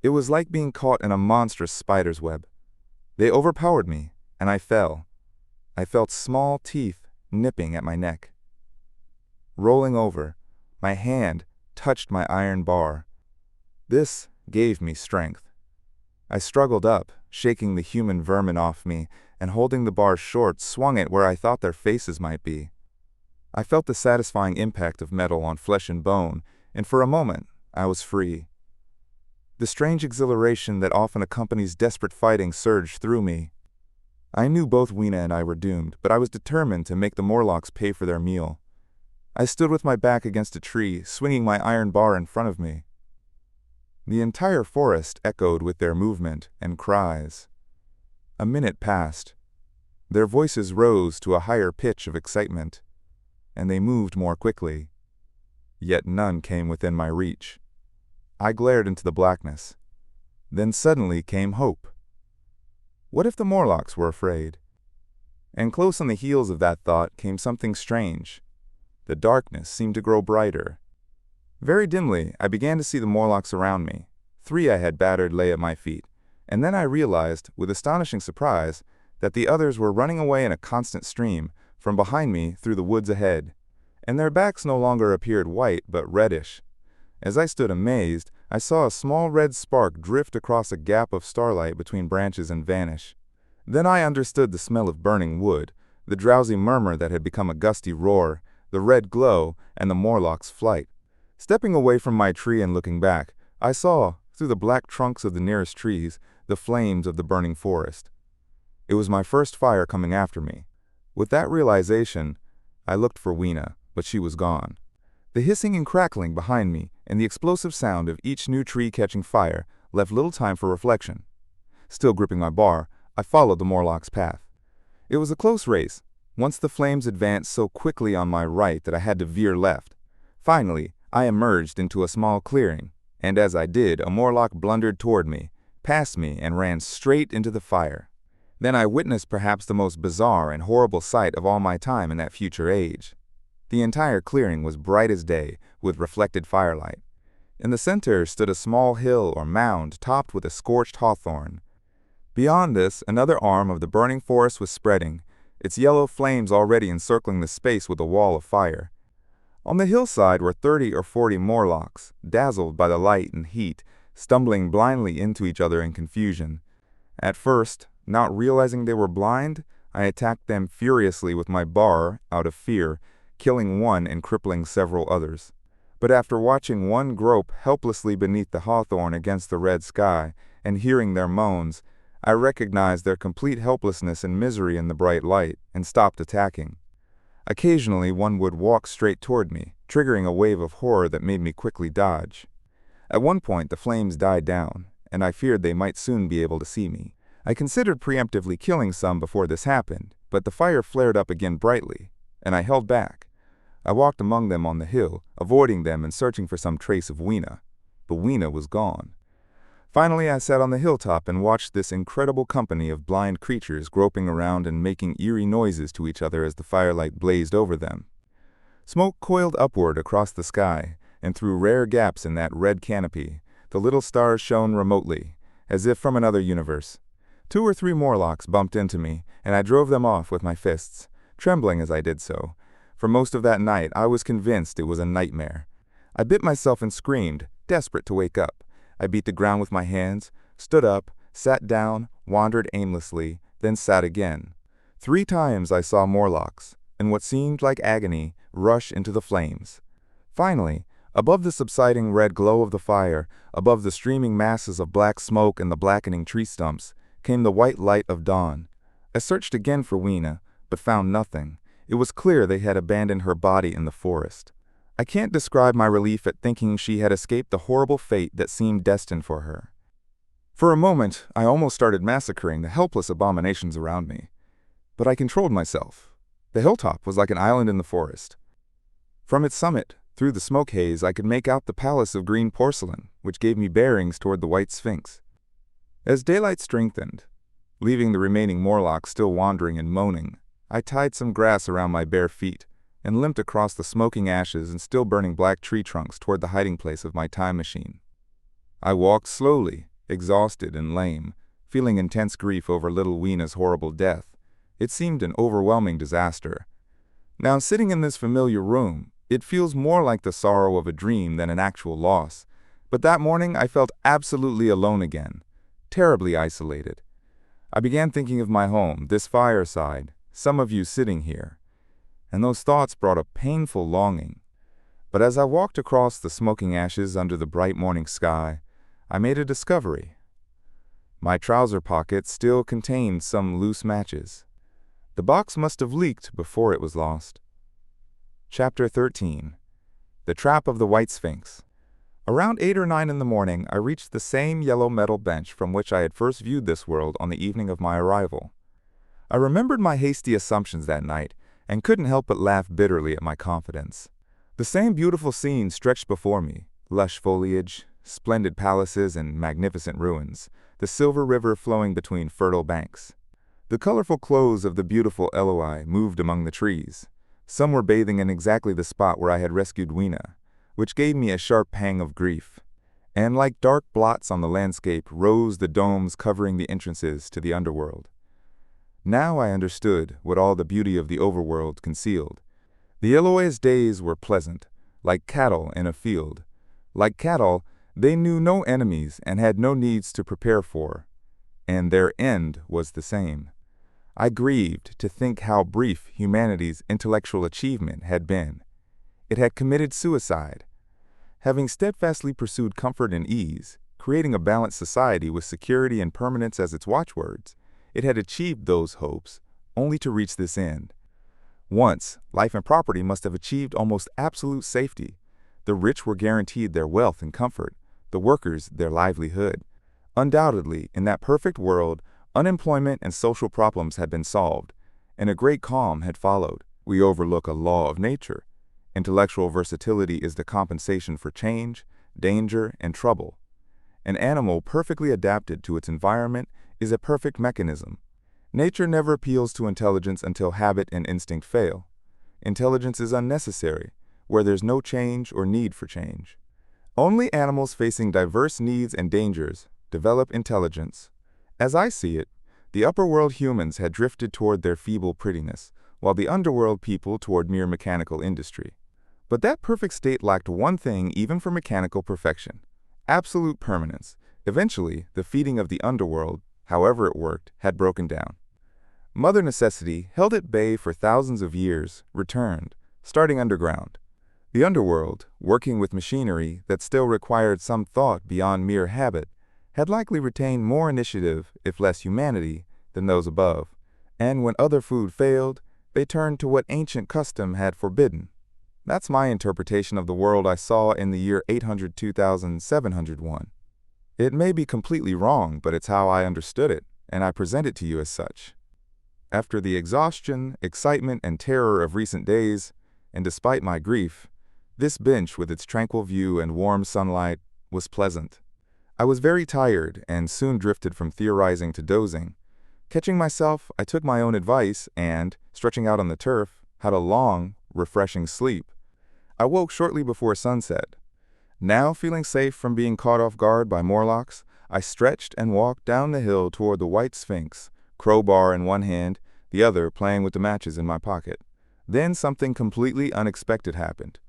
It was like being caught in a monstrous spider's web. They overpowered me, and I fell. I felt small teeth nipping at my neck. Rolling over, my hand touched my iron bar. This gave me strength. I struggled up, shaking the human vermin off me, and holding the bar short, swung it where I thought their faces might be. I felt the satisfying impact of metal on flesh and bone, and for a moment, I was free. The strange exhilaration that often accompanies desperate fighting surged through me. I knew both Weena and I were doomed, but I was determined to make the Morlocks pay for their meal. I stood with my back against a tree, swinging my iron bar in front of me. The entire forest echoed with their movement and cries. A minute passed. Their voices rose to a higher pitch of excitement, and they moved more quickly. Yet none came within my reach. I glared into the blackness. Then suddenly came hope. What if the Morlocks were afraid? And close on the heels of that thought came something strange. The darkness seemed to grow brighter. Very dimly, I began to see the Morlocks around me. 3 I had battered lay at my feet, and then I realized, with astonishing surprise, that the others were running away in a constant stream from behind me through the woods ahead, and their backs no longer appeared white but reddish. As I stood amazed, I saw a small red spark drift across a gap of starlight between branches and vanish. Then I understood the smell of burning wood, the drowsy murmur that had become a gusty roar, the red glow, and the Morlock's flight. Stepping away from my tree and looking back, I saw, through the black trunks of the nearest trees, the flames of the burning forest. It was my first fire coming after me. With that realization, I looked for Weena, but she was gone. The hissing and crackling behind me and the explosive sound of each new tree catching fire left little time for reflection. Still gripping my bar, I followed the Morlock's path. It was a close race. Once the flames advanced so quickly on my right that I had to veer left. Finally, I emerged into a small clearing, and as I did, a Morlock blundered toward me, past me, and ran straight into the fire. Then I witnessed perhaps the most bizarre and horrible sight of all my time in that future age. The entire clearing was bright as day, with reflected firelight. In the center stood a small hill or mound topped with a scorched hawthorn. Beyond this, another arm of the burning forest was spreading, its yellow flames already encircling the space with a wall of fire. On the hillside were 30 or 40 Morlocks, dazzled by the light and heat, stumbling blindly into each other in confusion. At first, not realizing they were blind, I attacked them furiously with my bar out of fear, killing one and crippling several others. But after watching one grope helplessly beneath the hawthorn against the red sky and hearing their moans, I recognized their complete helplessness and misery in the bright light and stopped attacking. Occasionally, one would walk straight toward me, triggering a wave of horror that made me quickly dodge. At one point, the flames died down, and I feared they might soon be able to see me. I considered preemptively killing some before this happened, but the fire flared up again brightly, and I held back. I walked among them on the hill, avoiding them and searching for some trace of Weena, but Weena was gone. Finally, I sat on the hilltop and watched this incredible company of blind creatures groping around and making eerie noises to each other as the firelight blazed over them. Smoke coiled upward across the sky, and through rare gaps in that red canopy, the little stars shone remotely, as if from another universe. 2 or 3 Morlocks bumped into me, and I drove them off with my fists, trembling as I did so. For most of that night, I was convinced it was a nightmare. I bit myself and screamed, desperate to wake up. I beat the ground with my hands, stood up, sat down, wandered aimlessly, then sat again. 3 times I saw Morlocks, in what seemed like agony, rush into the flames. Finally, above the subsiding red glow of the fire, above the streaming masses of black smoke and the blackening tree stumps, came the white light of dawn. I searched again for Weena, but found nothing. It was clear they had abandoned her body in the forest. I can't describe my relief at thinking she had escaped the horrible fate that seemed destined for her. For a moment, I almost started massacring the helpless abominations around me. But I controlled myself. The hilltop was like an island in the forest. From its summit, through the smoke haze, I could make out the palace of green porcelain, which gave me bearings toward the white Sphinx. As daylight strengthened, leaving the remaining Morlocks still wandering and moaning, I tied some grass around my bare feet and limped across the smoking ashes and still burning black tree trunks toward the hiding place of my time machine. I walked slowly, exhausted and lame, feeling intense grief over little Weena's horrible death. It seemed an overwhelming disaster. Now, sitting in this familiar room, it feels more like the sorrow of a dream than an actual loss. But that morning, I felt absolutely alone again, terribly isolated. I began thinking of my home, this fireside, some of you sitting here, and those thoughts brought a painful longing. But as I walked across the smoking ashes under the bright morning sky, I made a discovery. My trouser pocket still contained some loose matches. The box must have leaked before it was lost. Chapter 13. The Trap of the White Sphinx. Around 8 or 9 in the morning, I reached the same yellow metal bench from which I had first viewed this world on the evening of my arrival. I remembered my hasty assumptions that night and couldn't help but laugh bitterly at my confidence. The same beautiful scene stretched before me, lush foliage, splendid palaces and magnificent ruins, the silver river flowing between fertile banks. The colorful clothes of the beautiful Eloi moved among the trees. Some were bathing in exactly the spot where I had rescued Weena, which gave me a sharp pang of grief. And like dark blots on the landscape rose the domes covering the entrances to the underworld. Now I understood what all the beauty of the overworld concealed. The Eloi's days were pleasant, like cattle in a field. Like cattle, they knew no enemies and had no needs to prepare for, and their end was the same. I grieved to think how brief humanity's intellectual achievement had been. It had committed suicide. Having steadfastly pursued comfort and ease, creating a balanced society with security and permanence as its watchwords, it had achieved those hopes, only to reach this end. Once, life and property must have achieved almost absolute safety. The rich were guaranteed their wealth and comfort, the workers their livelihood. Undoubtedly, in that perfect world, unemployment and social problems had been solved, and a great calm had followed. We overlook a law of nature. Intellectual versatility is the compensation for change, danger, and trouble. An animal perfectly adapted to its environment is a perfect mechanism. Nature never appeals to intelligence until habit and instinct fail. Intelligence is unnecessary, where there's no change or need for change. Only animals facing diverse needs and dangers develop intelligence. As I see it, the upper-world humans had drifted toward their feeble prettiness, while the underworld people toward mere mechanical industry. But that perfect state lacked one thing even for mechanical perfection: absolute permanence. Eventually, the feeding of the underworld, however it worked, had broken down. Mother Necessity, held at bay for thousands of years, returned, starting underground. The underworld, working with machinery that still required some thought beyond mere habit, had likely retained more initiative, if less humanity, than those above, and when other food failed, they turned to what ancient custom had forbidden. That's my interpretation of the world I saw in the year 802,701. It may be completely wrong, but it's how I understood it, and I present it to you as such. After the exhaustion, excitement, and terror of recent days, and despite my grief, this bench with its tranquil view and warm sunlight was pleasant. I was very tired and soon drifted from theorizing to dozing. Catching myself, I took my own advice and, stretching out on the turf, had a long, refreshing sleep. I woke shortly before sunset. Now, feeling safe from being caught off guard by Morlocks, I stretched and walked down the hill toward the White Sphinx, crowbar in one hand, the other playing with the matches in my pocket. Then something completely unexpected happened.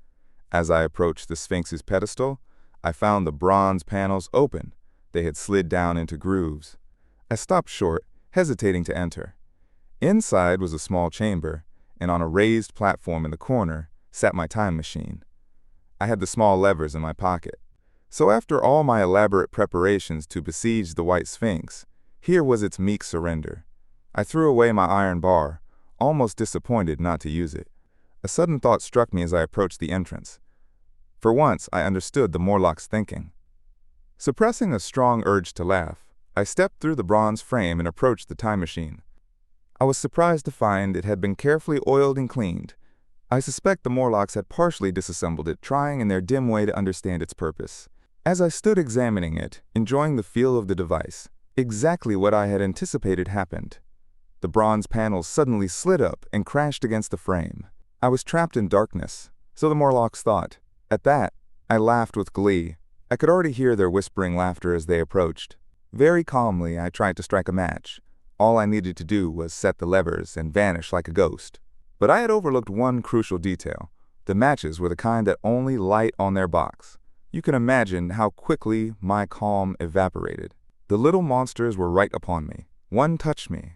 As I approached the Sphinx's pedestal, I found the bronze panels open. They had slid down into grooves. I stopped short, hesitating to enter. Inside was a small chamber, and on a raised platform in the corner sat my time machine. I had the small levers in my pocket. So after all my elaborate preparations to besiege the White Sphinx, here was its meek surrender. I threw away my iron bar, almost disappointed not to use it. A sudden thought struck me as I approached the entrance. For once, I understood the Morlock's thinking. Suppressing a strong urge to laugh, I stepped through the bronze frame and approached the time machine. I was surprised to find it had been carefully oiled and cleaned. I suspect the Morlocks had partially disassembled it, trying in their dim way to understand its purpose. As I stood examining it, enjoying the feel of the device, exactly what I had anticipated happened. The bronze panels suddenly slid up and crashed against the frame. I was trapped in darkness, so the Morlocks thought. At that, I laughed with glee. I could already hear their whispering laughter as they approached. Very calmly, I tried to strike a match. All I needed to do was set the levers and vanish like a ghost. But I had overlooked one crucial detail. The matches were the kind that only light on their box. You can imagine how quickly my calm evaporated. The little monsters were right upon me. One touched me.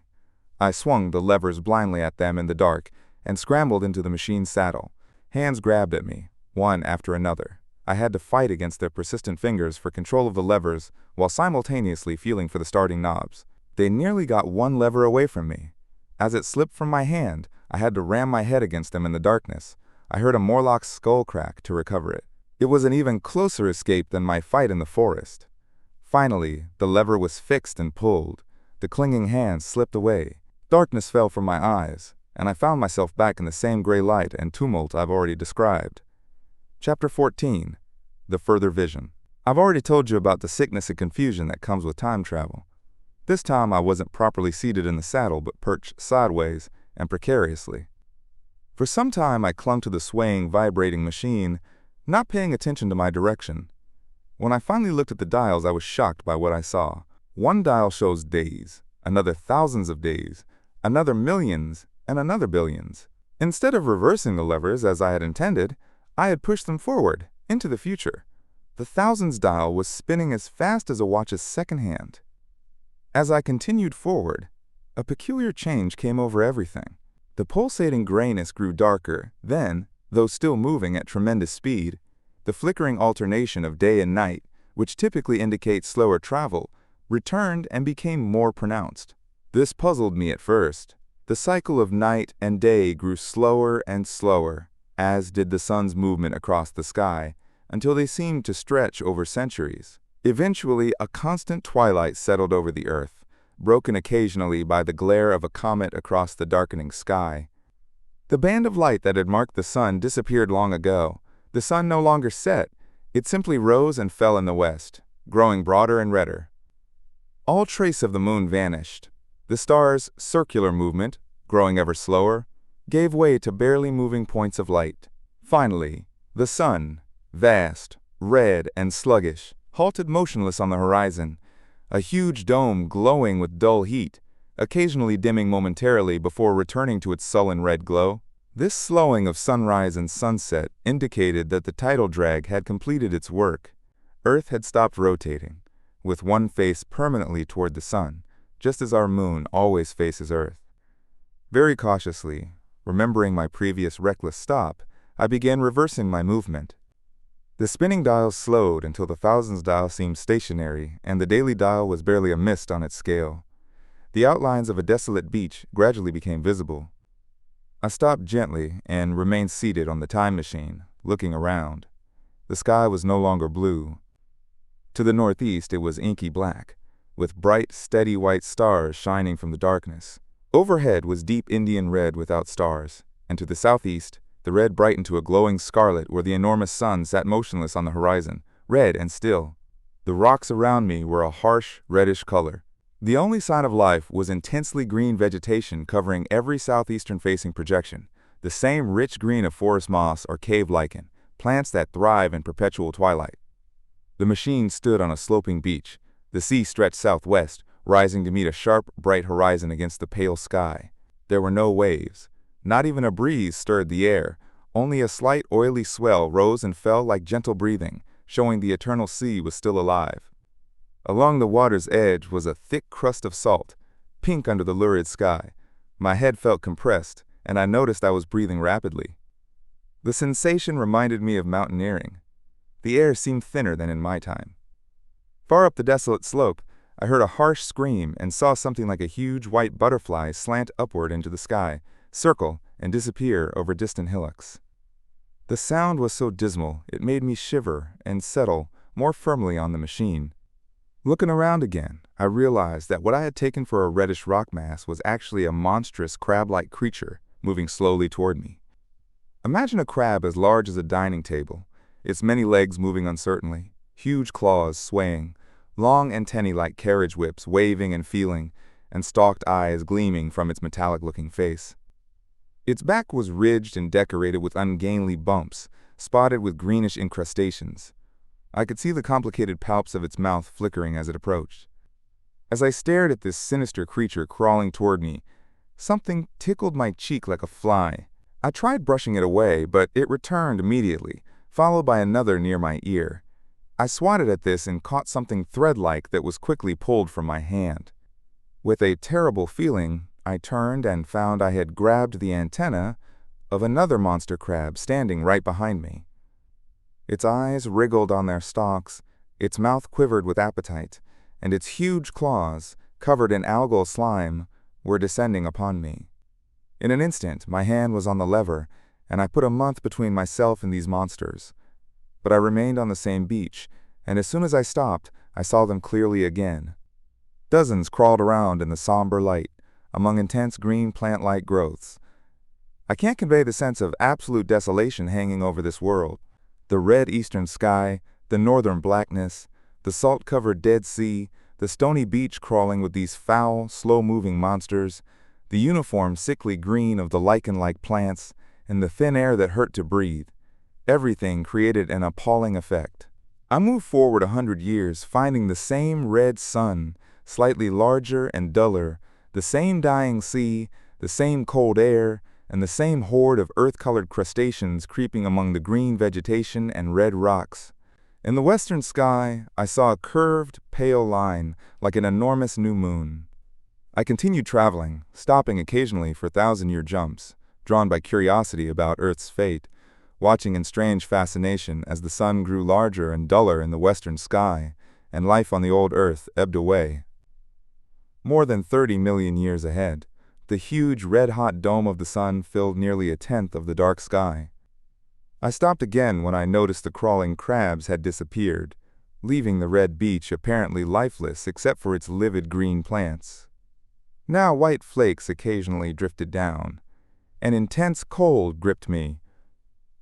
I swung the levers blindly at them in the dark and scrambled into the machine's saddle. Hands grabbed at me, one after another. I had to fight against their persistent fingers for control of the levers while simultaneously feeling for the starting knobs. They nearly got one lever away from me. As it slipped from my hand, I had to ram my head against them in the darkness. I heard a Morlock's skull crack to recover it. It was an even closer escape than my fight in the forest. Finally, the lever was fixed and pulled. The clinging hand slipped away. Darkness fell from my eyes, and I found myself back in the same gray light and tumult I've already described. Chapter 14. The Further Vision. I've already told you about the sickness and confusion that comes with time travel. This time I wasn't properly seated in the saddle but perched sideways and precariously. For some time I clung to the swaying, vibrating machine, not paying attention to my direction. When I finally looked at the dials, I was shocked by what I saw. One dial shows days, another thousands of days, another millions, and another billions. Instead of reversing the levers as I had intended, I had pushed them forward, into the future. The thousands dial was spinning as fast as a watch's second hand. As I continued forward, a peculiar change came over everything. The pulsating grayness grew darker, then, though still moving at tremendous speed, the flickering alternation of day and night, which typically indicates slower travel, returned and became more pronounced. This puzzled me at first. The cycle of night and day grew slower and slower, as did the sun's movement across the sky, until they seemed to stretch over centuries. Eventually, a constant twilight settled over the earth, broken occasionally by the glare of a comet across the darkening sky. The band of light that had marked the sun disappeared long ago. The sun no longer set. It simply rose and fell in the west, growing broader and redder. All trace of the moon vanished. The stars' circular movement, growing ever slower, gave way to barely moving points of light. Finally, the sun, vast, red, and sluggish, halted motionless on the horizon, a huge dome glowing with dull heat, occasionally dimming momentarily before returning to its sullen red glow. This slowing of sunrise and sunset indicated that the tidal drag had completed its work. Earth had stopped rotating, with one face permanently toward the sun, just as our moon always faces Earth. Very cautiously, remembering my previous reckless stop, I began reversing my movement. The spinning dials slowed until the thousands dial seemed stationary and the daily dial was barely a mist on its scale. The outlines of a desolate beach gradually became visible. I stopped gently and remained seated on the time machine, looking around. The sky was no longer blue. To the northeast it was inky black, with bright, steady white stars shining from the darkness. Overhead was deep Indian red without stars, and to the southeast, the red brightened to a glowing scarlet where the enormous sun sat motionless on the horizon, red and still. The rocks around me were a harsh, reddish color. The only sign of life was intensely green vegetation covering every southeastern-facing projection, the same rich green of forest moss or cave lichen, plants that thrive in perpetual twilight. The machine stood on a sloping beach. The sea stretched southwest, rising to meet a sharp, bright horizon against the pale sky. There were no waves. Not even a breeze stirred the air. Only a slight oily swell rose and fell like gentle breathing, showing the eternal sea was still alive. Along the water's edge was a thick crust of salt, pink under the lurid sky. My head felt compressed, and I noticed I was breathing rapidly. The sensation reminded me of mountaineering. The air seemed thinner than in my time. Far up the desolate slope, I heard a harsh scream and saw something like a huge white butterfly slant upward into the sky, circle, and disappear over distant hillocks. The sound was so dismal it made me shiver and settle more firmly on the machine. Looking around again, I realized that what I had taken for a reddish rock mass was actually a monstrous crab-like creature moving slowly toward me. Imagine a crab as large as a dining table, its many legs moving uncertainly, huge claws swaying, long antennae like carriage whips waving and feeling, and stalked eyes gleaming from its metallic-looking face. Its back was ridged and decorated with ungainly bumps, spotted with greenish incrustations. I could see the complicated palps of its mouth flickering as it approached. As I stared at this sinister creature crawling toward me, something tickled my cheek like a fly. I tried brushing it away, but it returned immediately, followed by another near my ear. I swatted at this and caught something thread-like that was quickly pulled from my hand. With a terrible feeling, I turned and found I had grabbed the antenna of another monster crab standing right behind me. Its eyes wriggled on their stalks, its mouth quivered with appetite, and its huge claws, covered in algal slime, were descending upon me. In an instant, my hand was on the lever, and I put a month between myself and these monsters. But I remained on the same beach, and as soon as I stopped, I saw them clearly again. Dozens crawled around in the somber light, among intense green plant-like growths. I can't convey the sense of absolute desolation hanging over this world. The red eastern sky, the northern blackness, the salt-covered Dead Sea, the stony beach crawling with these foul, slow-moving monsters, the uniform sickly green of the lichen-like plants, and the thin air that hurt to breathe. Everything created an appalling effect. I moved forward 100 years, finding the same red sun, slightly larger and duller, the same dying sea, the same cold air, and the same horde of earth-colored crustaceans creeping among the green vegetation and red rocks. In the western sky, I saw a curved, pale line, like an enormous new moon. I continued traveling, stopping occasionally for thousand-year jumps, drawn by curiosity about Earth's fate, watching in strange fascination as the sun grew larger and duller in the western sky, and life on the old Earth ebbed away. More than 30 million years ahead, the huge red-hot dome of the sun filled nearly a tenth of the dark sky. I stopped again when I noticed the crawling crabs had disappeared, leaving the red beach apparently lifeless except for its livid green plants. Now white flakes occasionally drifted down. An intense cold gripped me.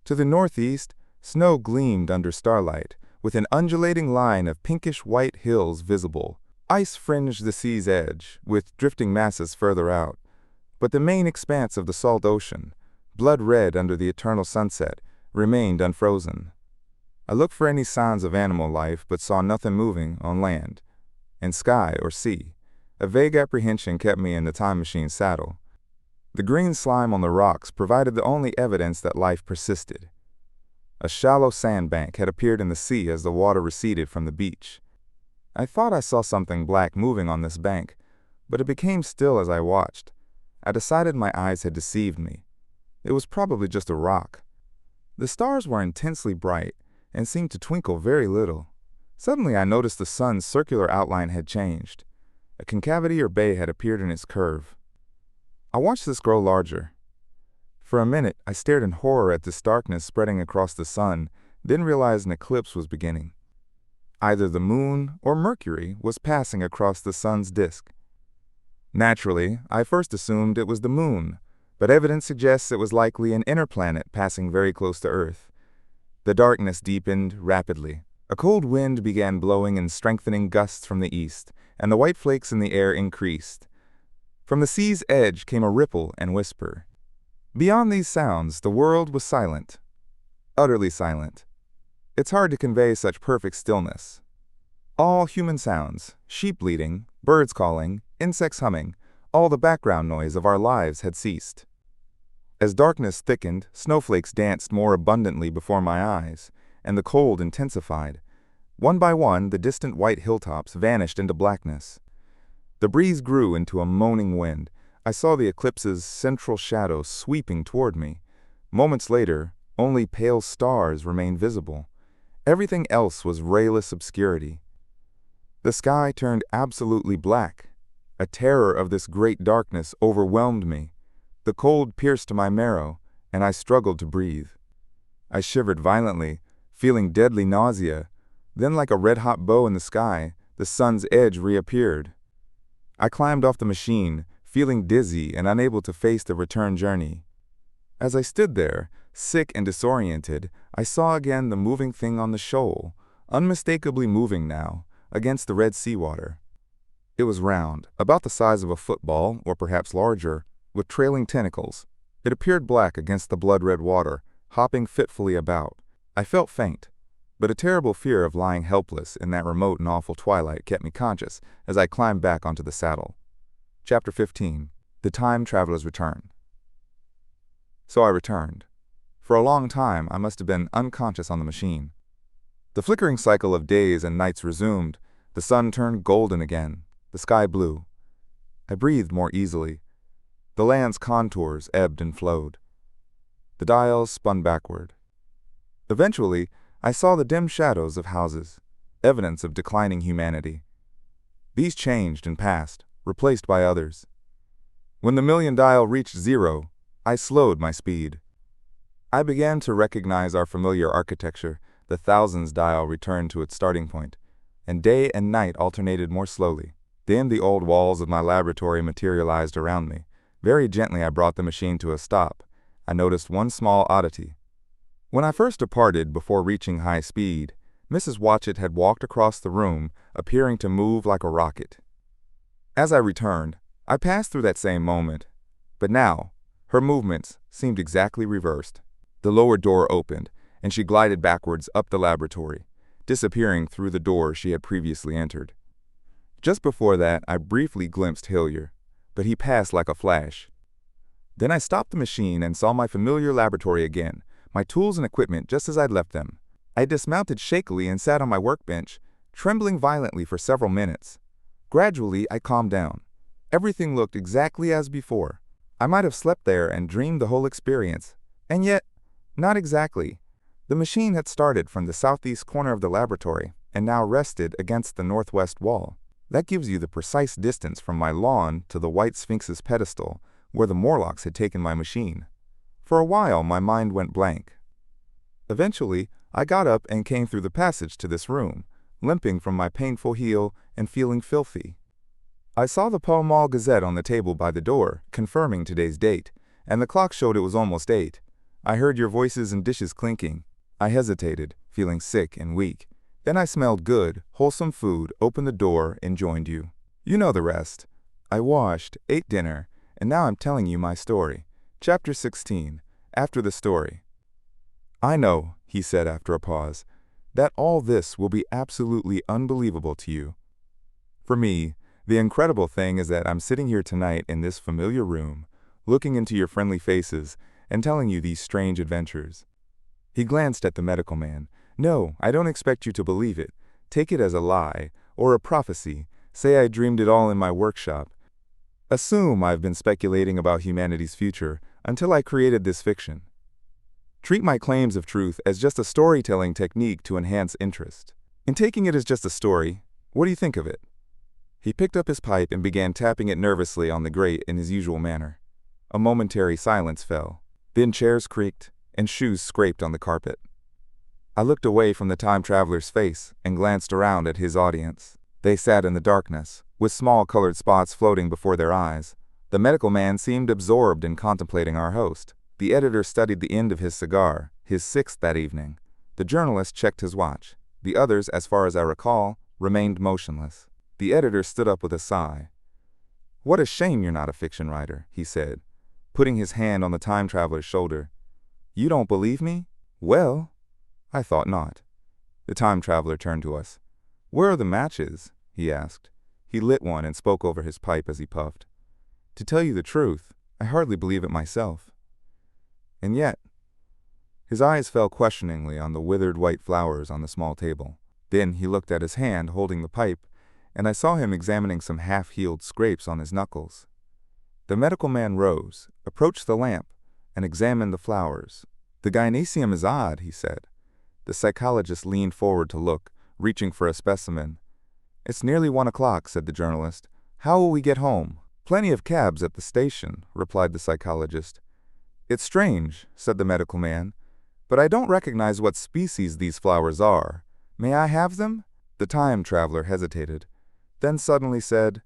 To the northeast, snow gleamed under starlight, with an undulating line of pinkish-white hills visible. Ice fringed the sea's edge, with drifting masses further out. But the main expanse of the salt ocean, blood-red under the eternal sunset, remained unfrozen. I looked for any signs of animal life, but saw nothing moving on land, in sky or sea. A vague apprehension kept me in the time machine's saddle. The green slime on the rocks provided the only evidence that life persisted. A shallow sandbank had appeared in the sea as the water receded from the beach. I thought I saw something black moving on this bank, but it became still as I watched. I decided my eyes had deceived me. It was probably just a rock. The stars were intensely bright and seemed to twinkle very little. Suddenly I noticed the sun's circular outline had changed. A concavity or bay had appeared in its curve. I watched this grow larger. For a minute, I stared in horror at this darkness spreading across the sun, then realized an eclipse was beginning. Either the moon or Mercury was passing across the sun's disk. Naturally, I first assumed it was the moon, but evidence suggests it was likely an inner planet passing very close to Earth. The darkness deepened rapidly. A cold wind began blowing in strengthening gusts from the east, and the white flakes in the air increased. From the sea's edge came a ripple and whisper. Beyond these sounds, the world was silent, utterly silent. It's hard to convey such perfect stillness. All human sounds, sheep bleating, birds calling, insects humming, all the background noise of our lives had ceased. As darkness thickened, snowflakes danced more abundantly before my eyes, and the cold intensified. One by one, the distant white hilltops vanished into blackness. The breeze grew into a moaning wind. I saw the eclipse's central shadow sweeping toward me. Moments later, only pale stars remained visible. Everything else was rayless obscurity. The sky turned absolutely black. A terror of this great darkness overwhelmed me. The cold pierced my marrow, and I struggled to breathe. I shivered violently, feeling deadly nausea. Then, like a red-hot bow in the sky, the sun's edge reappeared. I climbed off the machine, feeling dizzy and unable to face the return journey. As I stood there, sick and disoriented, I saw again the moving thing on the shoal, unmistakably moving now, against the red seawater. It was round, about the size of a football, or perhaps larger, with trailing tentacles. It appeared black against the blood-red water, hopping fitfully about. I felt faint, but a terrible fear of lying helpless in that remote and awful twilight kept me conscious as I climbed back onto the saddle. Chapter 15. The Time Traveler's Return. So I returned. For a long time, I must have been unconscious on the machine. The flickering cycle of days and nights resumed. The sun turned golden again, the sky blue. I breathed more easily. The land's contours ebbed and flowed. The dials spun backward. Eventually, I saw the dim shadows of houses, evidence of declining humanity. These changed and passed, replaced by others. When the million dial reached 0, I slowed my speed. I began to recognize our familiar architecture. The thousands dial returned to its starting point, and day and night alternated more slowly. Then the old walls of my laboratory materialized around me. Very gently I brought the machine to a stop. I noticed one small oddity. When I first departed before reaching high speed, Mrs. Watchett had walked across the room, appearing to move like a rocket. As I returned, I passed through that same moment, but now her movements seemed exactly reversed. The lower door opened, and she glided backwards up the laboratory, disappearing through the door she had previously entered. Just before that, I briefly glimpsed Hillier, but he passed like a flash. Then I stopped the machine and saw my familiar laboratory again, my tools and equipment just as I'd left them. I dismounted shakily and sat on my workbench, trembling violently for several minutes. Gradually, I calmed down. Everything looked exactly as before. I might have slept there and dreamed the whole experience, and yet, not exactly. The machine had started from the southeast corner of the laboratory and now rested against the northwest wall. That gives you the precise distance from my lawn to the white Sphinx's pedestal, where the Morlocks had taken my machine. For a while, my mind went blank. Eventually, I got up and came through the passage to this room, limping from my painful heel and feeling filthy. I saw the Pall Mall Gazette on the table by the door, confirming today's date, and the clock showed it was almost 8. I heard your voices and dishes clinking. I hesitated, feeling sick and weak. Then I smelled good, wholesome food, opened the door, and joined you. You know the rest. I washed, ate dinner, and now I'm telling you my story. Chapter 16. After the story. I know, he said after a pause, that all this will be absolutely unbelievable to you. For me, the incredible thing is that I'm sitting here tonight in this familiar room, looking into your friendly faces and telling you these strange adventures. He glanced at the medical man. No, I don't expect you to believe it. Take it as a lie, or a prophecy. Say I dreamed it all in my workshop. Assume I've been speculating about humanity's future until I created this fiction. Treat my claims of truth as just a storytelling technique to enhance interest. In taking it as just a story, what do you think of it? He picked up his pipe and began tapping it nervously on the grate in his usual manner. A momentary silence fell. Then chairs creaked, and shoes scraped on the carpet. I looked away from the time traveler's face and glanced around at his audience. They sat in the darkness, with small colored spots floating before their eyes. The medical man seemed absorbed in contemplating our host. The editor studied the end of his cigar, his 6th that evening. The journalist checked his watch. The others, as far as I recall, remained motionless. The editor stood up with a sigh. "What a shame you're not a fiction writer," he said, putting his hand on the time traveler's shoulder. "You don't believe me? Well, I thought not." The time traveler turned to us. "Where are the matches?" he asked. He lit one and spoke over his pipe as he puffed. "To tell you the truth, I hardly believe it myself. And yet—" His eyes fell questioningly on the withered white flowers on the small table. Then he looked at his hand holding the pipe, and I saw him examining some half-healed scrapes on his knuckles. The medical man rose, approached the lamp, and examined the flowers. "The gynoecium is odd," he said. The psychologist leaned forward to look, reaching for a specimen. "It's nearly 1 o'clock," said the journalist. "How will we get home?" "Plenty of cabs at the station," replied the psychologist. "It's strange," said the medical man, "but I don't recognize what species these flowers are. May I have them?" The time traveler hesitated, then suddenly said,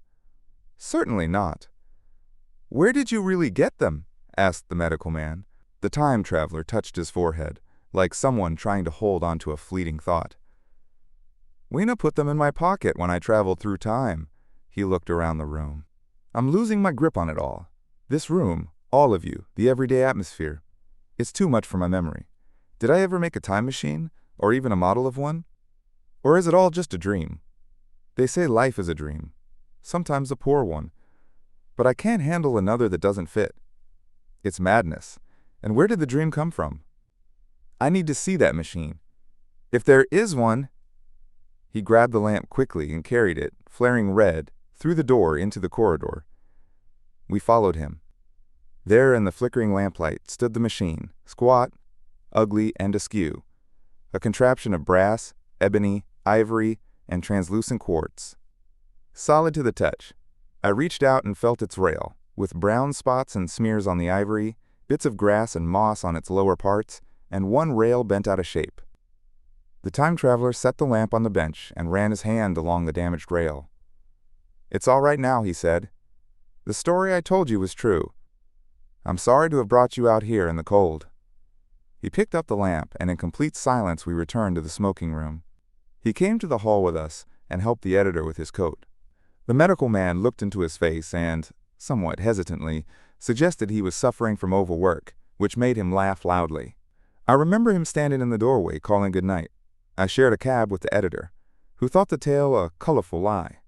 "Certainly not." "Where did you really get them?" asked the medical man. The time traveler touched his forehead, like someone trying to hold on to a fleeting thought. "Weena put them in my pocket when I traveled through time." He looked around the room. "I'm losing my grip on it all. This room, all of you, the everyday atmosphere. It's too much for my memory. Did I ever make a time machine, or even a model of one? Or is it all just a dream? They say life is a dream, sometimes a poor one. But I can't handle another that doesn't fit. It's madness. And where did the dream come from? I need to see that machine. If there is one—" He grabbed the lamp quickly and carried it, flaring red, through the door into the corridor. We followed him. There in the flickering lamplight stood the machine, squat, ugly, and askew. a contraption of brass, ebony, ivory, and translucent quartz. Solid to the touch. I reached out and felt its rail, with brown spots and smears on the ivory, bits of grass and moss on its lower parts, and one rail bent out of shape. The time traveler set the lamp on the bench and ran his hand along the damaged rail. "It's all right now," he said. "The story I told you was true. I'm sorry to have brought you out here in the cold." He picked up the lamp, and in complete silence we returned to the smoking room. He came to the hall with us and helped the editor with his coat. The medical man looked into his face and, somewhat hesitantly, suggested he was suffering from overwork, which made him laugh loudly. I remember him standing in the doorway calling good night. I shared a cab with the editor, who thought the tale a colorful lie.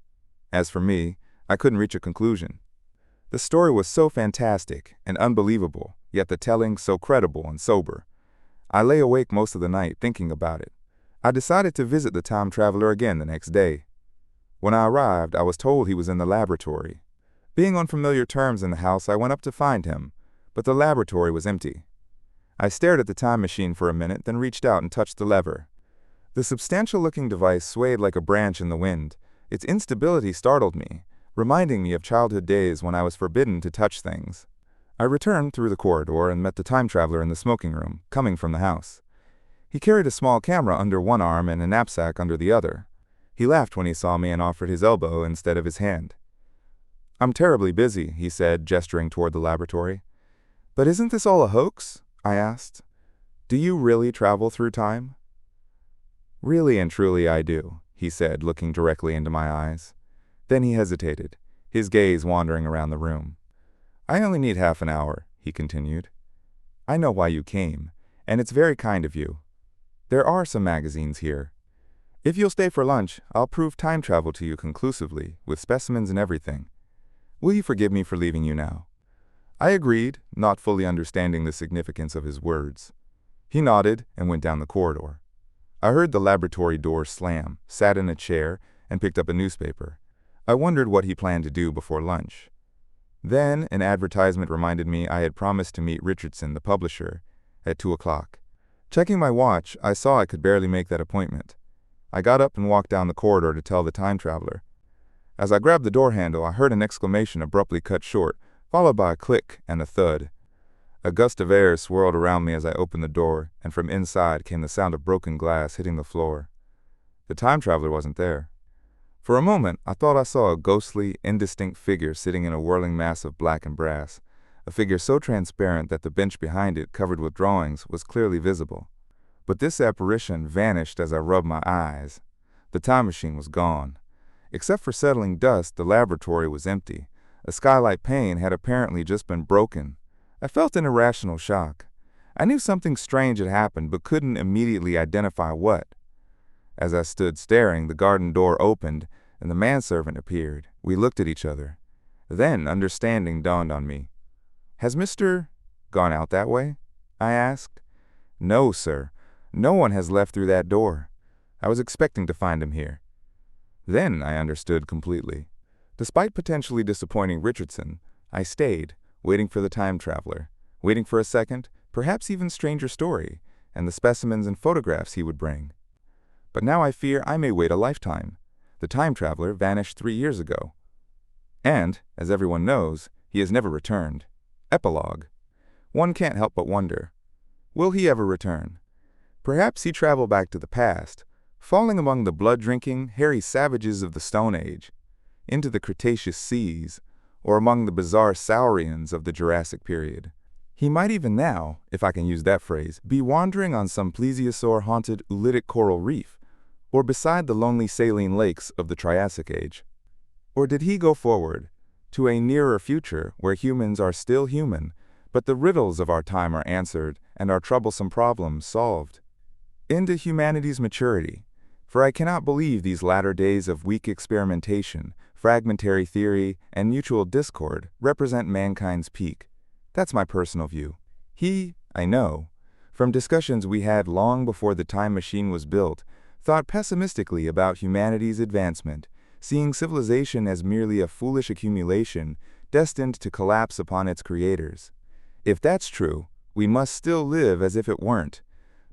As for me, I couldn't reach a conclusion. The story was so fantastic and unbelievable, yet the telling so credible and sober. I lay awake most of the night thinking about it. I decided to visit the time traveler again the next day. When I arrived, I was told he was in the laboratory. Being on familiar terms in the house, I went up to find him, but the laboratory was empty. I stared at the time machine for a minute, then reached out and touched the lever. The substantial-looking device swayed like a branch in the wind. Its instability startled me, reminding me of childhood days when I was forbidden to touch things. I returned through the corridor and met the time traveler in the smoking room, coming from the house. He carried a small camera under one arm and a knapsack under the other. He laughed when he saw me and offered his elbow instead of his hand. "I'm terribly busy," he said, gesturing toward the laboratory. "But isn't this all a hoax?" I asked. "Do you really travel through time?" "Really and truly I do," he said, looking directly into my eyes. Then he hesitated, his gaze wandering around the room. "I only need half an hour," he continued. "I know why you came, and it's very kind of you. There are some magazines here. If you'll stay for lunch, I'll prove time travel to you conclusively, with specimens and everything. Will you forgive me for leaving you now?" I agreed, not fully understanding the significance of his words. He nodded and went down the corridor. I heard the laboratory door slam, sat in a chair, and picked up a newspaper. I wondered what he planned to do before lunch. Then an advertisement reminded me I had promised to meet Richardson, the publisher, at 2 o'clock. Checking my watch, I saw I could barely make that appointment. I got up and walked down the corridor to tell the time traveler. As I grabbed the door handle, I heard an exclamation abruptly cut short, followed by a click and a thud. A gust of air swirled around me as I opened the door, and from inside came the sound of broken glass hitting the floor. The time traveler wasn't there. For a moment, I thought I saw a ghostly, indistinct figure sitting in a whirling mass of black and brass, a figure so transparent that the bench behind it, covered with drawings, was clearly visible. But this apparition vanished as I rubbed my eyes. The time machine was gone. Except for settling dust, the laboratory was empty. A skylight pane had apparently just been broken. I felt an irrational shock. I knew something strange had happened, but couldn't immediately identify what. As I stood staring, the garden door opened, and the manservant appeared. We looked at each other. Then understanding dawned on me. "Has Mr. gone out that way?" I asked. "No, sir. No one has left through that door. I was expecting to find him here." Then I understood completely. Despite potentially disappointing Richardson, I stayed, waiting for the time traveler, waiting for a second, perhaps even stranger story, and the specimens and photographs he would bring. But now I fear I may wait a lifetime. The time traveler vanished 3 years ago. And, as everyone knows, he has never returned. Epilogue. One can't help but wonder, will he ever return? Perhaps he traveled back to the past, falling among the blood-drinking, hairy savages of the Stone Age, into the Cretaceous seas, or among the bizarre saurians of the Jurassic period. He might even now, if I can use that phrase, be wandering on some plesiosaur-haunted oolitic coral reef, or beside the lonely saline lakes of the Triassic Age. Or did he go forward, to a nearer future where humans are still human, but the riddles of our time are answered and our troublesome problems solved? Into humanity's maturity, for I cannot believe these latter days of weak experimentation, fragmentary theory, and mutual discord represent mankind's peak. That's my personal view. He, I know, from discussions we had long before the time machine was built, thought pessimistically about humanity's advancement, seeing civilization as merely a foolish accumulation destined to collapse upon its creators. If that's true, we must still live as if it weren't.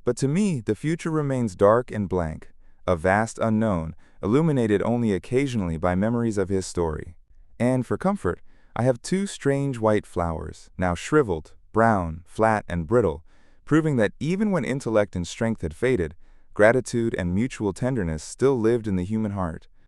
But to me, the future remains dark and blank, a vast unknown, illuminated only occasionally by memories of his story. And for comfort, I have two strange white flowers, now shriveled, brown, flat, and brittle, proving that even when intellect and strength had faded, gratitude and mutual tenderness still lived in the human heart,